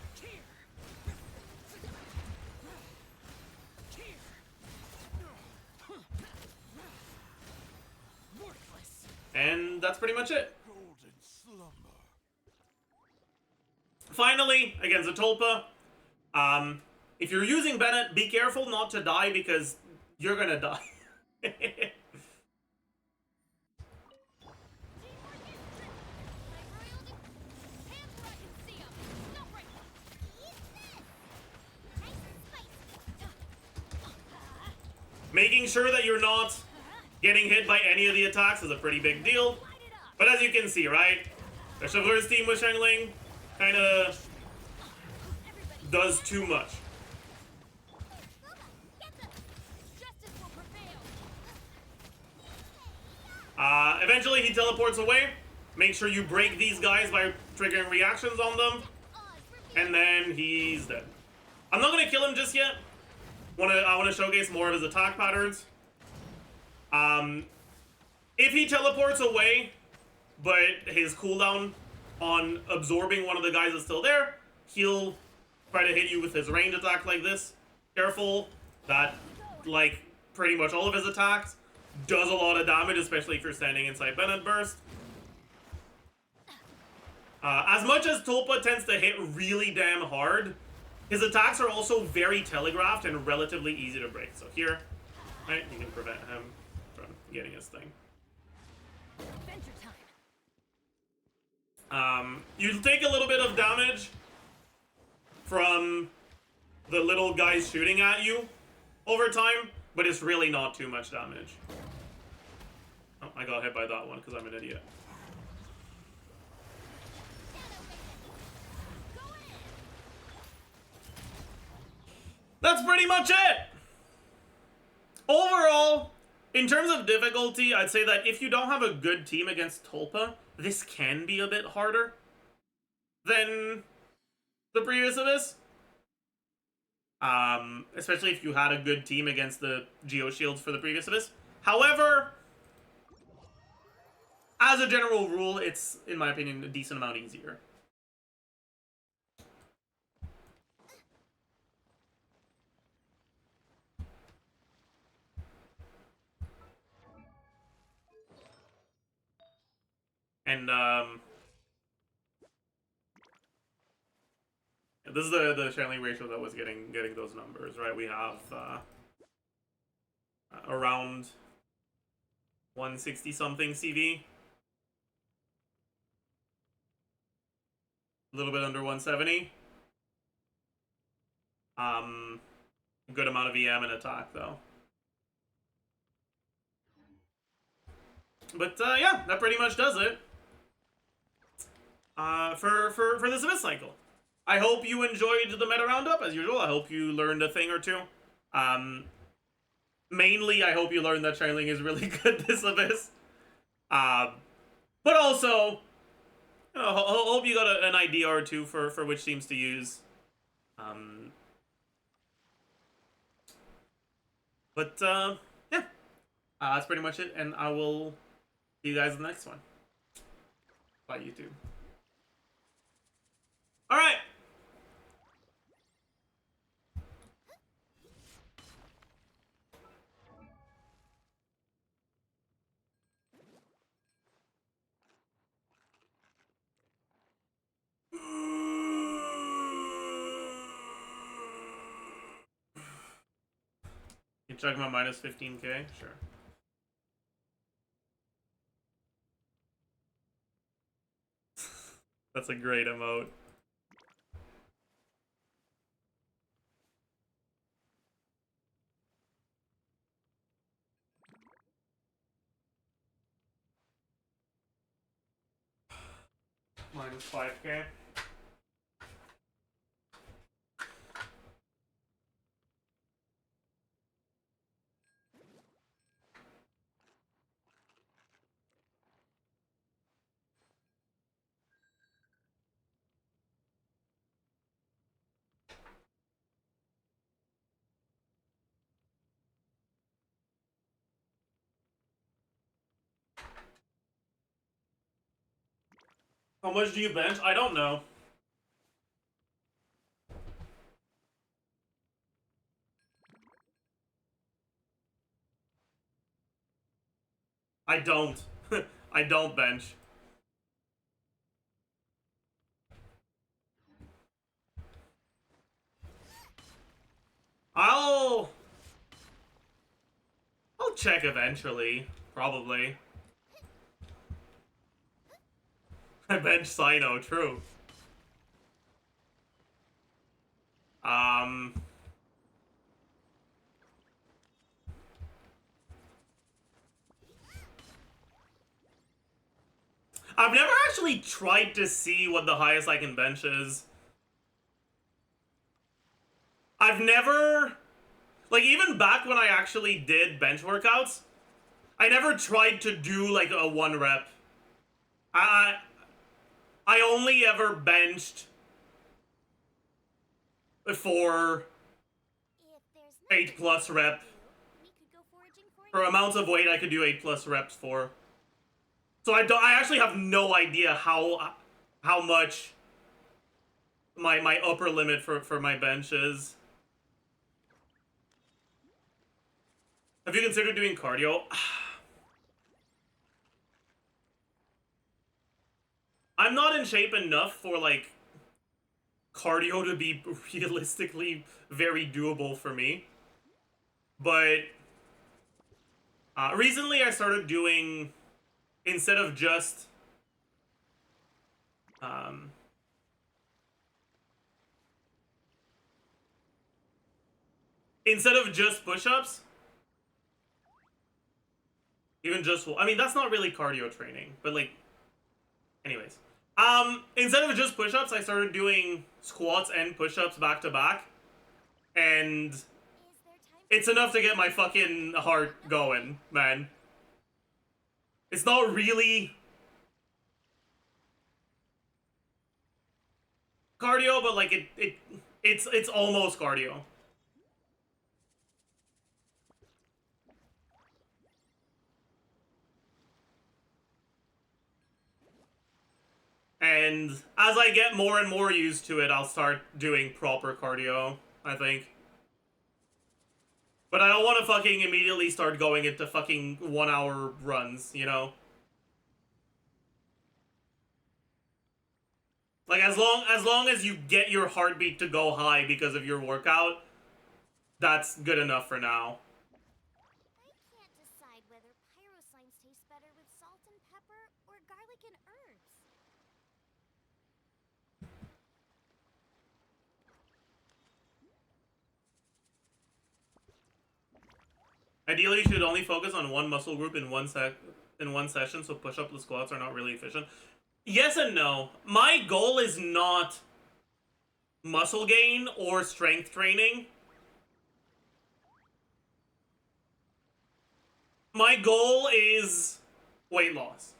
And that's pretty much it. Golden slumber. Finally, against Zatolpa, if you're using Bennett, be careful not to die because you're gonna die. Making sure that you're not getting hit by any of the attacks is a pretty big deal. But as you can see, right? The ChesseBurgers team with Shangling kind of does too much. Eventually he teleports away. Make sure you break these guys by triggering reactions on them. And then he's dead. I'm not going to kill him just yet. I want to showcase more of his attack patterns. If he teleports away, but his cooldown on absorbing one of the guys is still there, he'll try to hit you with his range attack like this. Careful that, like, pretty much all of his attacks does a lot of damage, especially if you're standing inside Bennett Burst. As much as Tulpa tends to hit really damn hard, his attacks are also very telegraphed and relatively easy to break. So here, right, you can prevent him from getting his thing. You take a little bit of damage from the little guys shooting at you over time, but it's really not too much damage. Oh, I got hit by that one because I'm an idiot. That's pretty much it! Overall, in terms of difficulty, I'd say that if you don't have a good team against Tulpa, this can be a bit harder than the previous Abyss. Especially if you had a good team against the Geo Shields for the previous Abyss. However, as a general rule, it's, in my opinion, a decent amount easier. And, this is the Shanley ratio that was getting those numbers, right? We have, around 160-something CV. A little bit under 170. A good amount of EM and attack, though. But, yeah, that pretty much does it. For this Abyss cycle. I hope you enjoyed the meta roundup, as usual. I hope you learned a thing or two. Mainly, I hope you learned that Shangling is really good this Abyss. But also, you know, hope you got an idea or two for which teams to use. Yeah. That's pretty much it, and I will see you guys in the next one. Bye, YouTube. Alright! You check my minus 15k? Sure. That's a great emote. Minus 5k. How much do you bench? I don't know. I don't. I don't bench. I'll check eventually, probably. I bench Sino, true. I've never actually tried to see what the highest I can bench is. I've never, like, even back when I actually did bench workouts, I never tried to do, like, a 1 rep. I only ever benched for If there's 8 plus rep. we could go foraging for For amounts of weight I could do 8 plus reps for. So I actually have no idea how much my upper limit for my bench is. Have you considered doing cardio? I'm not in shape enough for, like, cardio to be realistically very doable for me. But recently I started doing, instead of just push-ups, even just, I mean, that's not really cardio training, but, like, anyways. Instead of just push-ups, I started doing squats and push-ups back to back, and Is there time it's enough to get my fucking heart going, man. It's not really cardio, but, like, it's almost cardio. And as I get more and more used to it, I'll start doing proper cardio, I think. But I don't want to fucking immediately start going into fucking 1 hour runs, you know? Like, as long as you get your heartbeat to go high because of your workout, that's good enough for now. I can't decide whether pyroslimes taste better with salt and pepper or garlic and herbs. Ideally, you should only focus on one muscle group in one session, so push-up and squats are not really efficient. Yes and no. My goal is not muscle gain or strength training. My goal is weight loss.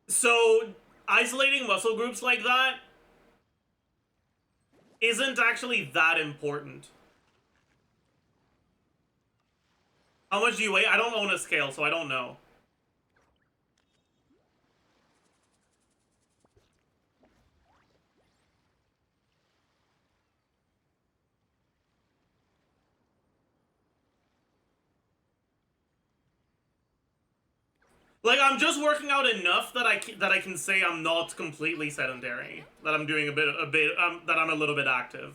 So, isolating muscle groups like that isn't actually that important. How much do you weigh? I don't own a scale, so I don't know. Like, I'm just working out enough that I can say I'm not completely sedentary. That I'm doing that I'm a little bit active.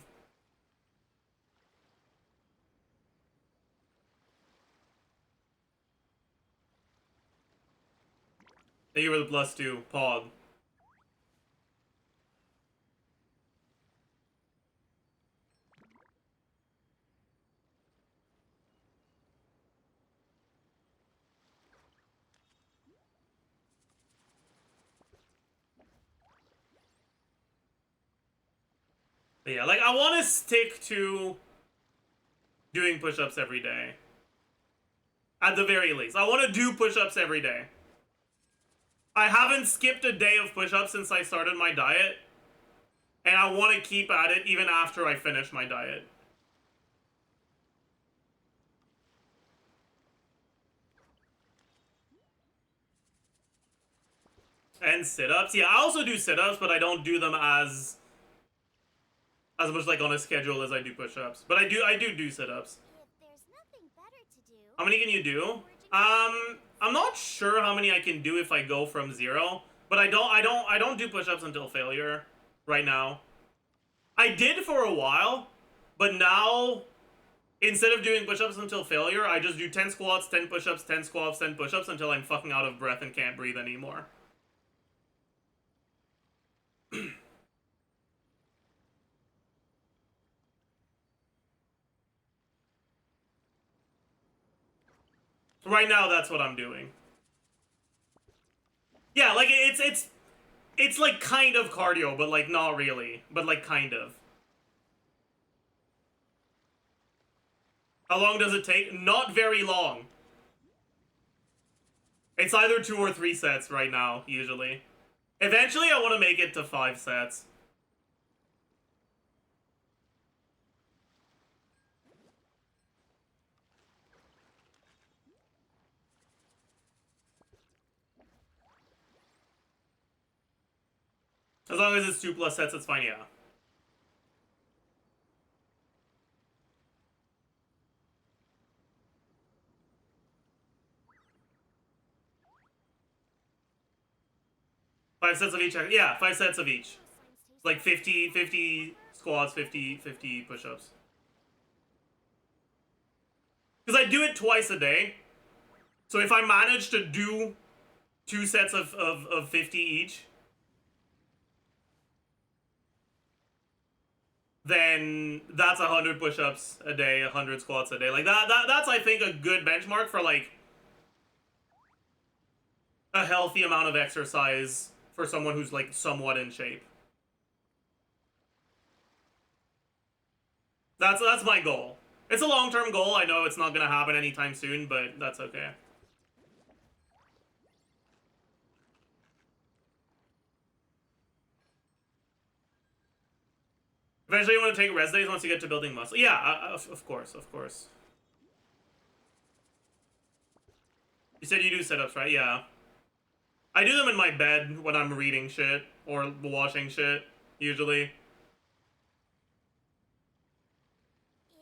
Thank you for the +2, Pog. But yeah, like, I want to stick to doing push-ups every day. At the very least. I want to do push-ups every day. I haven't skipped a day of push-ups since I started my diet. And I want to keep at it even after I finish my diet. And sit-ups. Yeah, I also do sit-ups, but I don't do them as much like on a schedule as I do push-ups. But I do sit-ups. If there's nothing better to do, How many can you do? I'm not sure how many I can do if I go from 0, but I don't do push-ups until failure right now. I did for a while, but now instead of doing push-ups until failure, I just do 10 squats, 10 push-ups, 10 squats, 10 push-ups until I'm fucking out of breath and can't breathe anymore. Right now, that's what I'm doing. Yeah, like, it's like kind of cardio, but like not really. But like kind of. How long does it take? Not very long. It's either 2 or 3 sets right now, usually. Eventually, I want to make it to 5 sets. As long as it's 2 plus sets, it's fine, yeah. Five sets of each. Yeah, 5 sets of each. Like 50 squats, 50 push-ups. Because I do it twice a day. So if I manage to do 2 sets of 50 each, then that's 100 push-ups a day, 100 squats a day. Like that's I think a good benchmark for like a healthy amount of exercise for someone who's like somewhat in shape. That's my goal. It's a long-term goal. I know it's not gonna happen anytime soon, but that's okay. Eventually you want to take rest days once you get to building muscle. Yeah, of course, of course. You said you do sit-ups, right? Yeah. I do them in my bed when I'm reading shit or watching shit, usually.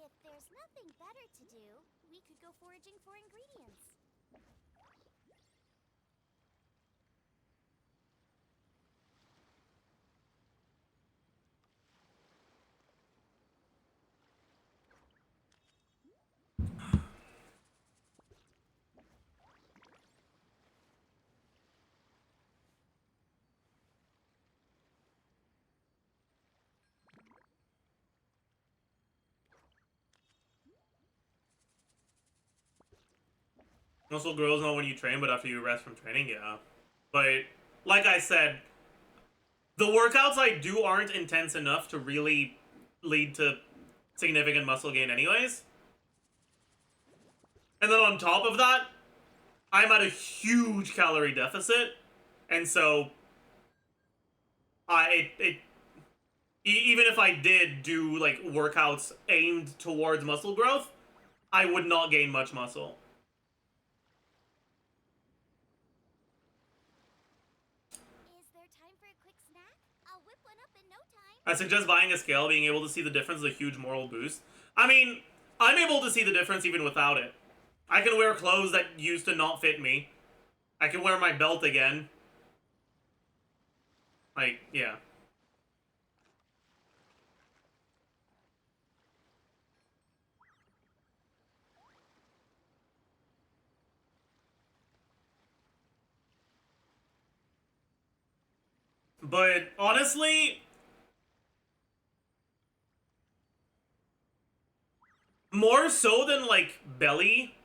if there's nothing better to do, we could go foraging for ingredients. Muscle grows not when you train, but after you rest from training, yeah. But, like I said, the workouts I do aren't intense enough to really lead to significant muscle gain anyways. And then on top of that, I'm at a huge calorie deficit, and so even if I did do like workouts aimed towards muscle growth, I would not gain much muscle. Is there time for a quick snack? I'll whip one up in no time. I suggest buying a scale. Being able to see the difference is a huge moral boost. I mean, I'm able to see the difference even without it. I can wear clothes that used to not fit me. I can wear my belt again. Like, yeah. But honestly, more so than like belly,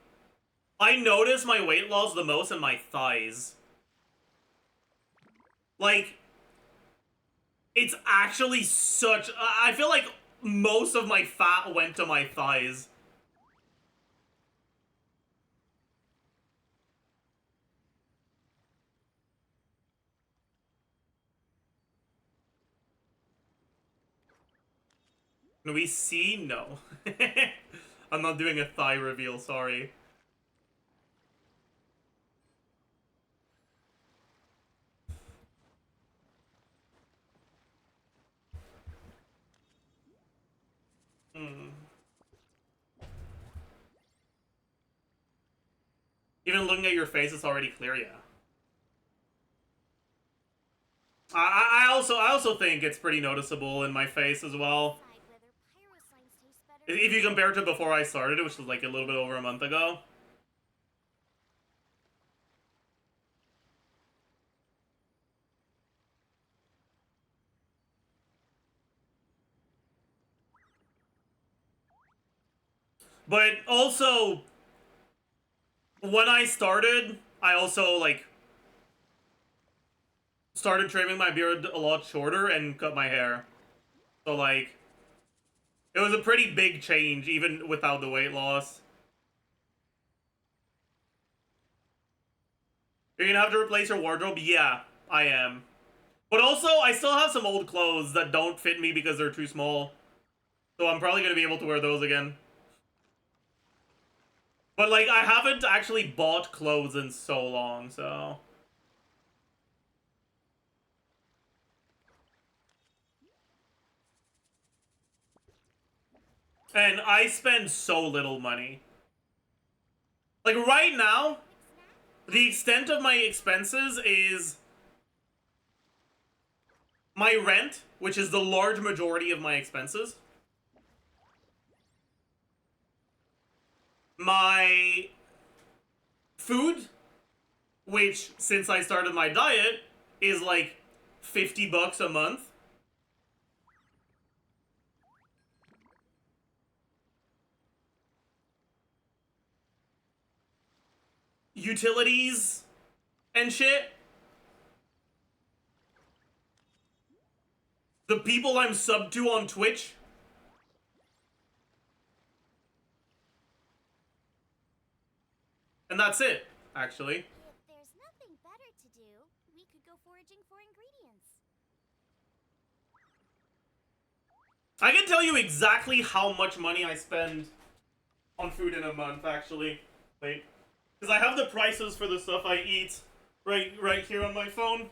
I notice my weight loss the most in my thighs. Like, it's actually such... I feel like most of my fat went to my thighs. Can we see? No. I'm not doing a thigh reveal, sorry. Even looking at your face, it's already clear, yeah. I also think it's pretty noticeable in my face as well. Decide whether pyroslime tastes better. If you compare it to before I started, which was like a little bit over a month ago. But also, when I started, I also, like, started trimming my beard a lot shorter and cut my hair. So, like, it was a pretty big change, even without the weight loss. You're gonna have to replace your wardrobe? Yeah, I am. But also, I still have some old clothes that don't fit me because they're too small. So I'm probably gonna be able to wear those again. But, like, I haven't actually bought clothes in so long, so... And I spend so little money. Like, right now, the extent of my expenses is my rent, which is the large majority of my expenses. My food, which, since I started my diet, is like $50 a month. Utilities and shit. The people I'm subbed to on Twitch. And that's it, actually. If there's nothing better to do, we could go foraging for ingredients. I can tell you exactly how much money I spend on food in a month, actually. Wait. Because I have the prices for the stuff I eat right here on my phone.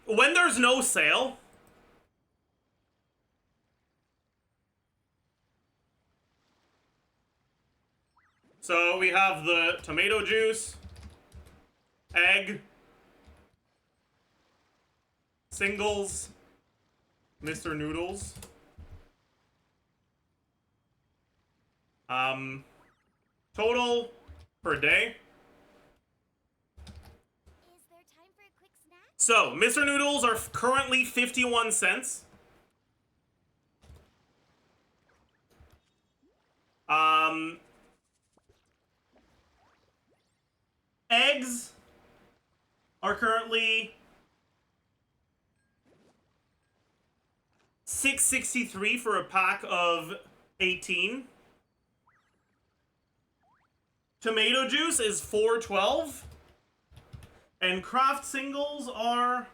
When there's no sale, so we have the tomato juice, egg, singles, Mr. Noodles, total per day. Is there time for a quick snack? So, Mr. Noodles are currently 51 cents. Eggs are currently $6.63 for a pack of 18. Tomato juice is $4.12. And craft singles are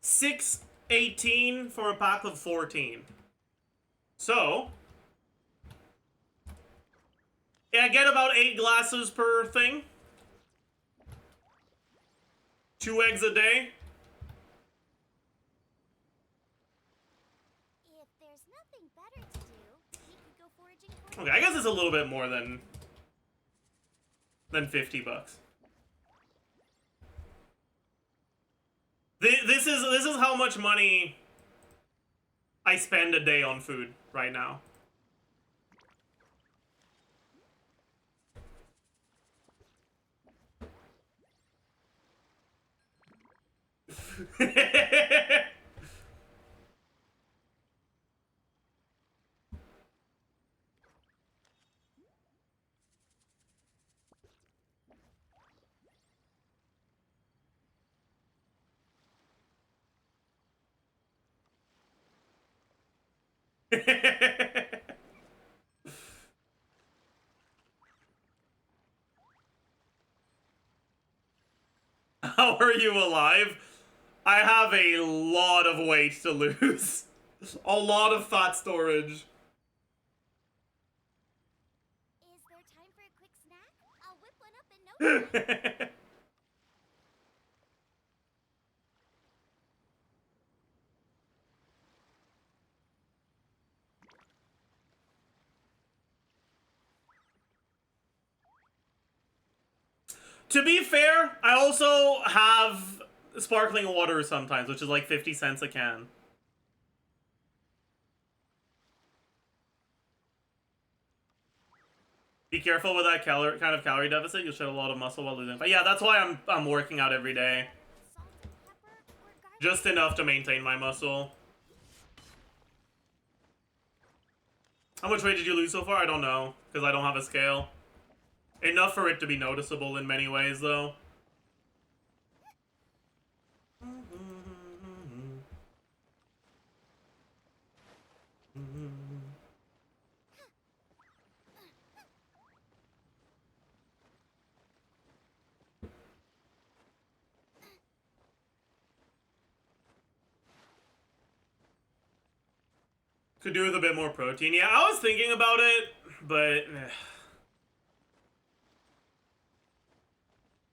$6.18 for a pack of 14. So, yeah, I get about 8 glasses per thing. 2 eggs a day. If there's nothing better to do, we could go foraging for Okay, I guess it's a little bit more than $50. This is how much money I spend a day on food right now. How are you alive? I have a lot of weight to lose. A lot of fat storage. To be fair, I also have sparkling water sometimes, which is like 50 cents a can. Be careful with that kind of calorie deficit. You'll shed a lot of muscle while losing. But yeah, that's why I'm working out every day. Salt and pepper or garlic? Just enough to maintain my muscle. How much weight did you lose so far? I don't know, because I don't have a scale. Enough for it to be noticeable in many ways, though. Could do with a bit more protein. Yeah, I was thinking about it, but...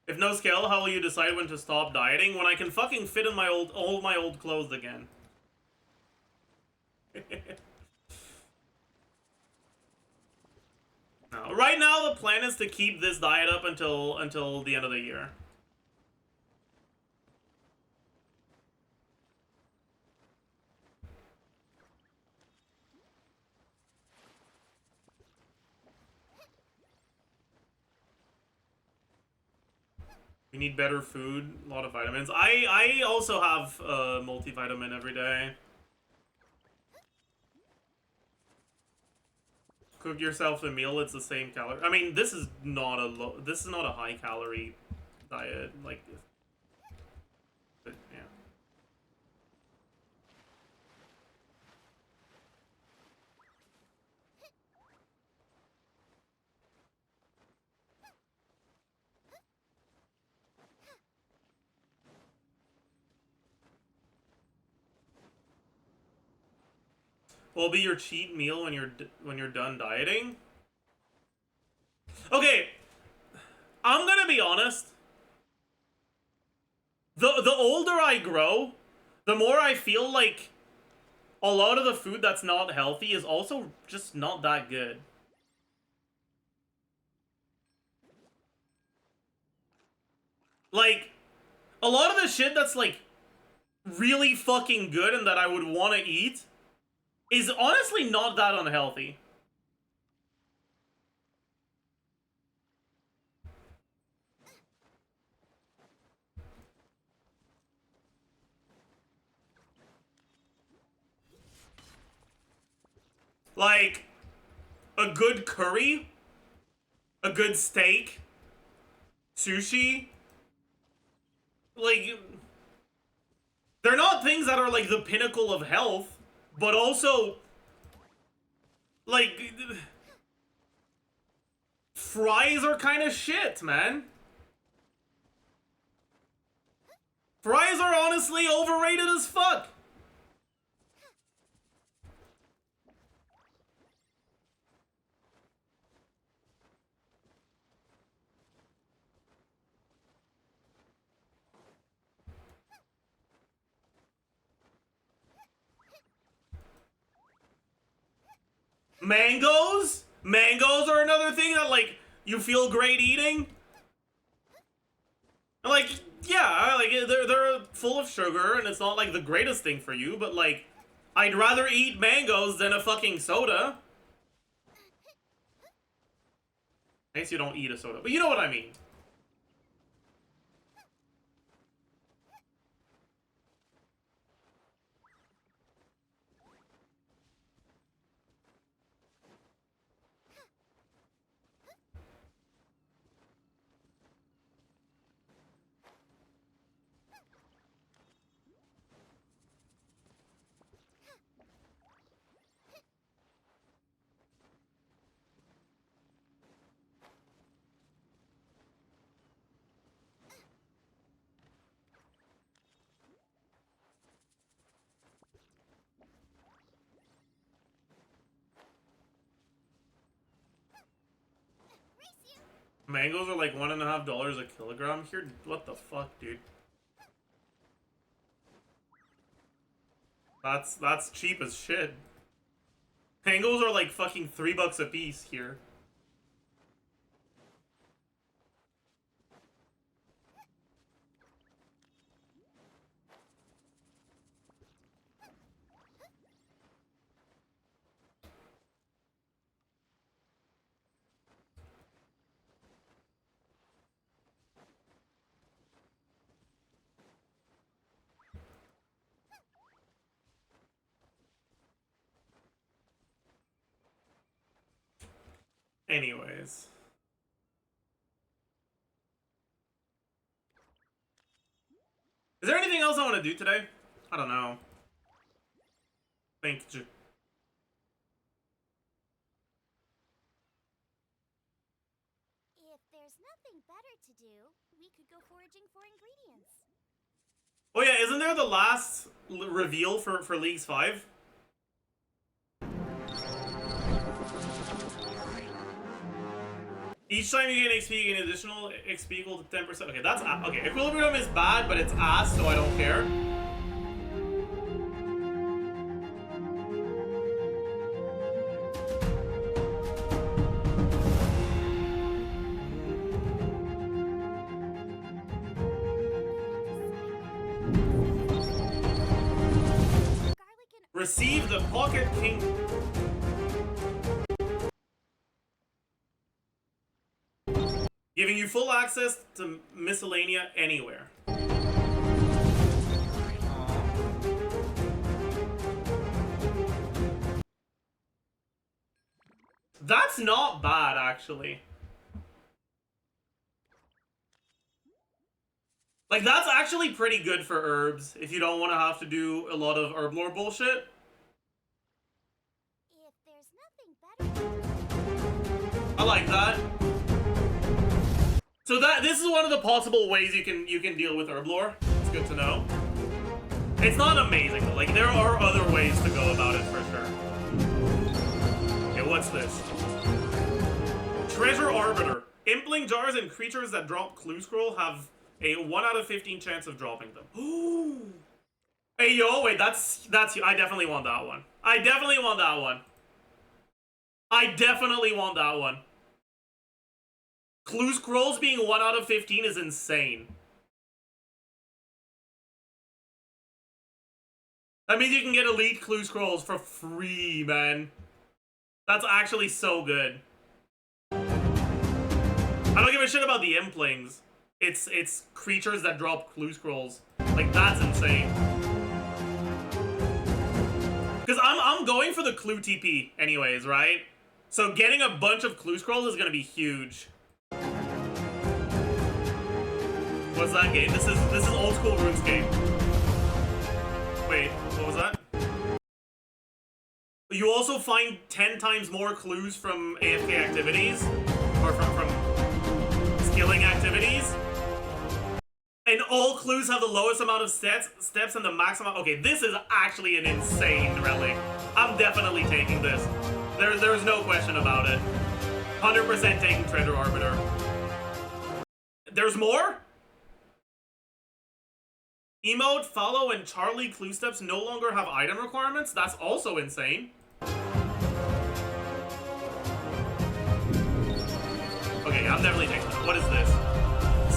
If no scale, how will you decide when to stop dieting? When I can fucking fit in my all my old clothes again. No, right now, the plan is to keep this diet up until the end of the year. We need better food, a lot of vitamins. I also have a multivitamin every day. Cook yourself a meal, it's the same calorie. I mean, this is not a high calorie diet, like, but yeah. Will be your cheat meal when you're done dieting? Okay, I'm gonna be honest. The older I grow, the more I feel like a lot of the food that's not healthy is also just not that good. Like, a lot of the shit that's like really fucking good and that I would want to eat is honestly not that unhealthy. Like, a good curry, a good steak, sushi, like, they're not things that are like the pinnacle of health, but also, like, fries are kind of shit, man. Fries are honestly overrated as fuck. Mangoes? Mangoes are another thing that, like, you feel great eating. Like, yeah, like, they're full of sugar, and it's not, like, the greatest thing for you, but, like, I'd rather eat mangoes than a fucking soda. I guess you don't eat a soda, but you know what I mean. Mangoes are like $1.50 a kilogram here. What the fuck, dude? That's cheap as shit. Mangoes are like fucking $3 a piece here. Anyways. Is there anything else I want to do today? I don't know. Think. If there's nothing better to do, we could go foraging for ingredients. Oh yeah, isn't there the last reveal for Leagues 5? Each time you get XP, you get an additional XP equal to 10%. Okay, that's okay. Equilibrium is bad, but it's ass, so I don't care. Receive the Pocket King. Giving you full access to miscellanea anywhere. That's not bad, actually. Like, that's actually pretty good for herbs, if you don't want to have to do a lot of herb lore bullshit. If there's nothing better. I like that. So this is one of the possible ways you can deal with herb lore. It's good to know. It's not amazing though. Like, there are other ways to go about it for sure. Okay, what's this? Treasure Arbiter. Impling jars and creatures that drop clue scroll have a 1 out of 15 chance of dropping them. Ooh. Hey yo, wait, that's I definitely want that one. I definitely want that one. I definitely want that one. Clue scrolls being 1 out of 15 is insane. That means you can get elite clue scrolls for free, man. That's actually so good. I don't give a shit about the implings. It's creatures that drop clue scrolls. Like, that's insane. Because I'm going for the clue TP anyways, right? So getting a bunch of clue scrolls is gonna be huge. What's that game? This is old school RuneScape. Wait, what was that? You also find 10 times more clues from AFK activities, or from skilling activities. And all clues have the lowest amount of steps and the max amount. Okay, this is actually an insane relic. I'm definitely taking this. There's no question about it. 100% taking Treasure Arbiter. There's more? Emote, Follow, and Charlie clue steps no longer have item requirements? That's also insane. Okay, I'm definitely taking that. What is this?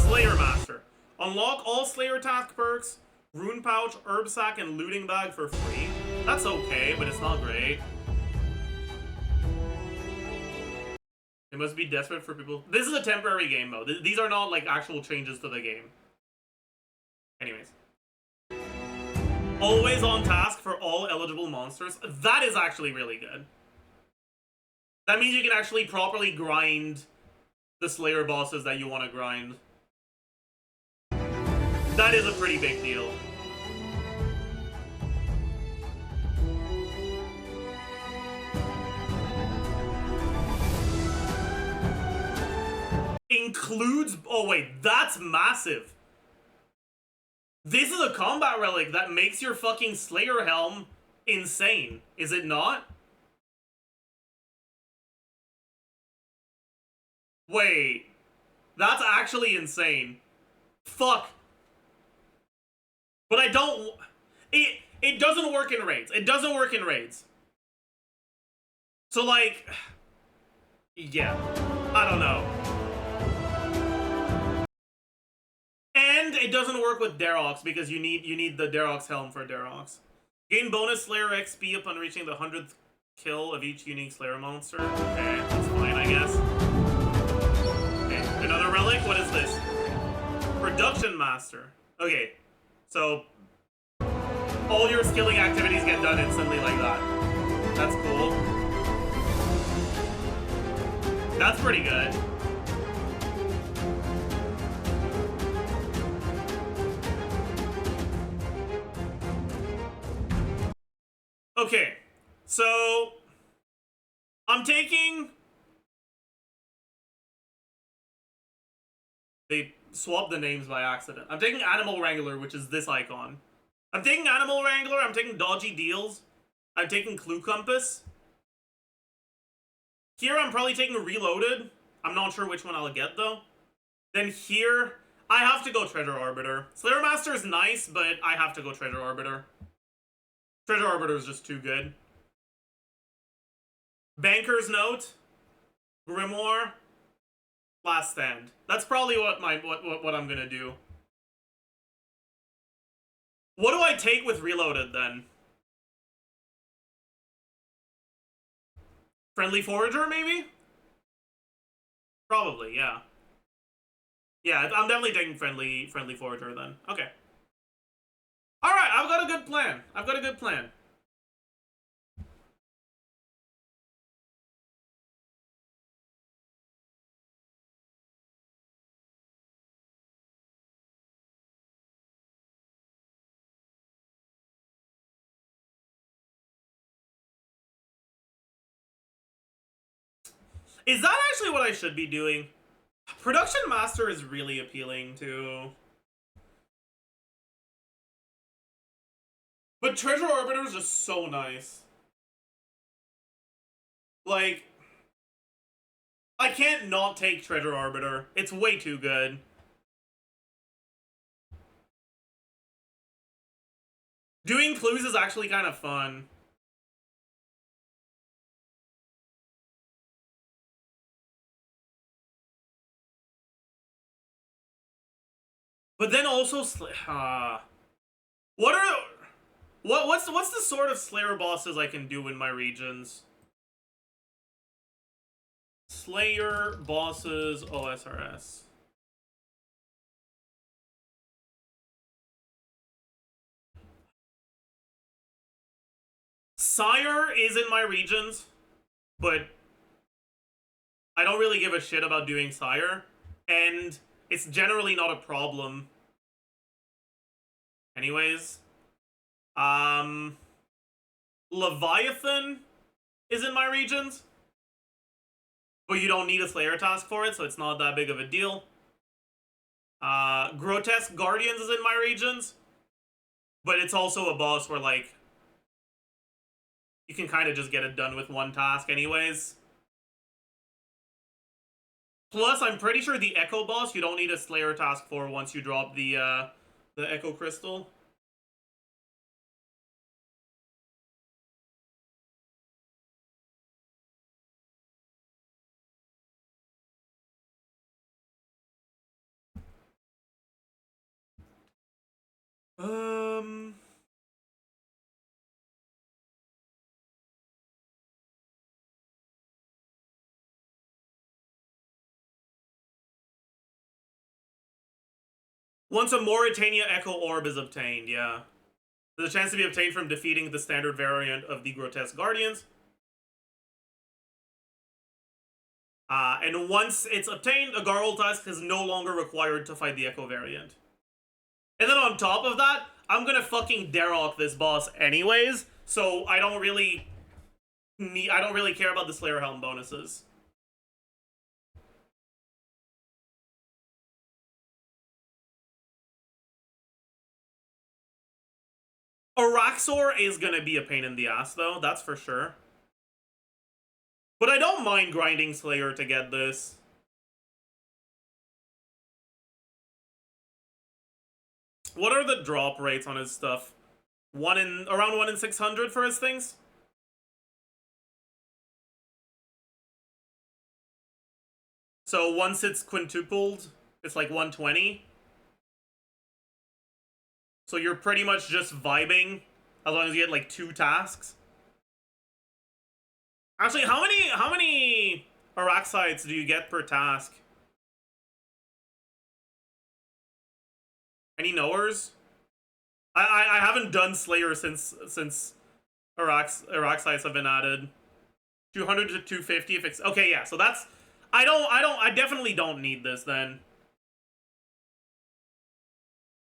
Slayer Master. Unlock all Slayer task perks, Rune Pouch, Herb Sack, and Looting Bag for free. That's okay, but it's not great. It must be desperate for people. This is a temporary game mode. These are not like actual changes to the game. Anyways. Always on task for all eligible monsters. That is actually really good. That means you can actually properly grind the Slayer bosses that you want to grind. That is a pretty big deal. Includes... Oh wait, that's massive. This is a combat relic that makes your fucking Slayer helm insane, is it not? Wait. That's actually insane. Fuck. But I don't... It doesn't work in raids. It doesn't work in raids. So, like... Yeah. I don't know. And it doesn't work with Darox because you need the Darox helm for Darox. Gain bonus Slayer XP upon reaching the 100th kill of each unique Slayer monster. Okay, that's fine, I guess. Okay, another relic? What is this? Production Master. Okay, so all your skilling activities get done instantly like that. That's cool. That's pretty good. Okay, so I'm taking... They swapped the names by accident. I'm taking Animal Wrangler, which is this icon. I'm taking Animal Wrangler, I'm taking Dodgy Deals, I'm taking Clue Compass. Here I'm probably taking Reloaded. I'm not sure which one I'll get though. Then here, I have to go Treasure Arbiter. Slayer Master is nice, but I have to go Treasure Arbiter. Treasure Arbiter is just too good. Banker's Note, Grimoire, Last Stand. That's probably what I'm gonna do. What do I take with Reloaded then? Friendly Forager maybe? Probably, yeah. Yeah, I'm definitely taking Friendly Forager then. Okay. Alright, I've got a good plan. I've got a good plan. Is that actually what I should be doing? Production Master is really appealing too. But Treasure Arbiter is just so nice. Like, I can't not take Treasure Arbiter. It's way too good. Doing clues is actually kind of fun. But then also, what's the sort of Slayer bosses I can do in my regions? Slayer bosses OSRS. Sire is in my regions, but I don't really give a shit about doing Sire, and it's generally not a problem. Anyways, Leviathan is in my regions, but you don't need a Slayer task for it, so it's not that big of a deal. Grotesque Guardians is in my regions, but it's also a boss where, like, you can kind of just get it done with one task anyways. Plus, I'm pretty sure the Echo boss you don't need a Slayer task for once you drop the Echo Crystal. Once a Mauritania Echo Orb is obtained, yeah. There's a chance to be obtained from defeating the standard variant of the Grotesque Guardians. And once it's obtained, a Garl task is no longer required to fight the Echo variant. And then on top of that, I'm gonna fucking Darok this boss anyways, so I don't really care about the Slayer Helm bonuses. Araxor is gonna be a pain in the ass though, that's for sure. But I don't mind grinding Slayer to get this. What are the drop rates on his stuff? Around 1 in 600 for his things? So once it's quintupled, it's like 120. So you're pretty much just vibing as long as you get like 2 tasks. Actually, how many Araxites do you get per task? Any knowers? I haven't done Slayer since Araxites have been added. 200 to 250 if it's okay, yeah, so that's I definitely don't need this then.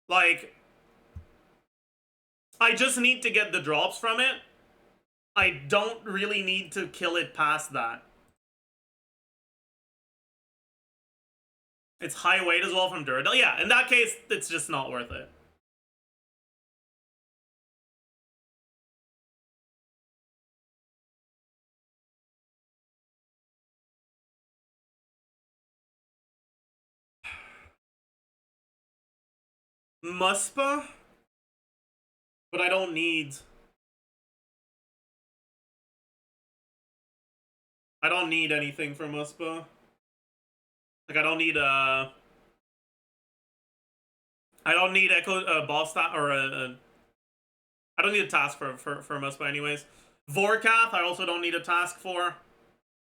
Like, I just need to get the drops from it. I don't really need to kill it past that. It's high weight as well from Duradel. Yeah, in that case, it's just not worth it. Muspa? But I don't need... I don't need anything from Muspa. Like, I don't need Echo, boss or I don't need a task for Muspa anyways. Vorkath, I also don't need a task for.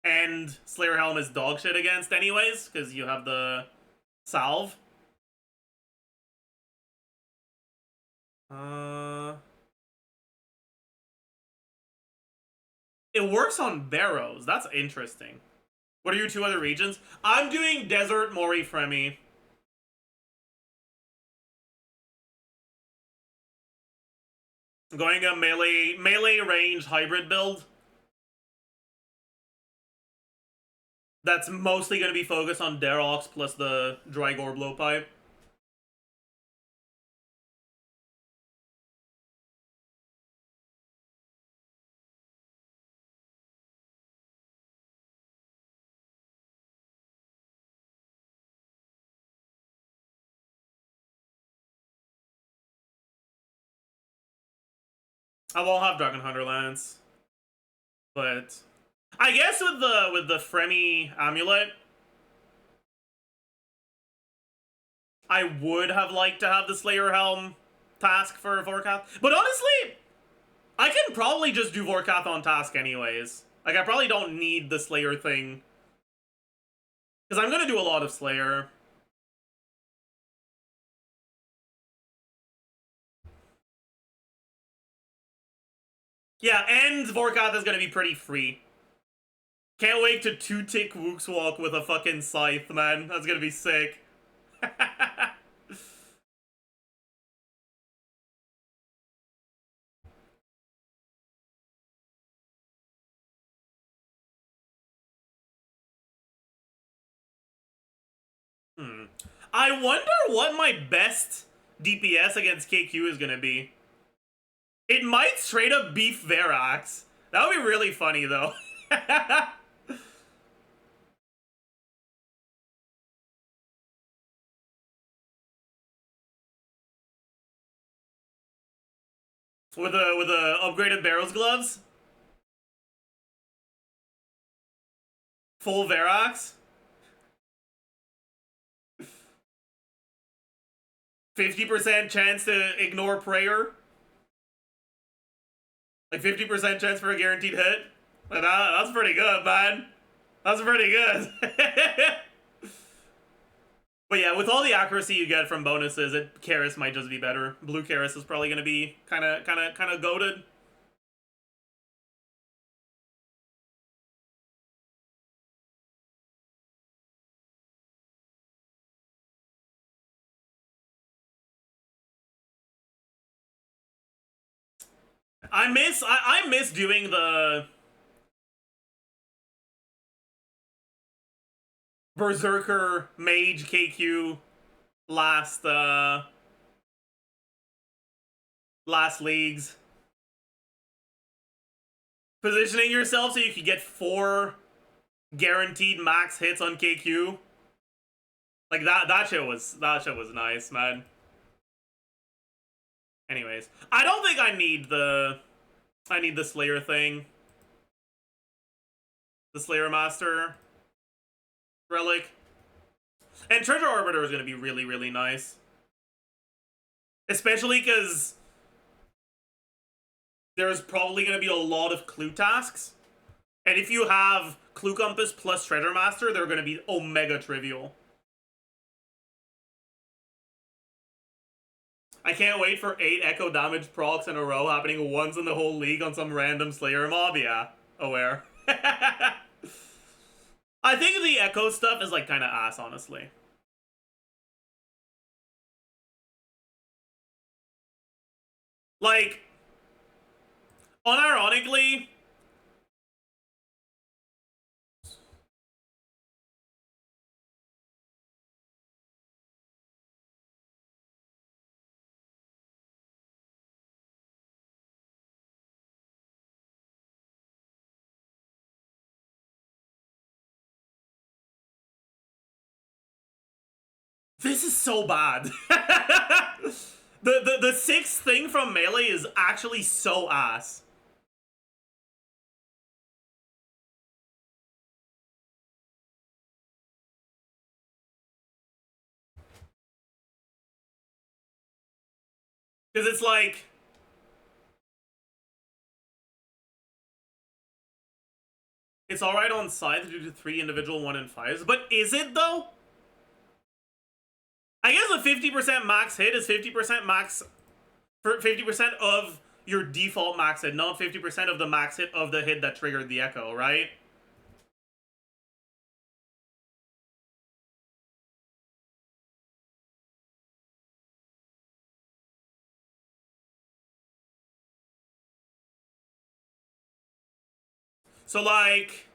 And Slayer Helm is dog shit against anyways, because you have the salve. It works on barrows. That's interesting. What are your 2 other regions? I'm doing Desert Mori Fremi. I'm going a melee range hybrid build. That's mostly going to be focused on Darox plus the Drygor Blowpipe. I won't have Dragon Hunter Lance, but I guess with the Fremi amulet, I would have liked to have the Slayer Helm task for Vorkath. But honestly, I can probably just do Vorkath on task anyways. Like, I probably don't need the Slayer thing, because I'm gonna do a lot of Slayer. Yeah, and Vorkath is gonna be pretty free. Can't wait to 2-tick Wook's Walk with a fucking scythe, man. That's gonna be sick. I wonder what my best DPS against KQ is gonna be. It might straight up beef Verax. That would be really funny, though. with the upgraded barrels gloves, full Verax. 50% chance to ignore prayer. Like 50% chance for a guaranteed hit. Like that's pretty good, man. That's pretty good. But yeah, with all the accuracy you get from bonuses, Karis might just be better. Blue Karis is probably gonna be kind of goated. I miss doing the Berserker Mage KQ last leagues. Positioning yourself so you could get 4 guaranteed max hits on KQ. Like that shit was nice, man. Anyways, I don't think I need the Slayer thing. The Slayer Master relic. And Treasure Arbiter is going to be really, really nice. Especially because there's probably going to be a lot of clue tasks. And if you have Clue Compass plus Treasure Master, they're going to be omega trivial. I can't wait for 8 echo damage procs in a row happening once in the whole league on some random Slayer mob. Yeah, aware. I think the echo stuff is like kind of ass, honestly. Like, unironically, this is so bad. The sixth thing from Melee is actually so ass. Because it's like... It's alright on side to do 3 individual 1 in 5s, but is it though? I guess a 50% max hit is 50% max for 50% of your default max hit, not 50% of the max hit of the hit that triggered the echo, right? So like...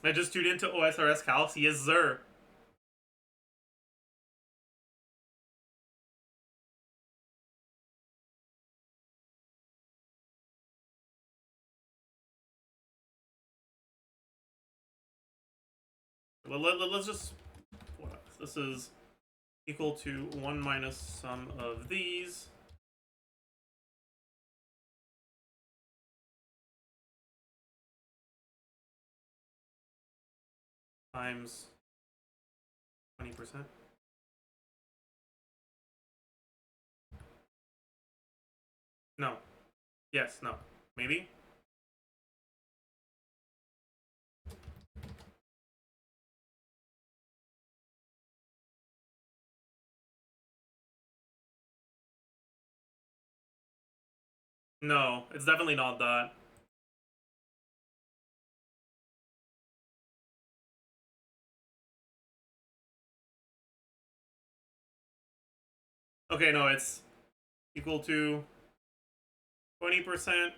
I just tuned into OSRS Calcs, yes sir. Let's just... This is equal to 1 minus sum of these. Times 20%. No. Yes, no. Maybe? No, it's definitely not that. Okay, no, it's equal to 20%.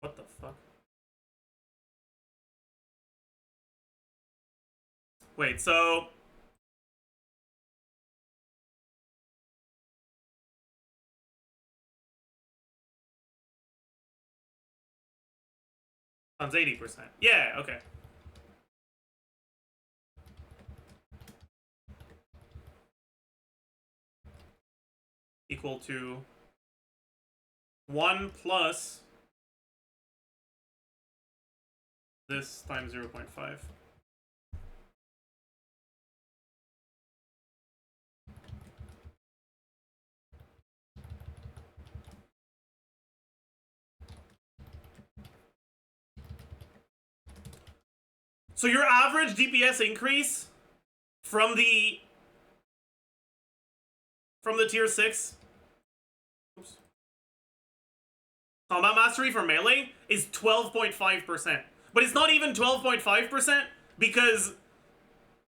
What the fuck? Wait, so... Times 80%. Yeah, okay. Equal to 1 plus this times 0.5. So your average DPS increase from the tier 6, oops, Combat mastery for melee is 12.5%. But it's not even 12.5% because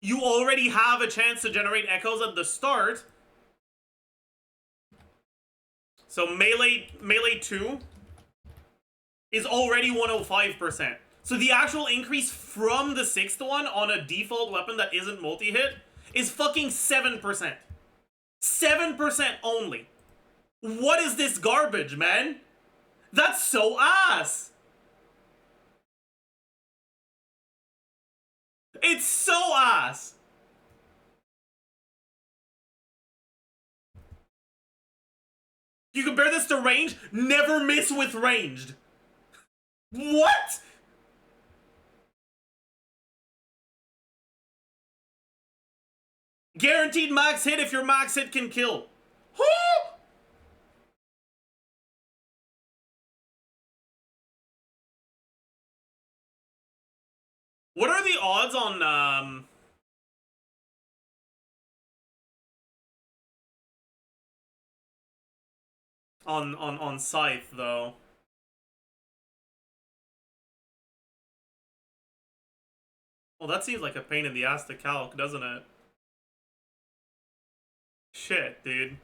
you already have a chance to generate echoes at the start. So melee 2 is already 105%. So the actual increase from the 6th one on a default weapon that isn't multi-hit is fucking 7%. 7% only. What is this garbage, man? That's so ass! It's so ass! You compare this to range? Never miss with ranged. What? Guaranteed max hit if your max hit can kill. Huh? What are the odds on Scythe though? Well, that seems like a pain in the ass to calc, doesn't it? Shit, dude.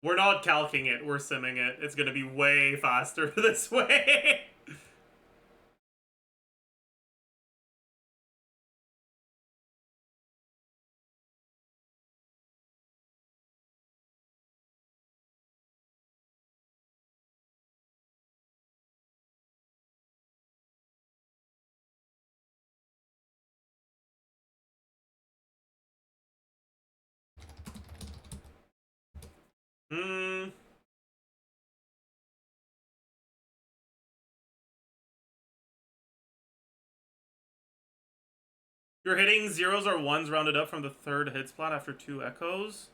We're not calcing it, we're simming it. It's gonna be way faster this way. You're hitting 0s or 1s rounded up from the 3rd hit spot after 2 echoes.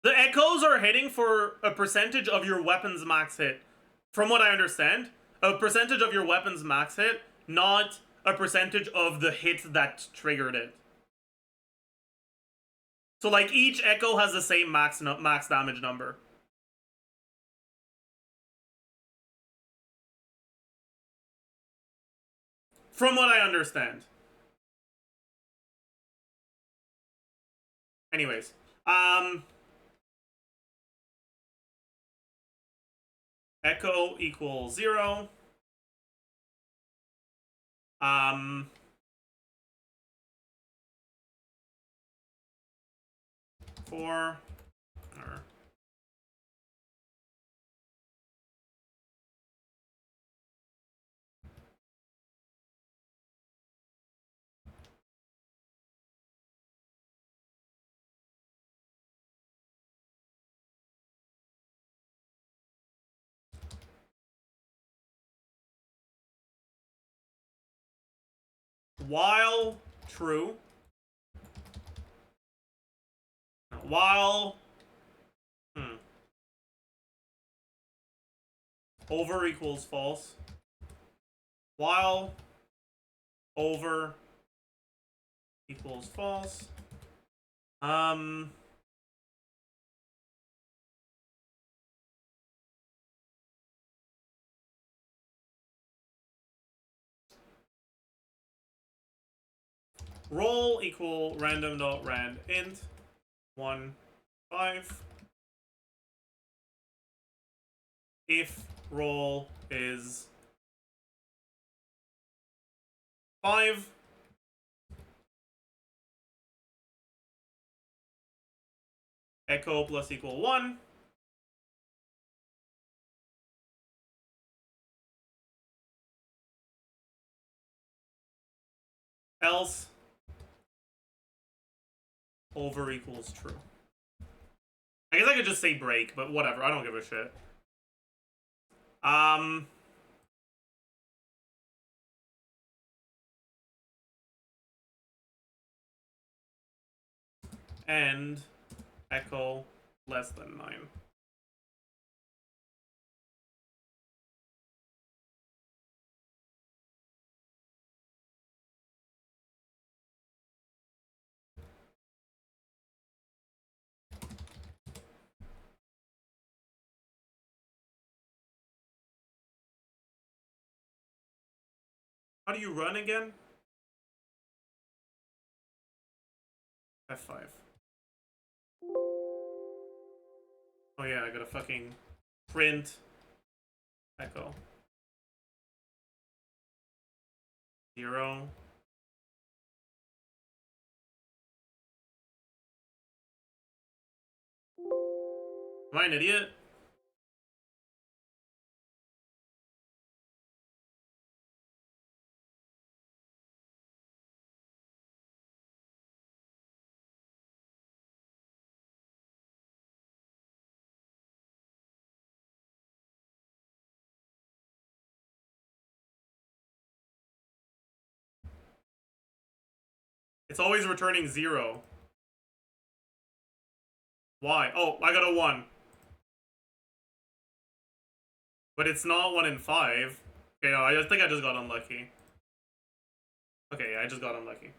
The echoes are hitting for a percentage of your weapon's max hit. From what I understand, a percentage of your weapon's max hit, not a percentage of the hit that triggered it. So like each echo has the same max damage number. From what I understand. Anyways, echo equals 0. 4. While true. While over equals false. While over equals false. Roll equal random.rand int 1 5. If roll is 5, echo plus equal 1. Else over equals true. I guess I could just say break, but whatever, I don't give a shit. and echo less than 9. How do you run again? F5. Oh yeah, I gotta fucking print echo. 0. Am I an idiot? It's always returning 0. Why? Oh, I got a 1. But it's not 1 in 5. Okay, no, I think I just got unlucky. Okay, yeah, I just got unlucky.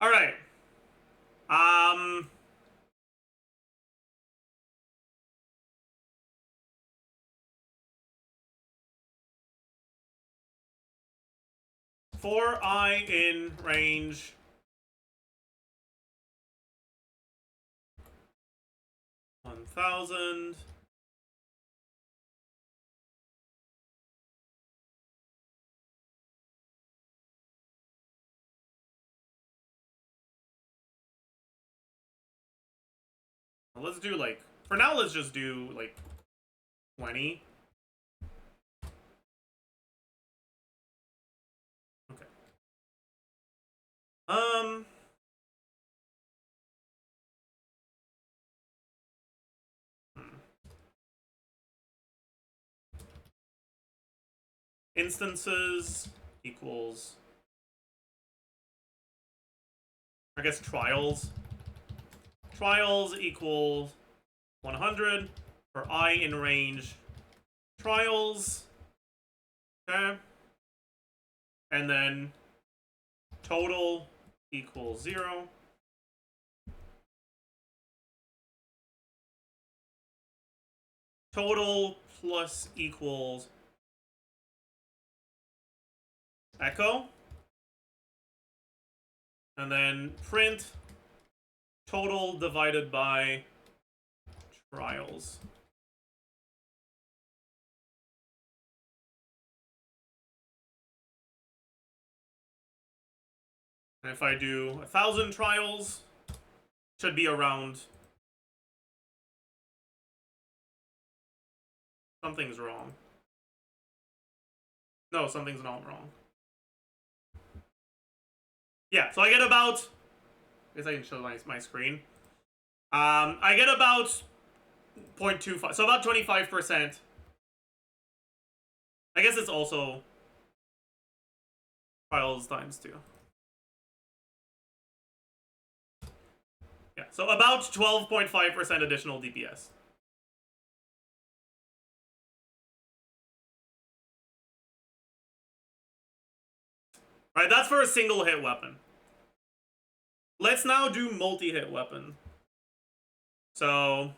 Alright. For I in range 1000. Let's do like, for now, let's just do like 20. Okay. Instances equals, I guess, trials. Trials equals 100 for I in range trials. Okay. And then total equals 0. Total plus equals echo. And then print total divided by trials. And if I do 1,000 trials, should be around. Something's wrong. No, something's not wrong. Yeah, so I get about, I guess I can show my screen. I get about 0.25, so about 25%. I guess it's also trials times 2. Yeah, so about 12.5% additional DPS. Right, that's for a single hit weapon. Let's now do multi-hit weapon. So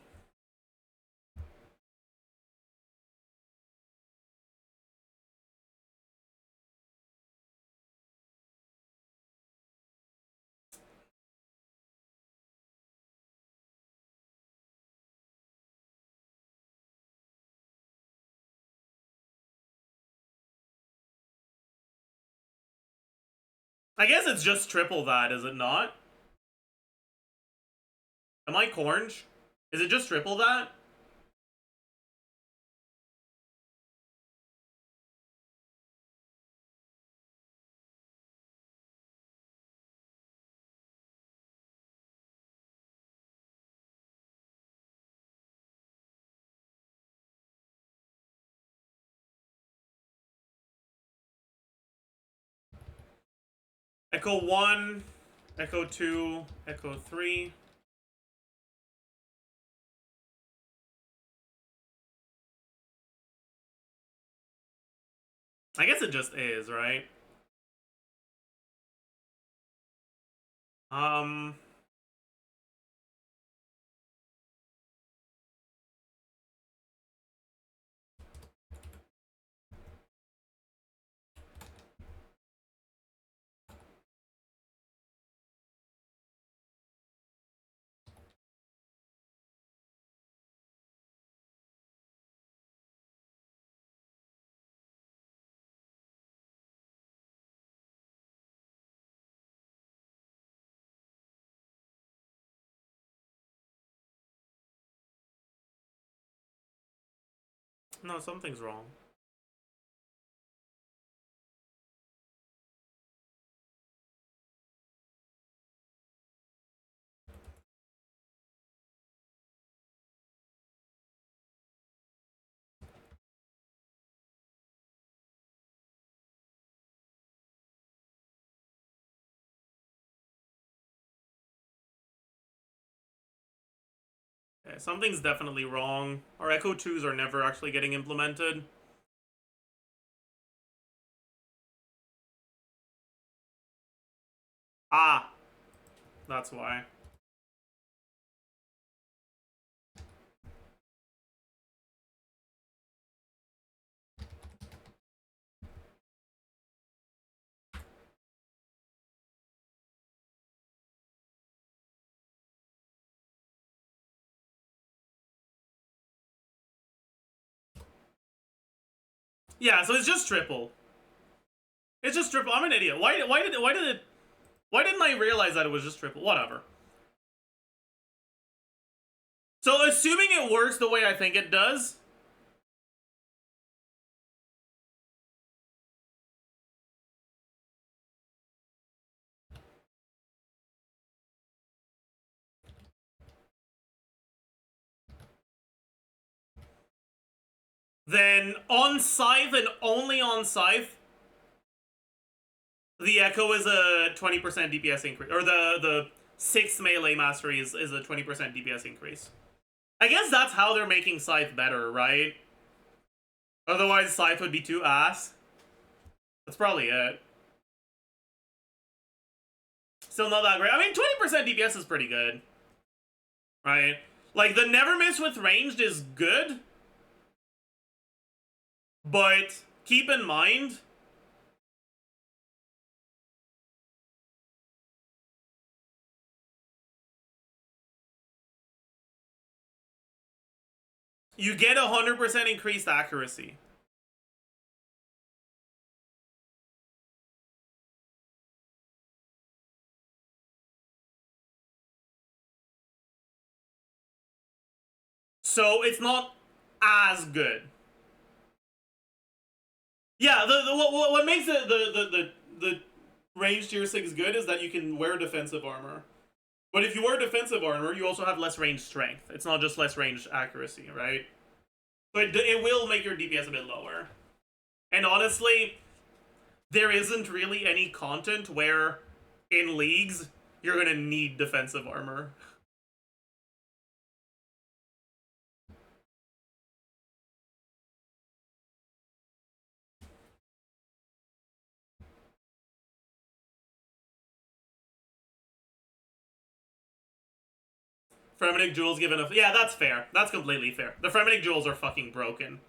I guess it's just triple that, is it not? Am I cornge? Is it just triple that? Echo 1 Echo 2, Echo 3. I guess it just is, right? No, something's wrong. Okay, something's definitely wrong. Our Echo 2s are never actually getting implemented. Ah! That's why. Yeah, so it's just triple. It's just triple. I'm an idiot. Why didn't I realize that it was just triple? Whatever. So assuming it works the way I think it does, then on Scythe and only on Scythe, the Echo is a 20% DPS increase. Or the 6th melee mastery is a 20% DPS increase. I guess that's how they're making Scythe better, right? Otherwise, Scythe would be too ass. That's probably it. Still not that great. I mean, 20% DPS is pretty good. Right? Like, the Never Miss with ranged is good. But keep in mind, you get 100% increased accuracy. So it's not as good. Yeah, what makes the range tier 6 good is that you can wear defensive armor. But if you wear defensive armor, you also have less range strength. It's not just less range accuracy, right? So it will make your DPS a bit lower. And honestly, there isn't really any content where, in leagues, you're gonna need defensive armor. Fremetic jewels given a... Yeah, that's fair. That's completely fair. The Fremetic jewels are fucking broken.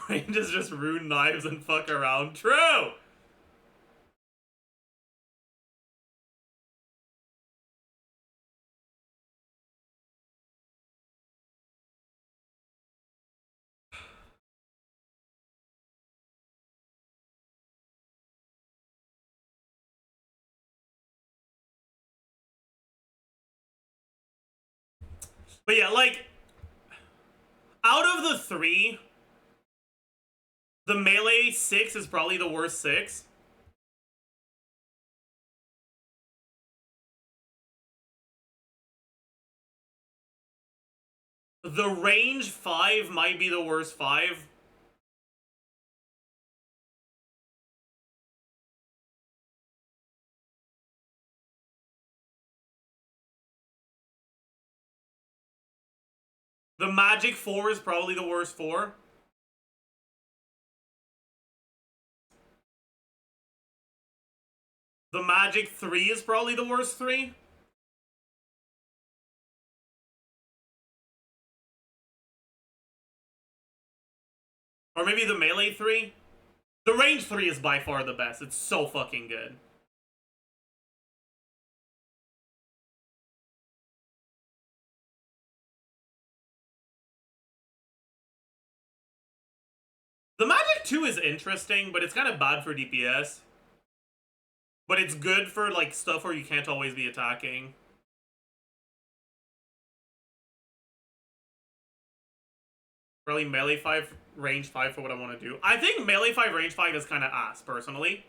Range is just rune knives and fuck around. True! But yeah, like, out of the 3, the melee 6 is probably the worst 6. The range 5 might be the worst 5. The Magic 4 is probably the worst 4. The Magic 3 is probably the worst 3. Or maybe the Melee 3. The Range 3 is by far the best. It's so fucking good. The Magic 2 is interesting, but it's kind of bad for DPS. But it's good for, like, stuff where you can't always be attacking. Probably Melee 5, Range 5 for what I want to do. I think Melee 5, Range 5 is kind of ass, personally.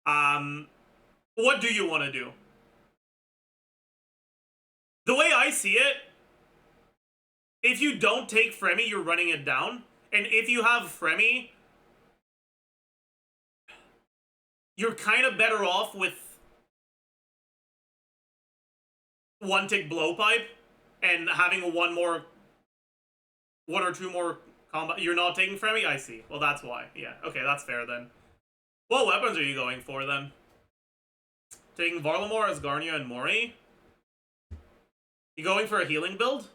What do you want to do? The way I see it, if you don't take Fremi, you're running it down. And if you have Fremi, you're kind of better off with one-tick blowpipe and having one or two more combat. You're not taking Fremi? I see. Well, that's why. Yeah, okay, that's fair then. What weapons are you going for then? Taking Varlamore, Asgarnia, and Mori? You going for a healing build?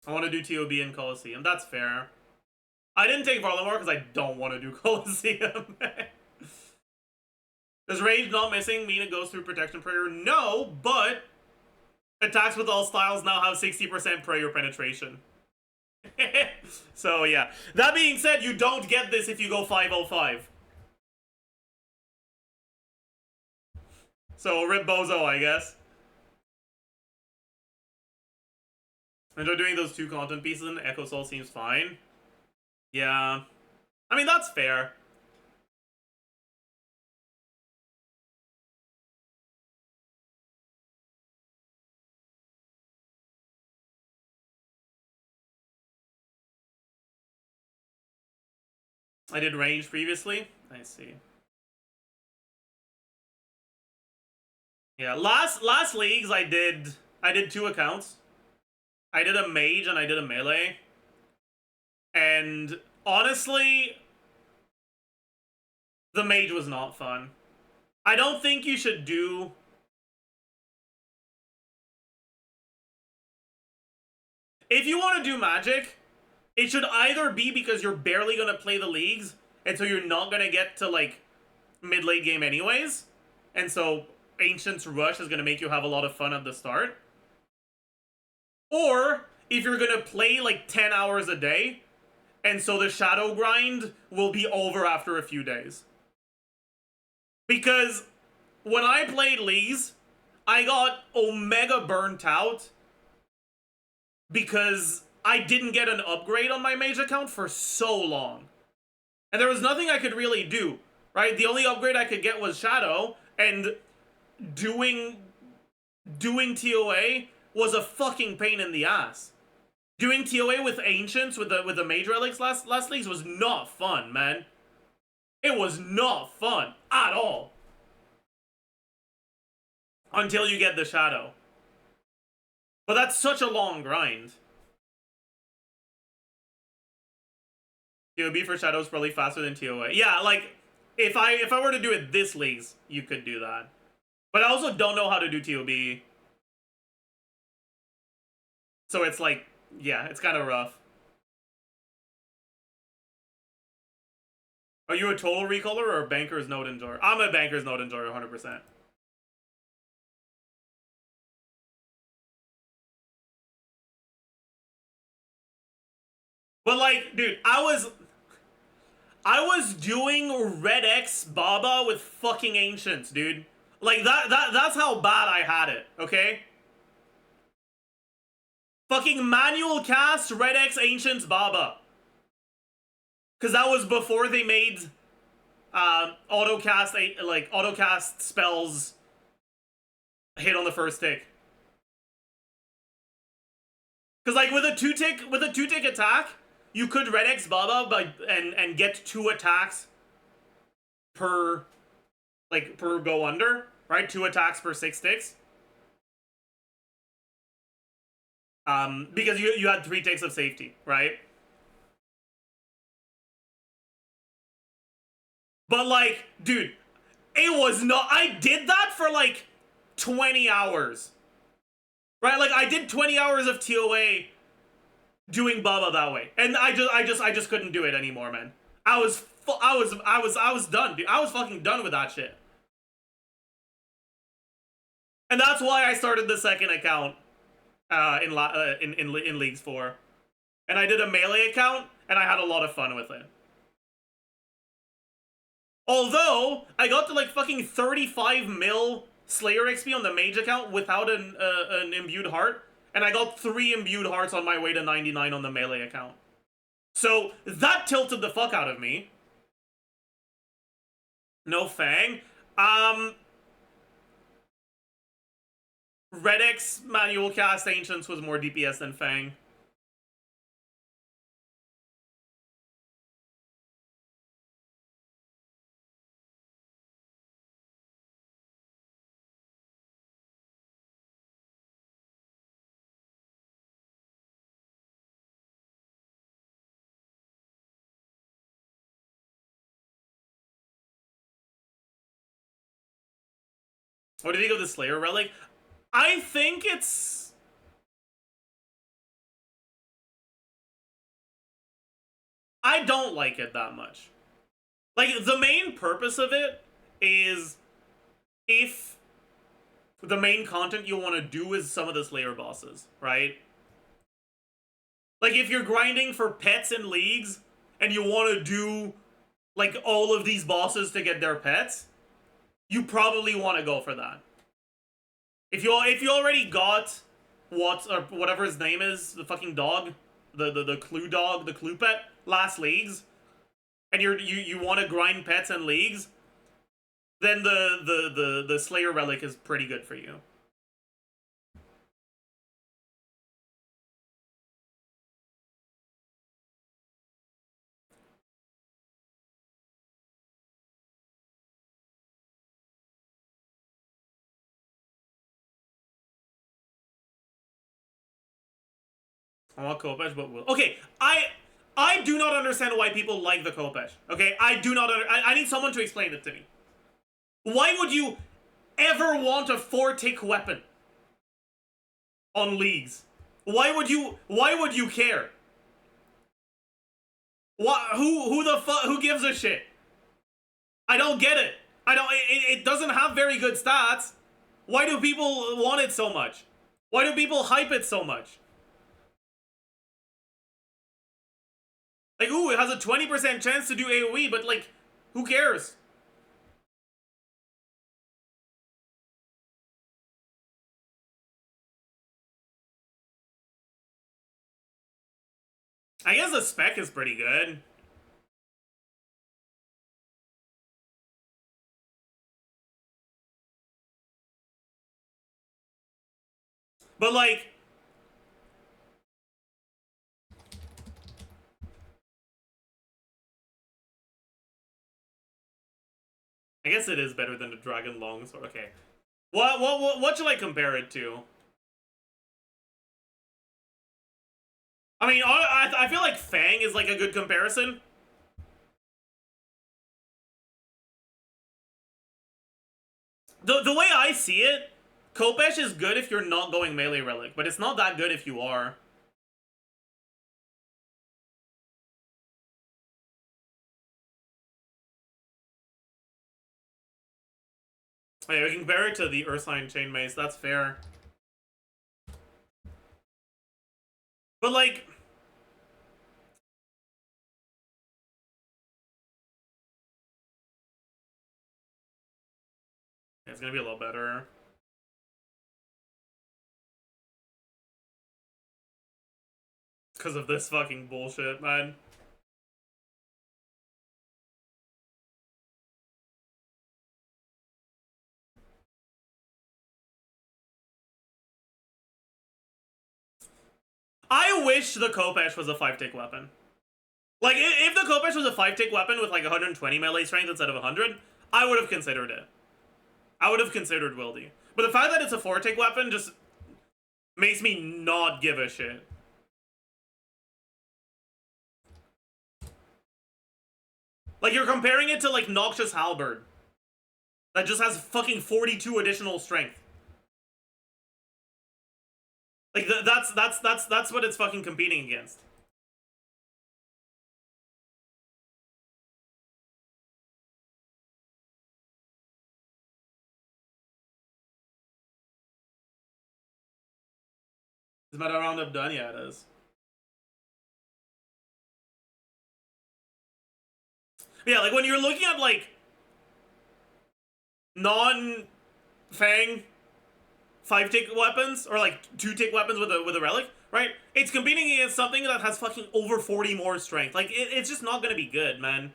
I want to do TOB in Colosseum. That's fair. I didn't take Varlamore because I don't want to do Colosseum. Does range not missing mean it goes through protection prayer? No, but attacks with all styles now have 60% prayer penetration. So yeah. That being said, you don't get this if you go 505. So rip Bozo, I guess. Enjoy doing those 2 content pieces and Echo Soul seems fine. Yeah. I mean, that's fair. I did range previously. I see. Yeah, last leagues I did 2 accounts. I did a mage and I did a melee. And honestly, the mage was not fun. I don't think you should do... If you want to do magic, it should either be because you're barely going to play the leagues, and so you're not going to get to, like, mid-late game anyways. And so Ancient's Rush is going to make you have a lot of fun at the start. Or if you're going to play, like, 10 hours a day, and so the shadow grind will be over after a few days. Because when I played Lee's, I got Omega burnt out because I didn't get an upgrade on my mage account for so long. And there was nothing I could really do, right? The only upgrade I could get was Shadow, and doing TOA was a fucking pain in the ass. Doing TOA with Ancients, with the Mage Relics last leagues was not fun, man. It was not fun at all. Until you get the Shadow. But that's such a long grind. TOB for Shadow is probably faster than TOA. Yeah, like, if I were to do it this leagues, you could do that. But I also don't know how to do TOB. So it's like, yeah, it's kind of rough. Are you a total recaller or a banker's node enjoyer? I'm a banker's node enjoyer, 100%. But like, dude, I was doing Red X Baba with fucking Ancients, dude. Like, that's how bad I had it, okay? Fucking manual cast Red X Ancients Baba. Because that was before they made autocast spells hit on the first tick. Because like with a two tick attack, you could Red X Baba and get 2 attacks per go under, right? 2 attacks per 6 ticks. Because you had 3 ticks of safety, right? But like, dude, it was not. I did that for like 20 hours, right? Like I did 20 hours of TOA doing Bubba that way, and I just couldn't do it anymore, man. I was done, dude. I was fucking done with that shit. And that's why I started the second account in Leagues 4. And I did a melee account, and I had a lot of fun with it. Although, I got to like fucking 35 mil Slayer XP on the mage account without an imbued heart, and I got 3 imbued hearts on my way to 99 on the melee account. So, that tilted the fuck out of me. No Fang. Redix manual cast Ancients was more DPS than Fang. What do you think of the Slayer Relic? I think it's... I don't like it that much. Like, the main purpose of it is if the main content you want to do is some of the Slayer bosses, right? Like, if you're grinding for pets in leagues and you want to do, like, all of these bosses to get their pets, you probably want to go for that. If you already got whatever his name is, the fucking dog, the clue dog, the clue pet, last leagues, and you want to grind pets in leagues, then the Slayer Relic is pretty good for you. I want Kopesh, but will. Okay, I do not understand why people like the Kopesh. Okay, I do not. I need someone to explain it to me. Why would you ever want a 4-tick weapon on leagues? Why would you care? What? Who the fuck? Who gives a shit? I don't get it. I don't. It doesn't have very good stats. Why do people want it so much? Why do people hype it so much? Like, ooh, it has a 20% chance to do AoE, but, like, who cares? I guess the spec is pretty good. But, like... I guess it is better than the Dragon Longsword. Okay. What should I compare it to? I mean, I feel like Fang is like a good comparison. The way I see it, Kopesh is good if you're not going melee relic, but it's not that good if you are. Hey, we can compare it to the Ursine Chain Mace, that's fair. But like... it's gonna be a little better. Because of this fucking bullshit, man. I wish the Kopesh was a 5-tick weapon. Like, if the Kopesh was a 5-tick weapon with like 120 melee strength instead of 100, I would have considered it. I would have considered Wildy. But the fact that it's a 4-tick weapon just makes me not give a shit. Like, you're comparing it to, like, Noxious Halberd. That just has fucking 42 additional strength. Like, that's what it's fucking competing against. Is Meta Roundup done? Yeah, it is. Yeah, like, when you're looking at, like, non-Fang 5-tick weapons, or, like, 2-tick weapons with a relic, right? It's competing against something that has fucking over 40 more strength. Like, it's just not gonna be good, man.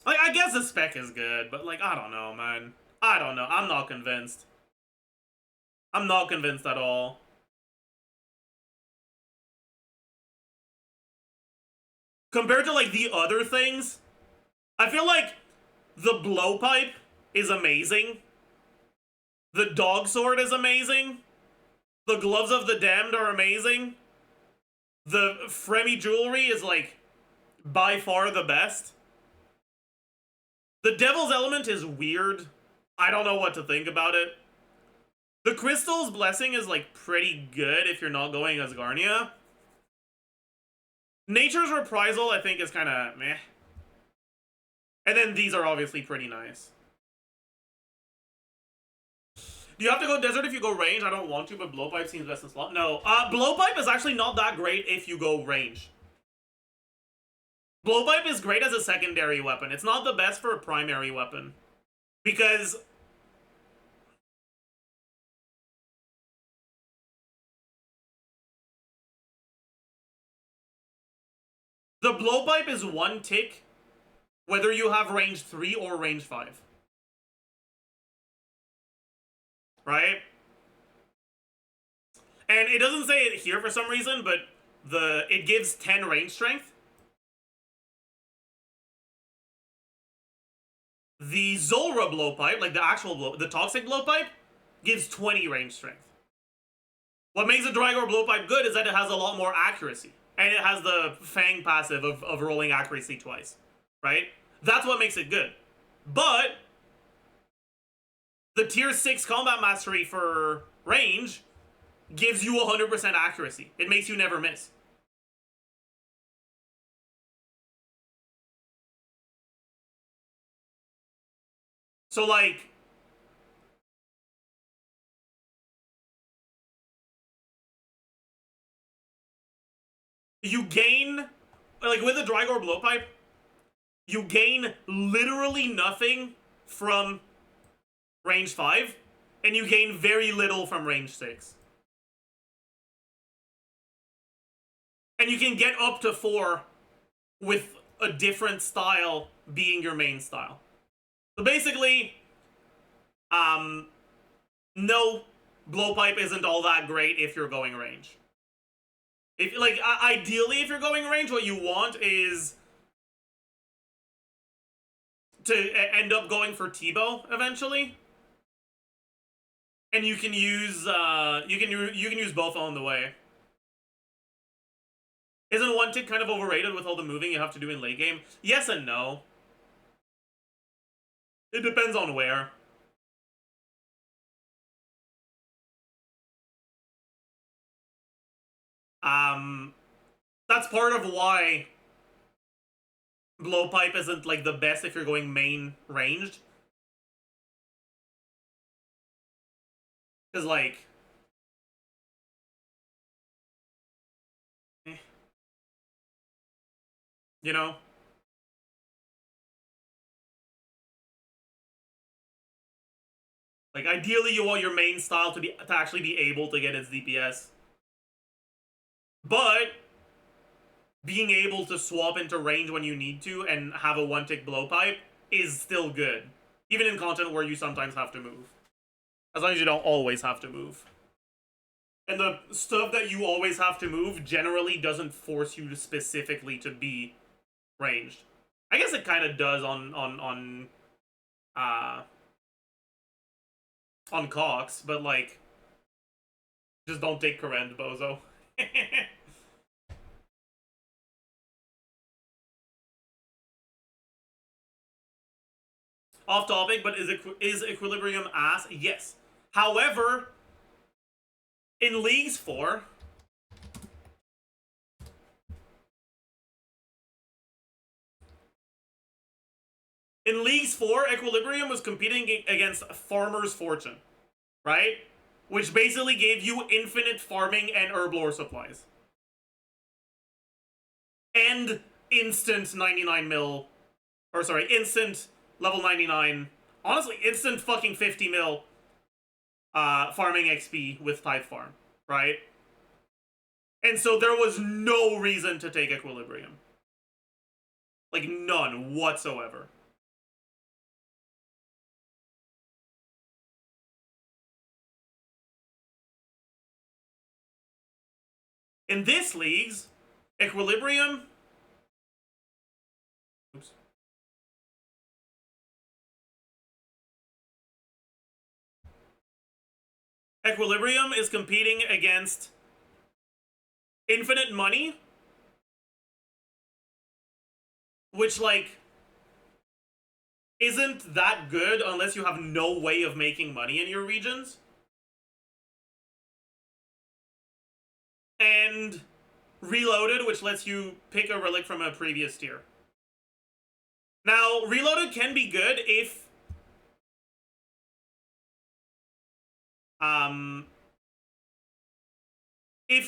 Like, I guess the spec is good, but, like, I don't know, man. I don't know. I'm not convinced. I'm not convinced at all. Compared to, like, the other things, I feel like the blowpipe is amazing. The dog sword is amazing. The gloves of the damned are amazing. The Fremy jewelry is, like, by far the best. The Devil's Element is weird. I don't know what to think about it. The Crystal's Blessing is, like, pretty good if you're not going as Garnia. Nature's Reprisal, I think, is kind of meh. And then these are obviously pretty nice. Do you have to go desert if you go range? I don't want to, but Blowpipe seems best in slot. No, Blowpipe is actually not that great if you go range. Blowpipe is great as a secondary weapon. It's not the best for a primary weapon. Because the blowpipe is 1 tick whether you have range 3 or range 5. Right? And it doesn't say it here for some reason, but it gives 10 range strength. The Zulra blowpipe, like the actual the toxic blowpipe, gives 20 range strength. What makes the Drygor blowpipe good is that it has a lot more accuracy. And it has the Fang passive of rolling accuracy twice. Right? That's what makes it good. But the tier 6 combat mastery for range gives you 100% accuracy. It makes you never miss. So, like, you gain, like, with the Drygor blowpipe, you gain literally nothing from range 5, and you gain very little from range 6. And you can get up to 4 with a different style being your main style. So basically, no, blowpipe isn't all that great if you're going range. If, like, ideally, if you're going range, what you want is to end up going for T-bow eventually, and you can use you can use both on the way. Isn't 1 tick kind of overrated with all the moving you have to do in late game? Yes and no. It depends on where. That's part of why blowpipe isn't, like, the best if you're going main ranged. Because, like, you know? Like, ideally you want your main style to actually be able to get its DPS. But being able to swap into range when you need to and have a 1-tick blowpipe is still good. Even in content where you sometimes have to move. As long as you don't always have to move. And the stuff that you always have to move generally doesn't force you to specifically to be ranged. I guess it kind of does on Cox, but like, just don't take Corrend, bozo. Off topic, but is Equilibrium ass? Yes. However, in Leagues 4, Equilibrium was competing against Farmer's Fortune, right? Which basically gave you infinite farming and herblore supplies. And instant 99 mil, or sorry, instant level 99, honestly, instant fucking 50 mil farming XP with type farm, right? And so there was no reason to take Equilibrium. Like, none whatsoever. In this league's, Equilibrium... Oops. Equilibrium is competing against Infinite Money, which, like, isn't that good unless you have no way of making money in your regions. And Reloaded, which lets you pick a relic from a previous tier. Now, Reloaded can be good if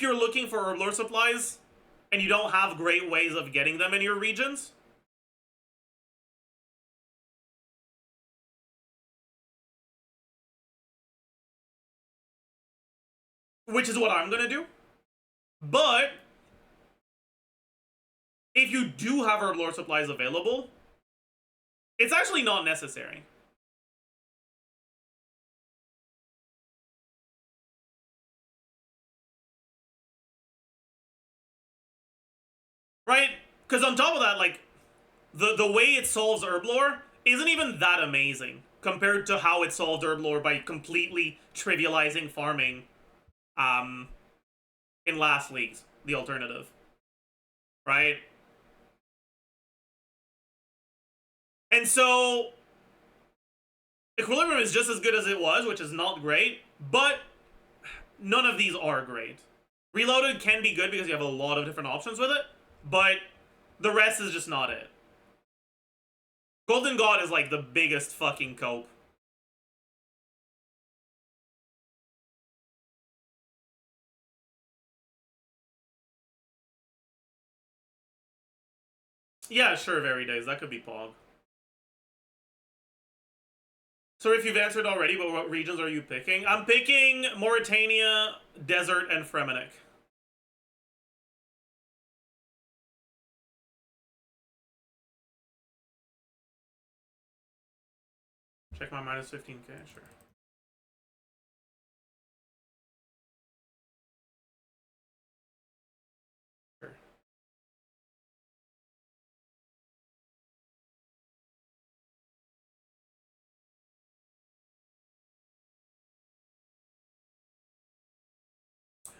you're looking for herblore supplies and you don't have great ways of getting them in your regions. Which is what I'm gonna do. But if you do have herblore supplies available, it's actually not necessary. Right? Because on top of that, like, the way it solves herblore isn't even that amazing compared to how it solved herblore by completely trivializing farming in last leagues, the alternative. Right? And so Equilibrium is just as good as it was, which is not great, but none of these are great. Reloaded can be good because you have a lot of different options with it, but the rest is just not it. Golden God is like the biggest fucking cope. Yeah, sure, Very Days. That could be Pog. So if you've answered already, but what regions are you picking? I'm picking Mauritania, Desert, and Fremennik. Check my minus 15k, sure. Sure.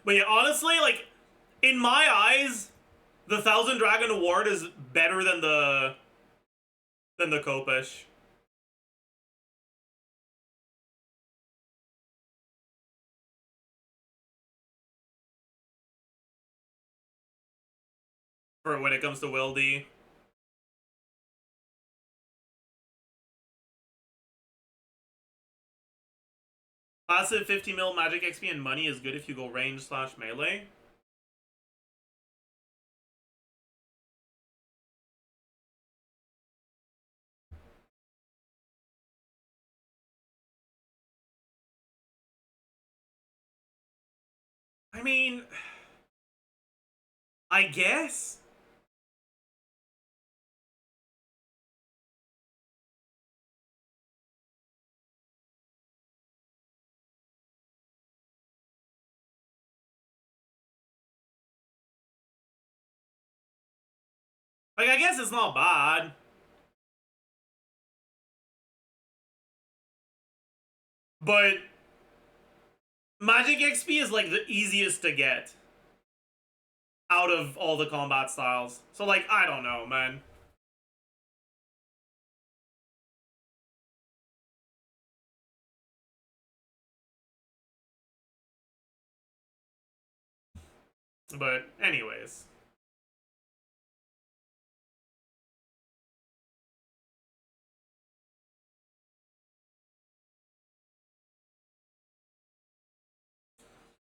But yeah, honestly, like, in my eyes, the 1000 Dragon Award is better than the Kopish. For when it comes to Wildy. Passive 50 mil magic XP and money is good if you go range / melee. I mean, I guess. Like, I guess it's not bad. But Magic XP is like the easiest to get out of all the combat styles. So like, I don't know, man. But anyways.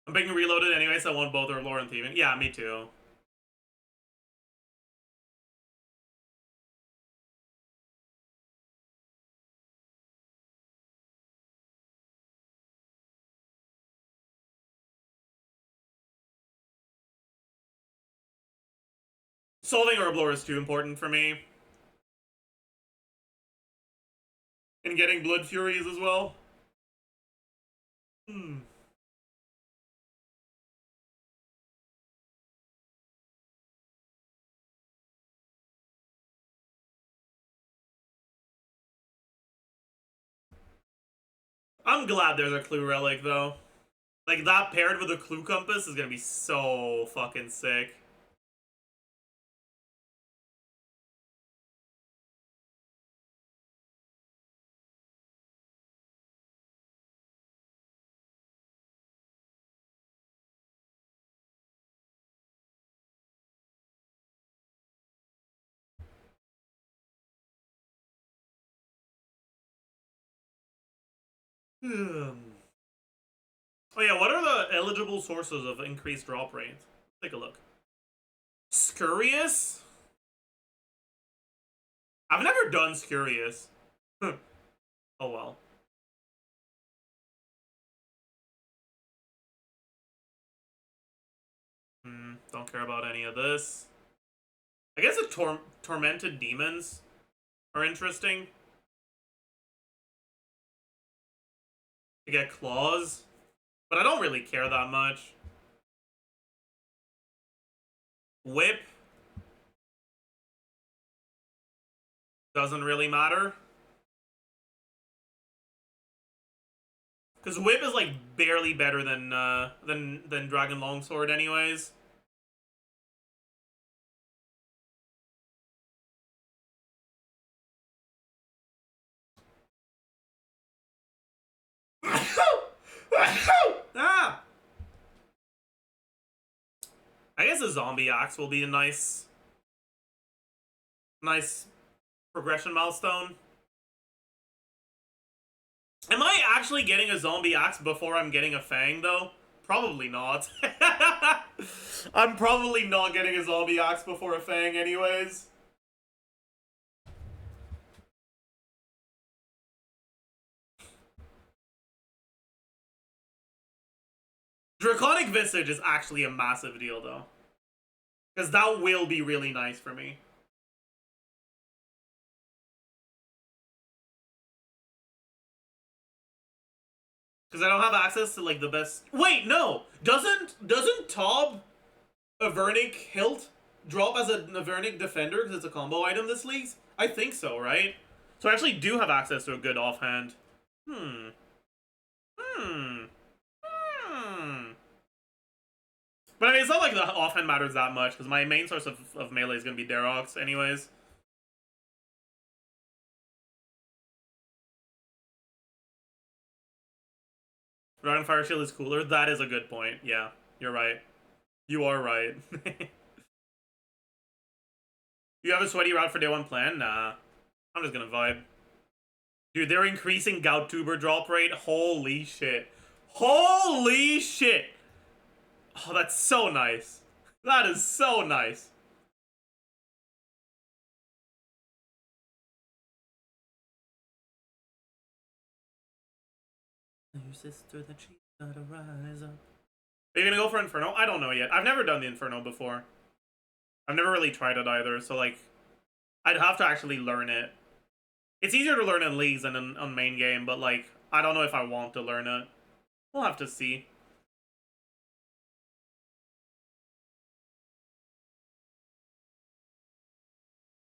I'm being reloaded anyway, so I want both or lore and thieving. Yeah, me too. Solving herb lore is too important for me. And getting blood furies as well. I'm glad there's a clue relic though. Like that paired with a clue compass is gonna be so fucking sick. Oh yeah, what are the eligible sources of increased drop rate? Take a look. Scurious? I've never done Scurious. Oh well. Don't care about any of this. I guess the tormented demons are interesting. To get claws. But I don't really care that much. Whip. Doesn't really matter. Because Whip is like barely better than Dragon Longsword anyways. Ah! I guess a zombie axe will be a nice progression milestone. Am I actually getting a zombie axe before I'm getting a fang though? Probably not. I'm probably not getting a zombie axe before a fang anyways. Draconic Visage is actually a massive deal, though. Because that will be really nice for me. Because I don't have access to, like, the best... Wait, no! Doesn't Tob Avernic Hilt drop as a Avernic Defender because it's a combo item this league? I think so, right? So I actually do have access to a good offhand. But I mean, it's not like the offhand matters that much, because my main source of melee is going to be Darox anyways. Dragonfire Shield is cooler. That is a good point. Yeah, you're right. You are right. You have a sweaty route for day one plan? Nah. I'm just gonna vibe. Dude, they're increasing Gout Tuber drop rate. Holy shit. Holy shit! Oh, that's so nice. That is so nice. Your sister that she gotta rise up. Are you gonna go for Inferno? I don't know yet. I've never done the Inferno before. I've never really tried it either, so like, I'd have to actually learn it. It's easier to learn in leagues than on main game, but like, I don't know if I want to learn it. We'll have to see.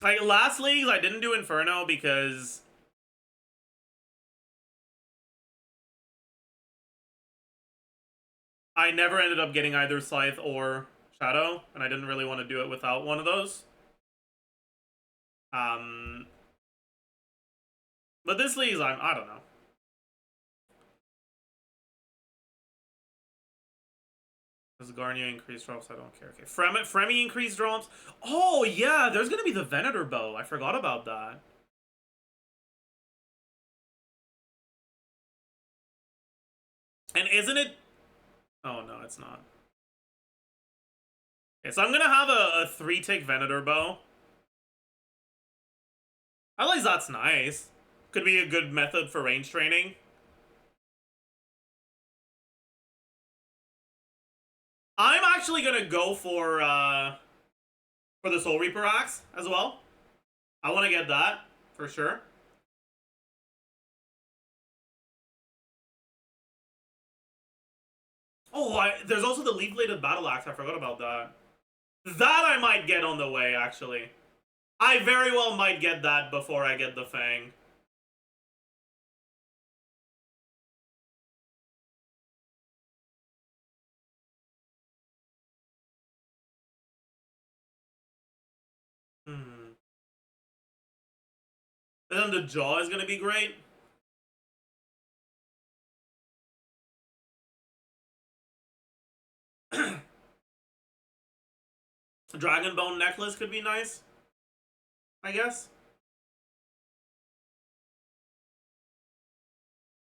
Like, last leagues, I didn't do Inferno because I never ended up getting either Scythe or Shadow, and I didn't really want to do it without one of those. But this league, I don't know. Does Garnier increase drops? I don't care. Okay, Fremi increase drops. Oh yeah, there's gonna be the Venator bow. I forgot about that. And isn't it? Oh no, it's not. Okay, so I'm gonna have a 3-tick Venator bow. At least that's nice. Could be a good method for range training. I'm actually gonna go for the Soul Reaper axe as well. I want to get that for sure. Oh, there's also the Leaf-bladed Battle Axe. I forgot about that. That I might get on the way, actually. I very well might get that before I get the Fang. And then the Jaw is gonna be great. Dragon Bone Necklace could be nice, I guess.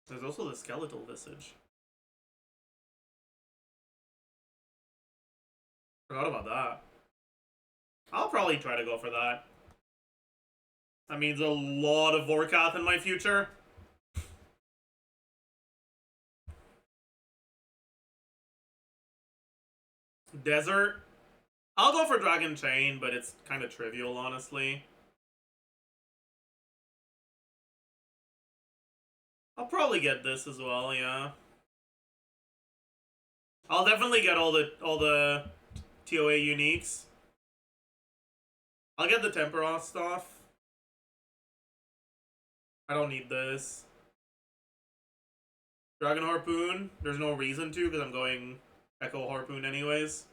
There's also the Skeletal Visage. Forgot about that. I'll probably try to go for that. That means a lot of Vorkath in my future. Desert. I'll go for Dragon Chain, but it's kind of trivial, honestly. I'll probably get this as well, yeah. I'll definitely get all the TOA uniques. I'll get the Temperoth stuff. I don't need this. Dragon Harpoon. There's no reason to, because I'm going Echo Harpoon anyways.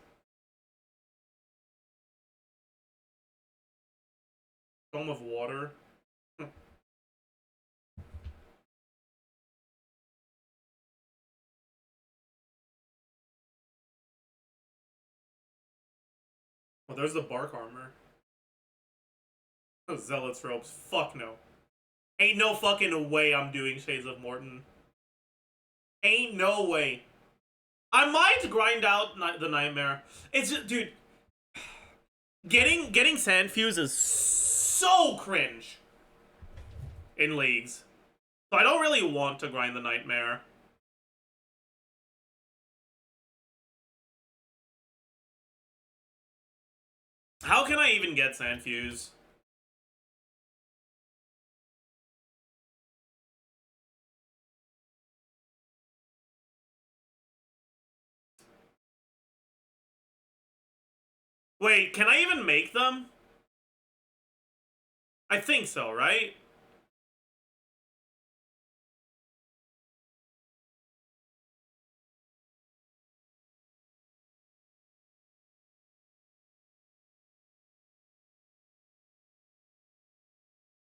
Dome of Water. Oh, there's the Bark Armor. Oh, Zealot's Robes. Fuck no. Ain't no fucking way I'm doing Shades of Morton. Ain't no way. I might grind out the Nightmare. It's just, dude. Getting Sandfuse is so cringe in leagues. So I don't really want to grind the Nightmare. How can I even get Sandfuse? Wait, can I even make them? I think so, right?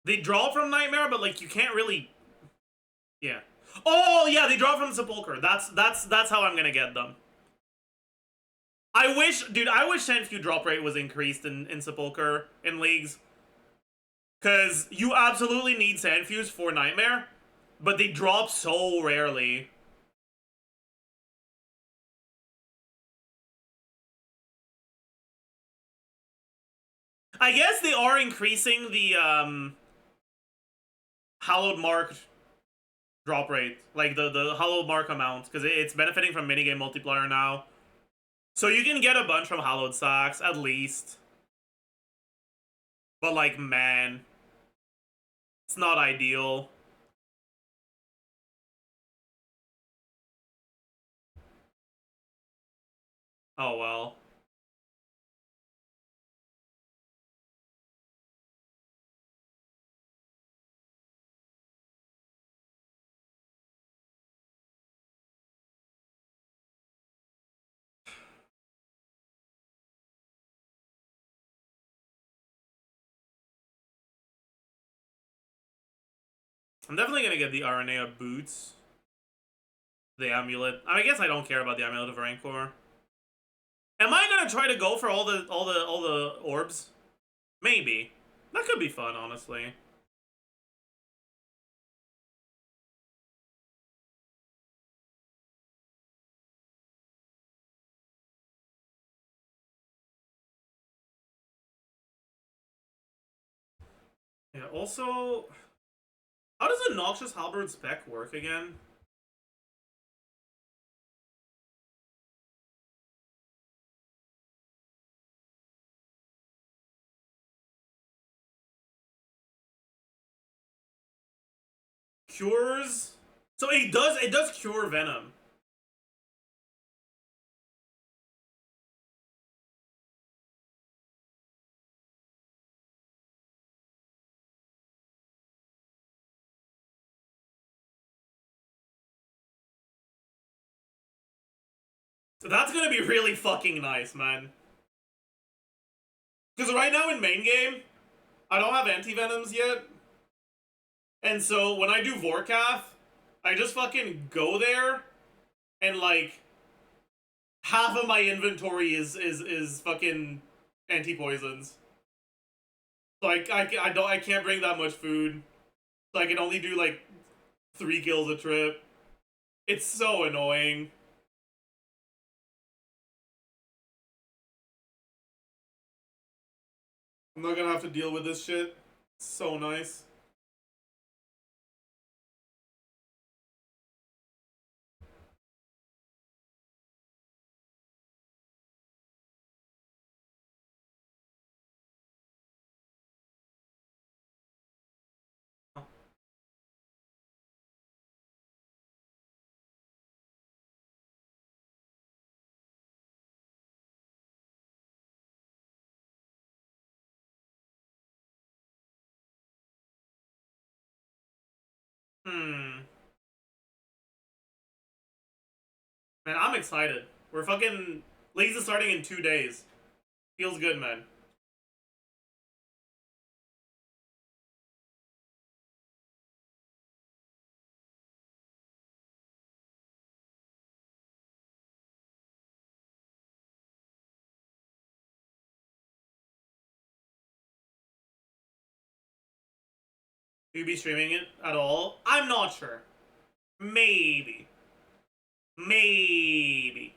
They draw from Nightmare, but like you can't really. Yeah. Oh yeah, they draw from Sepulcher. That's how I'm gonna get them. I wish, dude, I wish Sandfuse drop rate was increased in Sepulcher in leagues. Because you absolutely need Sandfuse for Nightmare, but they drop so rarely. I guess they are increasing the Hallowed Mark drop rate, like the Hallowed Mark amount, because it's benefiting from minigame multiplier now. So you can get a bunch from Hallowed Sacks, at least. But like, man, it's not ideal. Oh well. I'm definitely gonna get the RNA boots. The amulet. I guess I don't care about the amulet of Rancor. Am I gonna try to go for all the orbs? Maybe. That could be fun, honestly. Yeah, also, how does a Noxious Halberd spec work again? Cures? So it does cure venom. So that's gonna be really fucking nice, man. Because right now in main game, I don't have anti-venoms yet. And so when I do Vorkath, I just fucking go there and like half of my inventory is fucking anti-poisons. So I can't bring that much food. So I can only do like 3 kills a trip. It's so annoying. I'm not gonna have to deal with this shit. It's so nice. Man, I'm excited. We're fucking... Leagues is starting in 2 days. Feels good, man. Will you be streaming it at all? I'm not sure. Maybe. Maybe.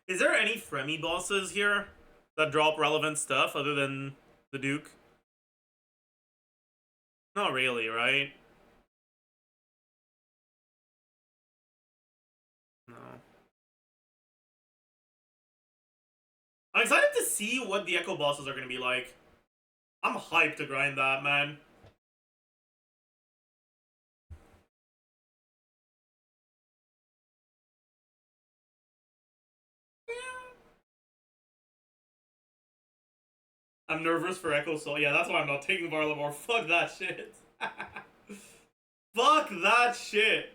Is there any Fremi bosses here that drop relevant stuff other than the Duke? Not really, right? No. I'm excited to see what the Echo bosses are going to be like. I'm hyped to grind that, man. I'm nervous for Echo Soul. Yeah, that's why I'm not taking Varlamore. Fuck that shit. Fuck that shit.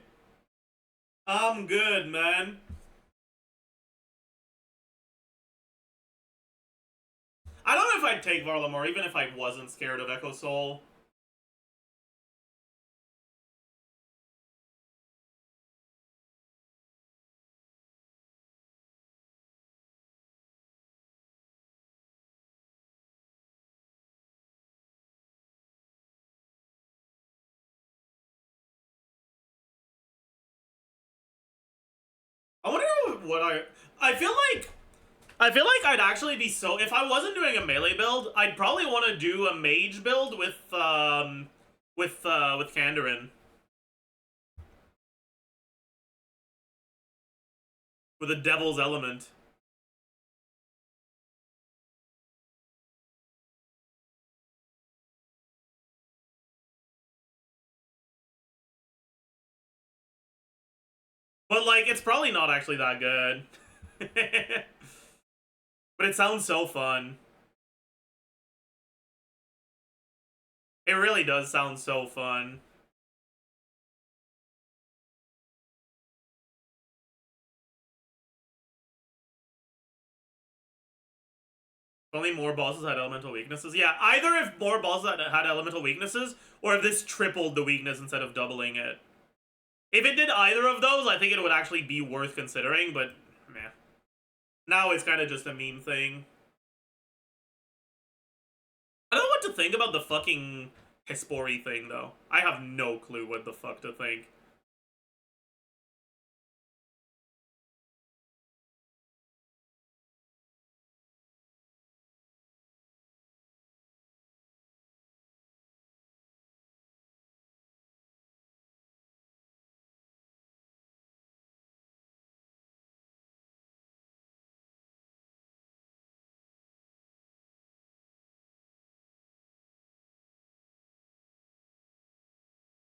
I'm good, man. I don't know if I'd take Varlamore, even if I wasn't scared of Echo Soul. I wonder what I feel like I'd actually be so... If I wasn't doing a melee build, I'd probably want to do a mage build with Kandarin. With a devil's element. But, like, it's probably not actually that good. But it sounds so fun. It really does sound so fun. If only more bosses had elemental weaknesses. Yeah, either if more bosses had elemental weaknesses, or if this tripled the weakness instead of doubling it. If it did either of those, I think it would actually be worth considering, but meh. Now it's kind of just a meme thing. I don't know what to think about the fucking Hespori thing, though. I have no clue what the fuck to think.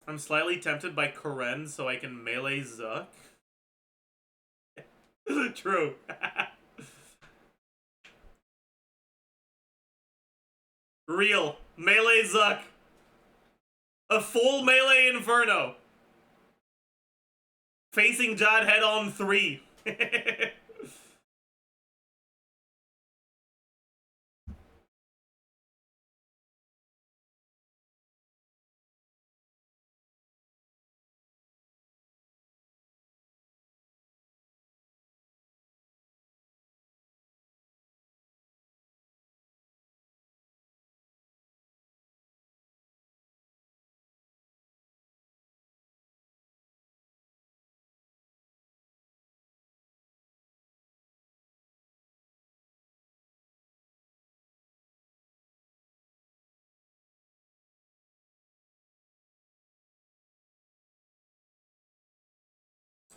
I'm slightly tempted by Karen so I can melee Zuck. True. Real. Melee Zuck. A full melee Inferno. Facing Jad head on 3.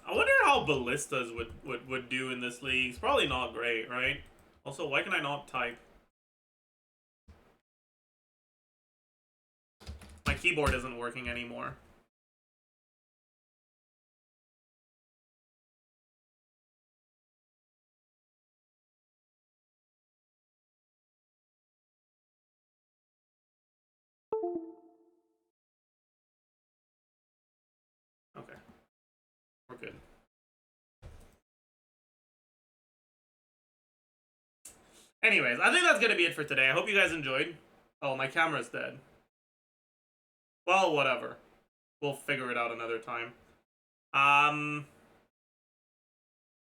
I wonder how ballistas would do in this league. It's probably not great, right? Also, why can I not type? My keyboard isn't working anymore. Okay. We're good. Anyways, I think that's gonna be it for today. I hope you guys enjoyed. Oh, my camera's dead. Well, whatever. We'll figure it out another time. I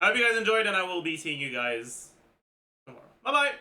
hope you guys enjoyed, and I will be seeing you guys tomorrow. Bye-bye!